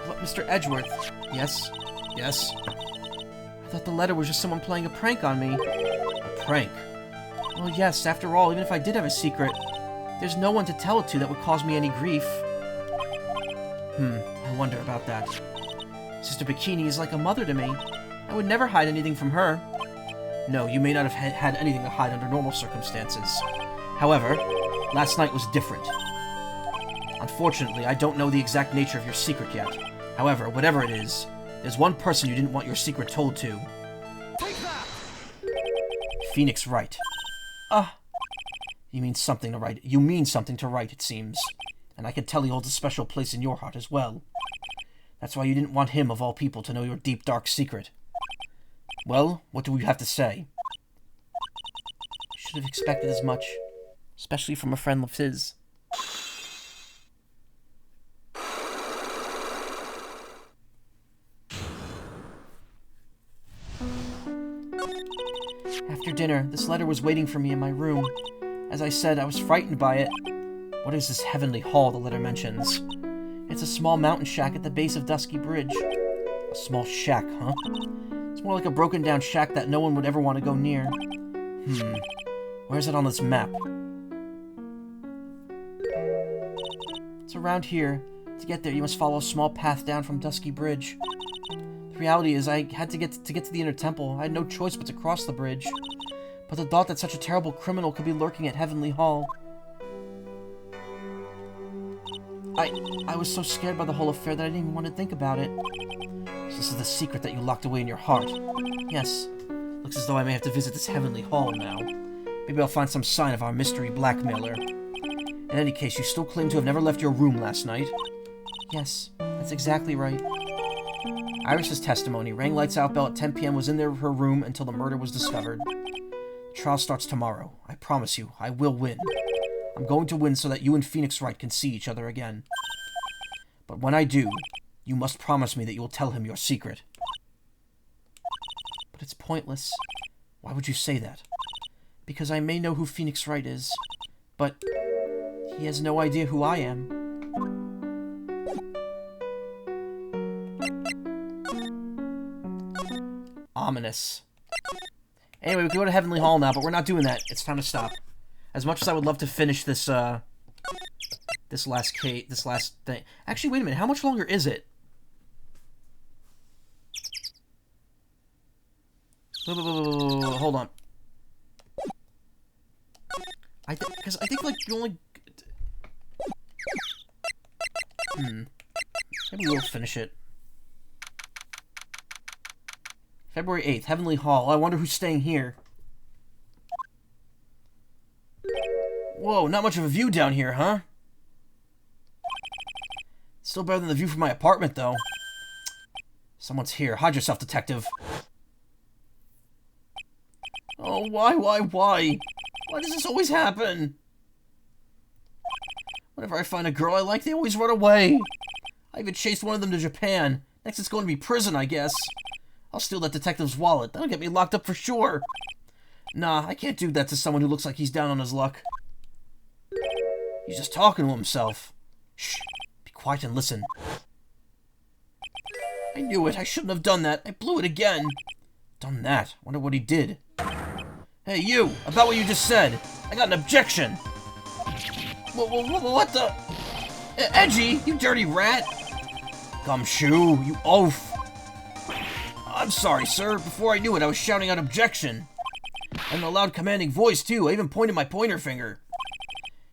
But Mr. Edgeworth... Yes? Yes? I thought the letter was just someone playing a prank on me. A prank? Well, yes, after all, even if I did have a secret, there's no one to tell it to that would cause me any grief. I wonder about that. Sister Bikini is like a mother to me. I would never hide anything from her. No, you may not have had anything to hide under normal circumstances. However, last night was different. Unfortunately, I don't know the exact nature of your secret yet. However, whatever it is, there's one person you didn't want your secret told to. Take that! Phoenix Wright. You mean something to Wright. You mean something to Wright, it seems. And I can tell he holds a special place in your heart as well. That's why you didn't want him, of all people, to know your deep, dark secret. Well, what do we have to say? I should have expected as much. Especially from a friend of his. After dinner, this letter was waiting for me in my room. As I said, I was frightened by it. What is this heavenly hall the letter mentions? It's a small mountain shack at the base of Dusky Bridge. A small shack, huh? It's more like a broken down shack that no one would ever want to go near. Where's it on this map? It's around here. To get there, you must follow a small path down from Dusky Bridge. The reality is, I had to get to the inner temple. I had no choice but to cross the bridge. But the thought that such a terrible criminal could be lurking at Heavenly Hall. I was so scared by the whole affair that I didn't even want to think about it. So this is the secret that you locked away in your heart. Yes. Looks as though I may have to visit this Heavenly Hall now. Maybe I'll find some sign of our mystery blackmailer. In any case, you still claim to have never left your room last night. Yes, that's exactly right. Iris's testimony, rang lights out bell at 10 p.m. was in her room until the murder was discovered. The trial starts tomorrow. I promise you, I will win. I'm going to win so that you and Phoenix Wright can see each other again. But when I do, you must promise me that you will tell him your secret. But it's pointless. Why would you say that? Because I may know who Phoenix Wright is, but he has no idea who I am. Ominous. Anyway, we can go to Heavenly Hall now, but we're not doing that. It's time to stop. As much as I would love to finish this, this last thing. Actually, wait a minute. How much longer is it? Hold on. Because I think, like, you only... Maybe we'll finish it. February 8th, Heavenly Hall. I wonder who's staying here. Whoa, not much of a view down here, huh? Still better than the view from my apartment, though. Someone's here. Hide yourself, detective. Oh, why? Why does this always happen? Whenever I find a girl I like, they always run away. I even chased one of them to Japan. Next it's going to be prison, I guess. I'll steal that detective's wallet. That'll get me locked up for sure. Nah, I can't do that to someone who looks like he's down on his luck. He's just talking to himself. Shh. Be quiet and listen. I knew it. I shouldn't have done that. I blew it again. Done that? Wonder what he did. Hey, you! About what you just said! I got an objection! What the? Edgy, you dirty rat! Gumshoe, you oaf! I'm sorry, sir. Before I knew it, I was shouting out objection. And a loud commanding voice, too. I even pointed my pointer finger.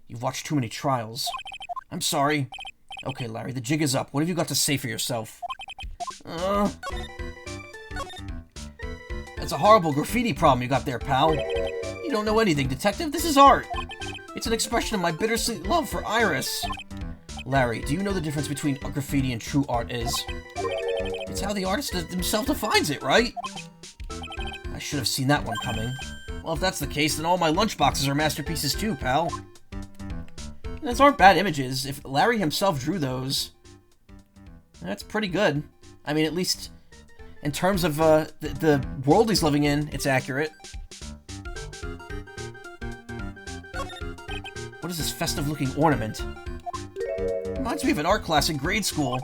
You've watched too many trials. I'm sorry. Okay, Larry, the jig is up. What have you got to say for yourself? That's a horrible graffiti problem you got there, pal. You don't know anything, detective. This is art. It's an expression of my bittersweet love for Iris. Larry, do you know the difference between graffiti and true art is? It's how the artist himself defines it, right? I should have seen that one coming. Well, if that's the case, then all my lunchboxes are masterpieces too, pal. Those aren't bad images. If Larry himself drew those, that's pretty good. I mean, at least in terms of the world he's living in, it's accurate. What is this festive-looking ornament? Reminds me of an art class in grade school.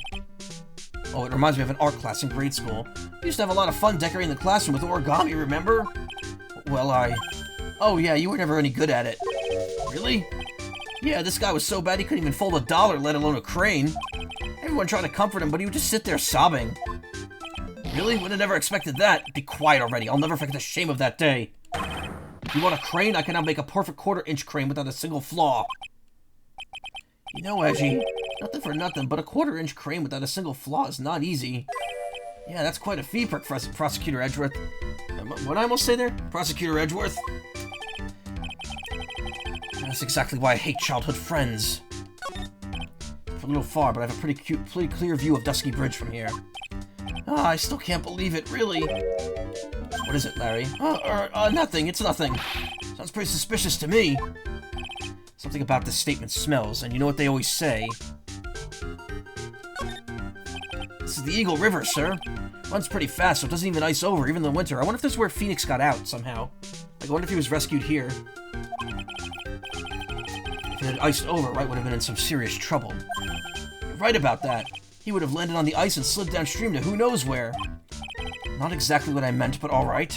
Oh, it reminds me of an art class in grade school. We used to have a lot of fun decorating the classroom with origami, remember? Well, Oh yeah, you were never any good at it. Really? Yeah, this guy was so bad he couldn't even fold $1, let alone a crane. Everyone tried to comfort him, but he would just sit there sobbing. Really? Would have never expected that. Be quiet already. I'll never forget the shame of that day. You want a crane? I can now make a perfect quarter-inch crane without a single flaw. You know, Edgy, nothing for nothing, but a quarter-inch crane without a single flaw is not easy. Yeah, that's quite a feat, Prosecutor Edgeworth. What did I almost say there? Prosecutor Edgeworth? That's exactly why I hate childhood friends. It's a little far, but I have a pretty clear view of Dusky Bridge from here. Ah, I still can't believe it, really. What is it, Larry? Nothing. It's nothing. Sounds pretty suspicious to me. Something about this statement smells, and you know what they always say. This is the Eagle River, sir. Runs pretty fast, so it doesn't even ice over, even in the winter. I wonder if this is where Phoenix got out, somehow. Like, I wonder if he was rescued here. If it had iced over, Wright would have been in some serious trouble. You're right about that. He would have landed on the ice and slid downstream to who knows where. Not exactly what I meant, but alright.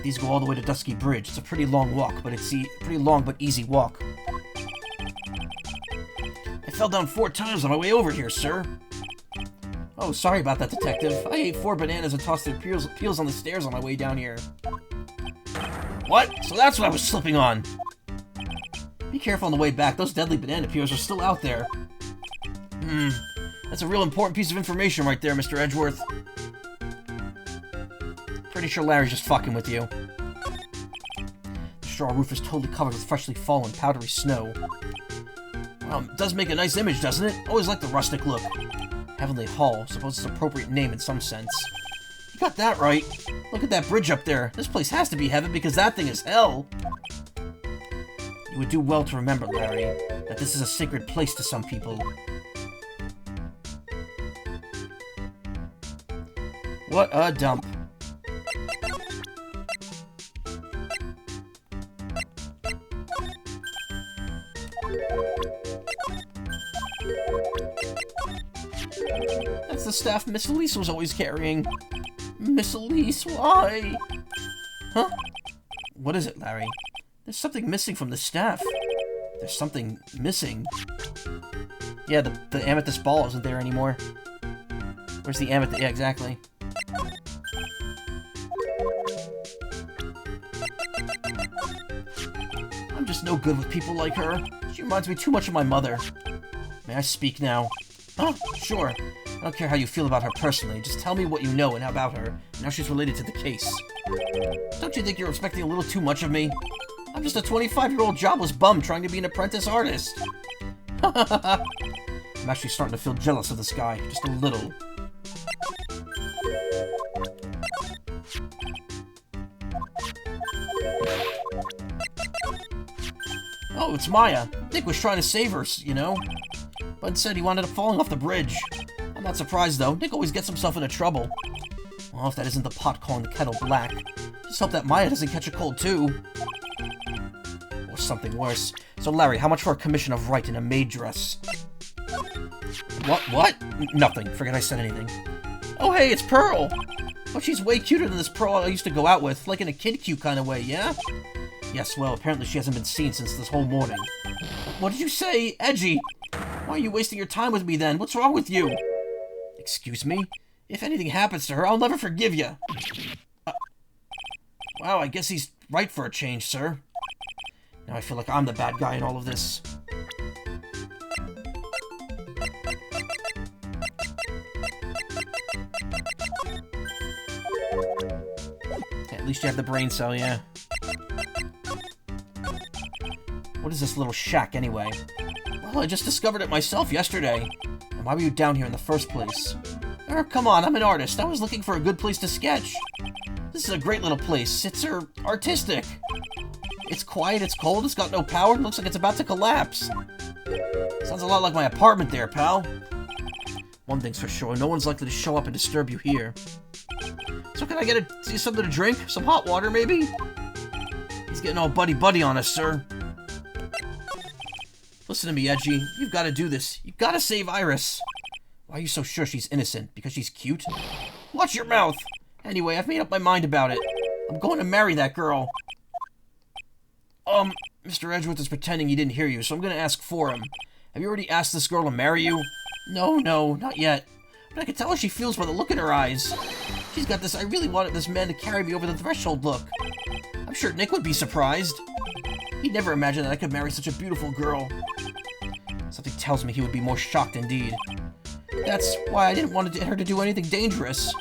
These go all the way to Dusky Bridge. It's a pretty long walk, but it's pretty long but easy walk. I fell down 4 times on my way over here, sir. Oh, sorry about that, detective. I ate 4 bananas and tossed their peels on the stairs on my way down here. What? So that's what I was slipping on. Be careful on the way back. Those deadly banana peels are still out there. That's a real important piece of information right there, Mr. Edgeworth. Pretty sure Larry's just fucking with you. The straw roof is totally covered with freshly fallen, powdery snow. Well, it does make a nice image, doesn't it? Always like the rustic look. Heavenly Hall. Suppose it's an appropriate name in some sense. You got that right. Look at that bridge up there. This place has to be heaven because that thing is hell. You would do well to remember, Larry, that this is a sacred place to some people. What a dump. That's the staff Miss Elise was always carrying. Miss Elise, why? Huh? What is it, Larry? There's something missing from the staff. There's something missing. Yeah, the amethyst ball isn't there anymore. Where's the amethyst? Yeah, exactly. I'm just no good with people like her. She reminds me too much of my mother. May I speak now? Huh? Sure. I don't care how you feel about her personally. Just tell me what you know and about her, and how she's related to the case. Don't you think you're expecting a little too much of me? I'm just a 25-year-old jobless bum trying to be an apprentice artist. I'm actually starting to feel jealous of this guy. Just a little. Oh, it's Maya. Nick was trying to save her, you know. But instead he wound up falling off the bridge. I'm not surprised, though. Nick always gets himself into trouble. Well, if that isn't the pot calling the kettle black. Just hope that Maya doesn't catch a cold, too. Or something worse. So, Larry, how much for a commission of Wright in a maid dress? What? Nothing. Forget I said anything. Oh, hey, it's Pearl! Oh, she's way cuter than this Pearl I used to go out with, like in a kid-cute kind of way, yeah? Yes, well, apparently she hasn't been seen since this whole morning. What did you say? Edgy! Why are you wasting your time with me, then? What's wrong with you? Excuse me? If anything happens to her, I'll never forgive you. Wow, I guess he's right for a change, sir. Now I feel like I'm the bad guy in all of this. At least you have the brain cell, yeah. What is this little shack, anyway? Well, I just discovered it myself yesterday. And why were you down here in the first place? Come on, I'm an artist. I was looking for a good place to sketch. This is a great little place. It's artistic. It's quiet, it's cold, it's got no power, it looks like it's about to collapse. Sounds a lot like my apartment there, pal. One thing's for sure, no one's likely to show up and disturb you here. So can I get something to drink? Some hot water, maybe? He's getting all buddy-buddy on us, sir. Listen to me, Edgy. You've got to do this. You've got to save Iris. Why are you so sure she's innocent? Because she's cute? Watch your mouth! Anyway, I've made up my mind about it. I'm going to marry that girl. Mr. Edgeworth is pretending he didn't hear you, so I'm going to ask for him. Have you already asked this girl to marry you? No, not yet. But I can tell how she feels by the look in her eyes. She's got this, I really wanted this man to carry me over the threshold look. I'm sure Nick would be surprised. He'd never imagined that I could marry such a beautiful girl. Something tells me he would be more shocked indeed. That's why I didn't want her to do anything dangerous.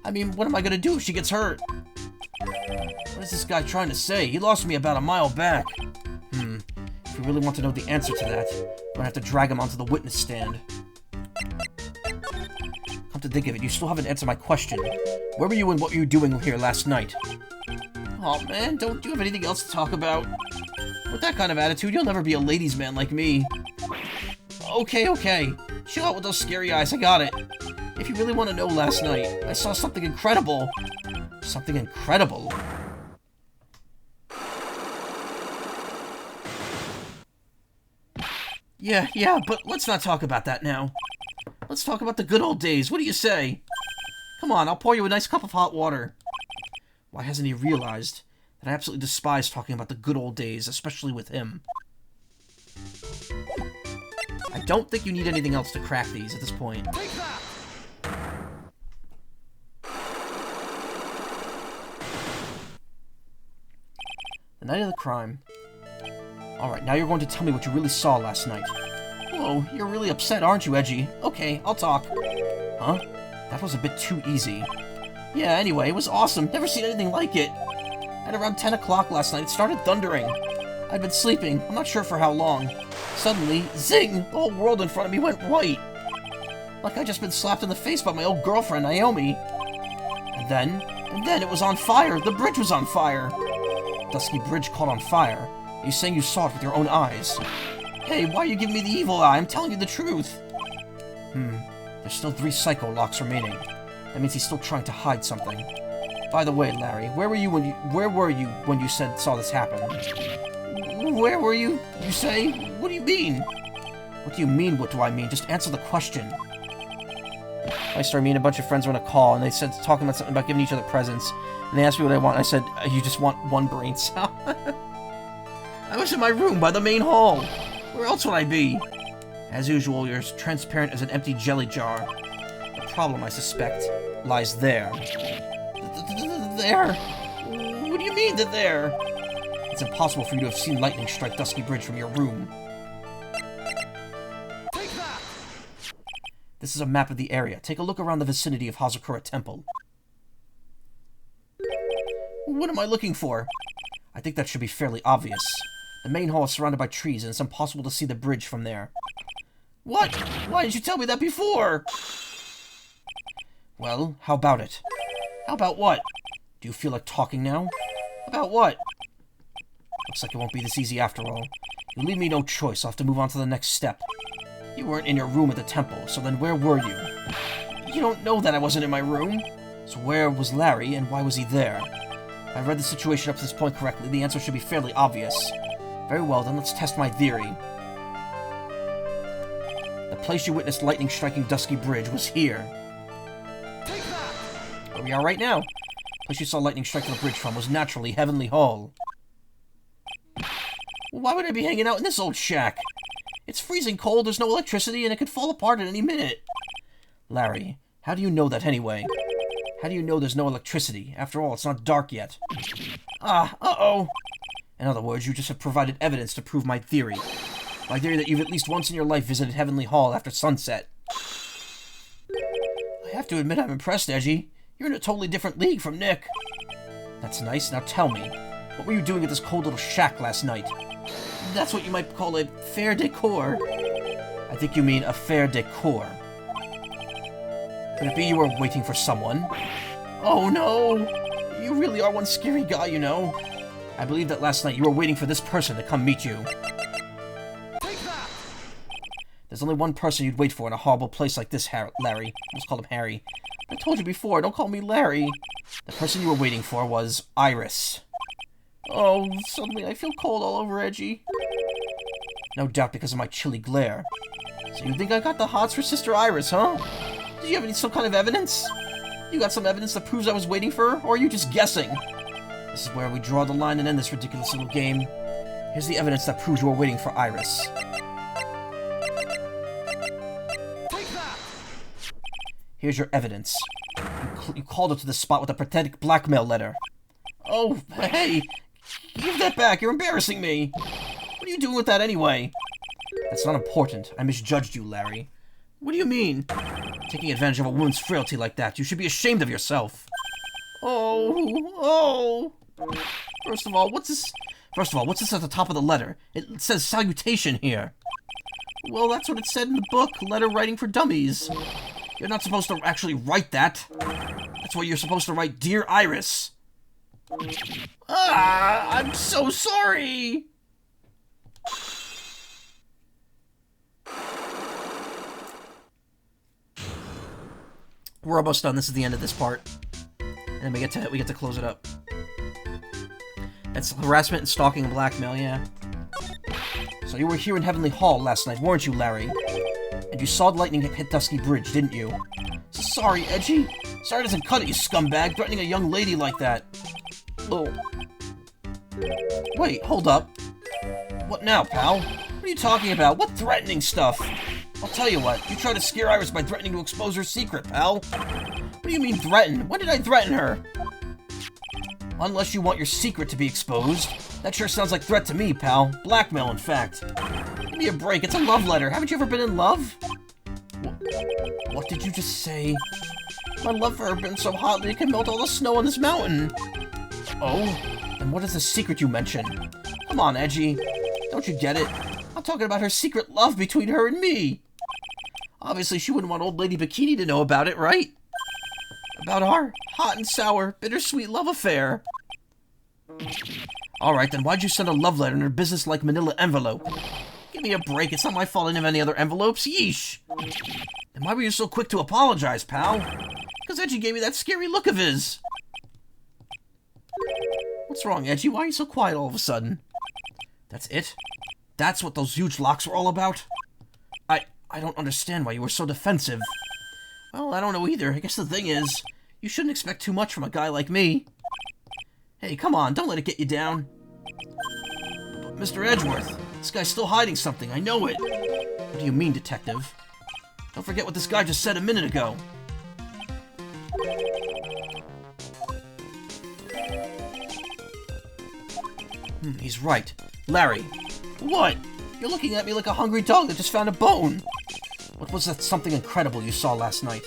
I mean, what am I going to do if she gets hurt? What is this guy trying to say? He lost me about a mile back. If you really want to know the answer to that, I'm going to have to drag him onto the witness stand. Come to think of it, you still haven't answered my question. Where were you and what were you doing here last night? Oh man, don't you have anything else to talk about? With that kind of attitude, you'll never be a ladies' man like me. Okay. Chill out with those scary eyes, I got it. If you really want to know last night, I saw something incredible. Something incredible? Yeah, but let's not talk about that now. Let's talk about the good old days. What do you say? Come on, I'll pour you a nice cup of hot water. Why hasn't he realized that I absolutely despise talking about the good old days, especially with him? I don't think you need anything else to crack these at this point. Take that! The night of the crime. Alright, now you're going to tell me what you really saw last night. Whoa, you're really upset, aren't you, Edgy? Okay, I'll talk. Huh? That was a bit too easy. Yeah, anyway, it was awesome. Never seen anything like it. At around 10 o'clock last night, it started thundering. I'd been sleeping, I'm not sure for how long. Suddenly, zing! The whole world in front of me went white. Like I'd just been slapped in the face by my old girlfriend, Naomi. And then it was on fire. The bridge was on fire. Dusky Bridge caught on fire. Are you saying you saw it with your own eyes? Hey, why are you giving me the evil eye? I'm telling you the truth. There's still 3 psycho locks remaining. That means he's still trying to hide something. By the way, Larry, where were you when you saw this happen? Where were you? You say? What do you mean? What do you mean, what do I mean? Just answer the question. I started meeting a bunch of friends on a call, and they said, talking about something about giving each other presents. And they asked me what I want, and I said, you just want one brain cell. I was in my room by the main hall. Where else would I be? As usual, you're as transparent as an empty jelly jar. The problem, I suspect, lies there. There? What do you mean, there? It's impossible for you to have seen lightning strike Dusky Bridge from your room. Take that! This is a map of the area. Take a look around the vicinity of Hazakura Temple. What am I looking for? I think that should be fairly obvious. The main hall is surrounded by trees, and it's impossible to see the bridge from there. What? Why didn't you tell me that before? Well, how about it? How about what? Do you feel like talking now? About what? Looks like it won't be this easy after all. You leave me no choice. I'll have to move on to the next step. You weren't in your room at the temple, so then where were you? You don't know that I wasn't in my room. So where was Larry, and why was he there? If I read the situation up to this point correctly, the answer should be fairly obvious. Very well, then let's test my theory. The place you witnessed lightning striking Dusky Bridge was here. Take that! Where we are right now. The place you saw lightning strike the bridge from was naturally Heavenly Hall. Why would I be hanging out in this old shack? It's freezing cold, there's no electricity, and it could fall apart at any minute. Larry, how do you know that anyway? How do you know there's no electricity? After all, it's not dark yet. Uh-oh. In other words, you just have provided evidence to prove my theory. My theory that you've at least once in your life visited Heavenly Hall after sunset. I have to admit I'm impressed, Edgy. You're in a totally different league from Nick. That's nice. Now tell me, what were you doing at this cold little shack last night? That's what you might call a fair decor. I think you mean a fair decor. Could it be you were waiting for someone? Oh no! You really are one scary guy, you know. I believe that last night you were waiting for this person to come meet you. Take that! There's only one person you'd wait for in a horrible place like this, Larry. Let's call him Harry. I told you before, don't call me Larry. The person you were waiting for was Iris. Oh, suddenly I feel cold all over, Edgy. No doubt because of my chilly glare. So you think I got the hots for Sister Iris, huh? Did you have some kind of evidence? You got some evidence that proves I was waiting for her, or are you just guessing? This is where we draw the line and end this ridiculous little game. Here's the evidence that proves you were waiting for Iris. Take that! Here's your evidence. You called her to the spot with a pathetic blackmail letter. Oh, hey! Give that back, you're embarrassing me! What are you doing with that anyway? That's not important. I misjudged you, Larry. What do you mean? Taking advantage of a woman's frailty like that. You should be ashamed of yourself. Oh. First of all, what's this at the top of the letter? It says salutation here. Well, that's what it said in the book, Letter Writing for Dummies. You're not supposed to actually write that. That's why you're supposed to write, Dear Iris. I'm so sorry. We're almost done. This is the end of this part. And we get to close it up. That's harassment and stalking and blackmail, yeah. So you were here in Heavenly Hall last night, weren't you, Larry? And you saw the lightning hit Dusky Bridge, didn't you? So sorry, Edgy. Sorry doesn't cut it, you scumbag, threatening a young lady like that. Oh. Wait, hold up. What now, pal? What are you talking about? What threatening stuff? I'll tell you what, you tried to scare Iris by threatening to expose her secret, pal. What do you mean threaten? When did I threaten her? Unless you want your secret to be exposed. That sure sounds like threat to me, pal. Blackmail, in fact. Give me a break, it's a love letter. Haven't you ever been in love? What did you just say? My love for her burns so hotly it can melt all the snow on this mountain. Oh? And what is the secret you mentioned? Come on, Edgy. Don't you get it? I'm talking about her secret love between her and me. Obviously, she wouldn't want Old Lady Bikini to know about it, right? About our hot and sour, bittersweet love affair. Alright, then why'd you send a love letter in a business-like manila envelope? Give me a break, it's not my fault I didn't have any other envelopes, yeesh. And why were you so quick to apologize, pal? Because Edgy gave me that scary look of his. What's wrong, Edgy? Why are you so quiet all of a sudden? That's it? That's what those huge locks were all about? I don't understand why you were so defensive. Well, I don't know either. I guess the thing is, you shouldn't expect too much from a guy like me. Hey, come on, don't let it get you down. But Mr. Edgeworth, this guy's still hiding something, I know it. What do you mean, detective? Don't forget what this guy just said a minute ago. He's right. Larry. What? You're looking at me like a hungry dog that just found a bone. What was that something incredible you saw last night?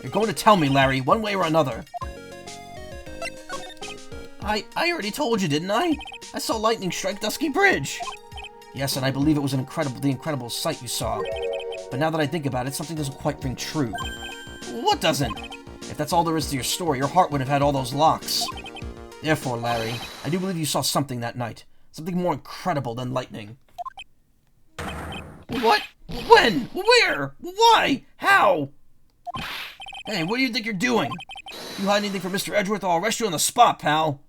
You're going to tell me, Larry, one way or another. I already told you, didn't I? I saw lightning strike Dusky Bridge. Yes, and I believe it was the incredible sight you saw. But now that I think about it, something doesn't quite ring true. What doesn't? If that's all there is to your story, your heart would have had all those locks. Therefore, Larry, I do believe you saw something that night. Something more incredible than lightning. What? When? Where? Why? How? Hey, what do you think you're doing? You hide anything from Mr. Edgeworth, I'll arrest you on the spot, pal.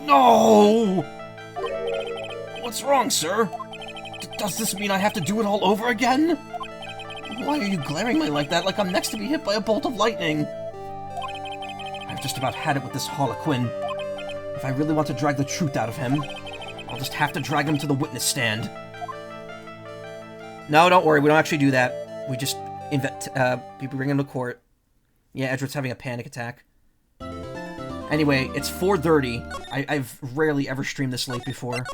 No! What's wrong, sir? Does this mean I have to do it all over again? Why are you glaring at me like that, like I'm next to be hit by a bolt of lightning? I've just about had it with this Harlequin. If I really want to drag the truth out of him, I'll just have to drag him to the witness stand. No, don't worry, we don't actually do that. We just bring him to court. Yeah, Edward's having a panic attack. Anyway, it's 4:30. I've rarely ever streamed this late before.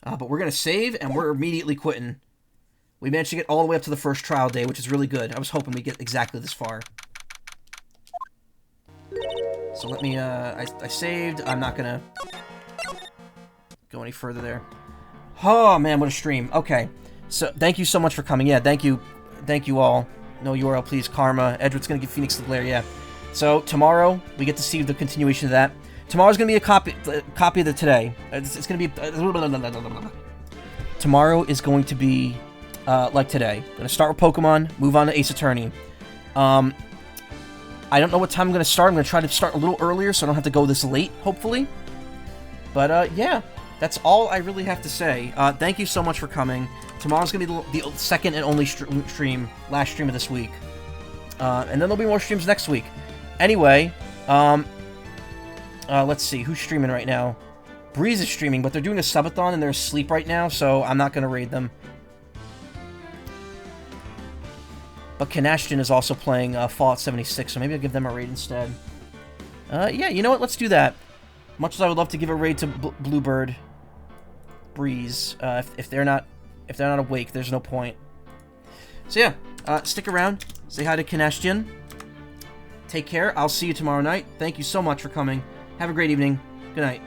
But we're gonna save, and we're immediately quitting. We managed to get all the way up to the first trial day, which is really good. I was hoping we'd get exactly this far. So let me, I saved. I'm not gonna go any further there. Oh, man, what a stream. Okay. So, thank you so much for coming. Yeah, thank you. Thank you all. No URL, please. Karma. Edward's gonna give Phoenix the glare, yeah. So, tomorrow, we get to see the continuation of that. Tomorrow's gonna be a copy of the today. It's gonna be... Tomorrow is going to be, like today. Gonna start with Pokemon, move on to Ace Attorney. I don't know what time I'm gonna start. I'm gonna try to start a little earlier so I don't have to go this late, hopefully. But, yeah. That's all I really have to say. Thank you so much for coming. Tomorrow's gonna be the second and only last stream of this week. And then there'll be more streams next week. Anyway, let's see, who's streaming right now? Breeze is streaming, but they're doing a subathon and they're asleep right now, so I'm not gonna raid them. But Canashton is also playing Fallout 76, so maybe I'll give them a raid instead. Yeah, you know what? Let's do that. Much as I would love to give a raid to Bluebird, Breeze, if they're not awake, there's no point. So yeah, stick around, say hi to Canashton. Take care. I'll see you tomorrow night. Thank you so much for coming. Have a great evening. Good night.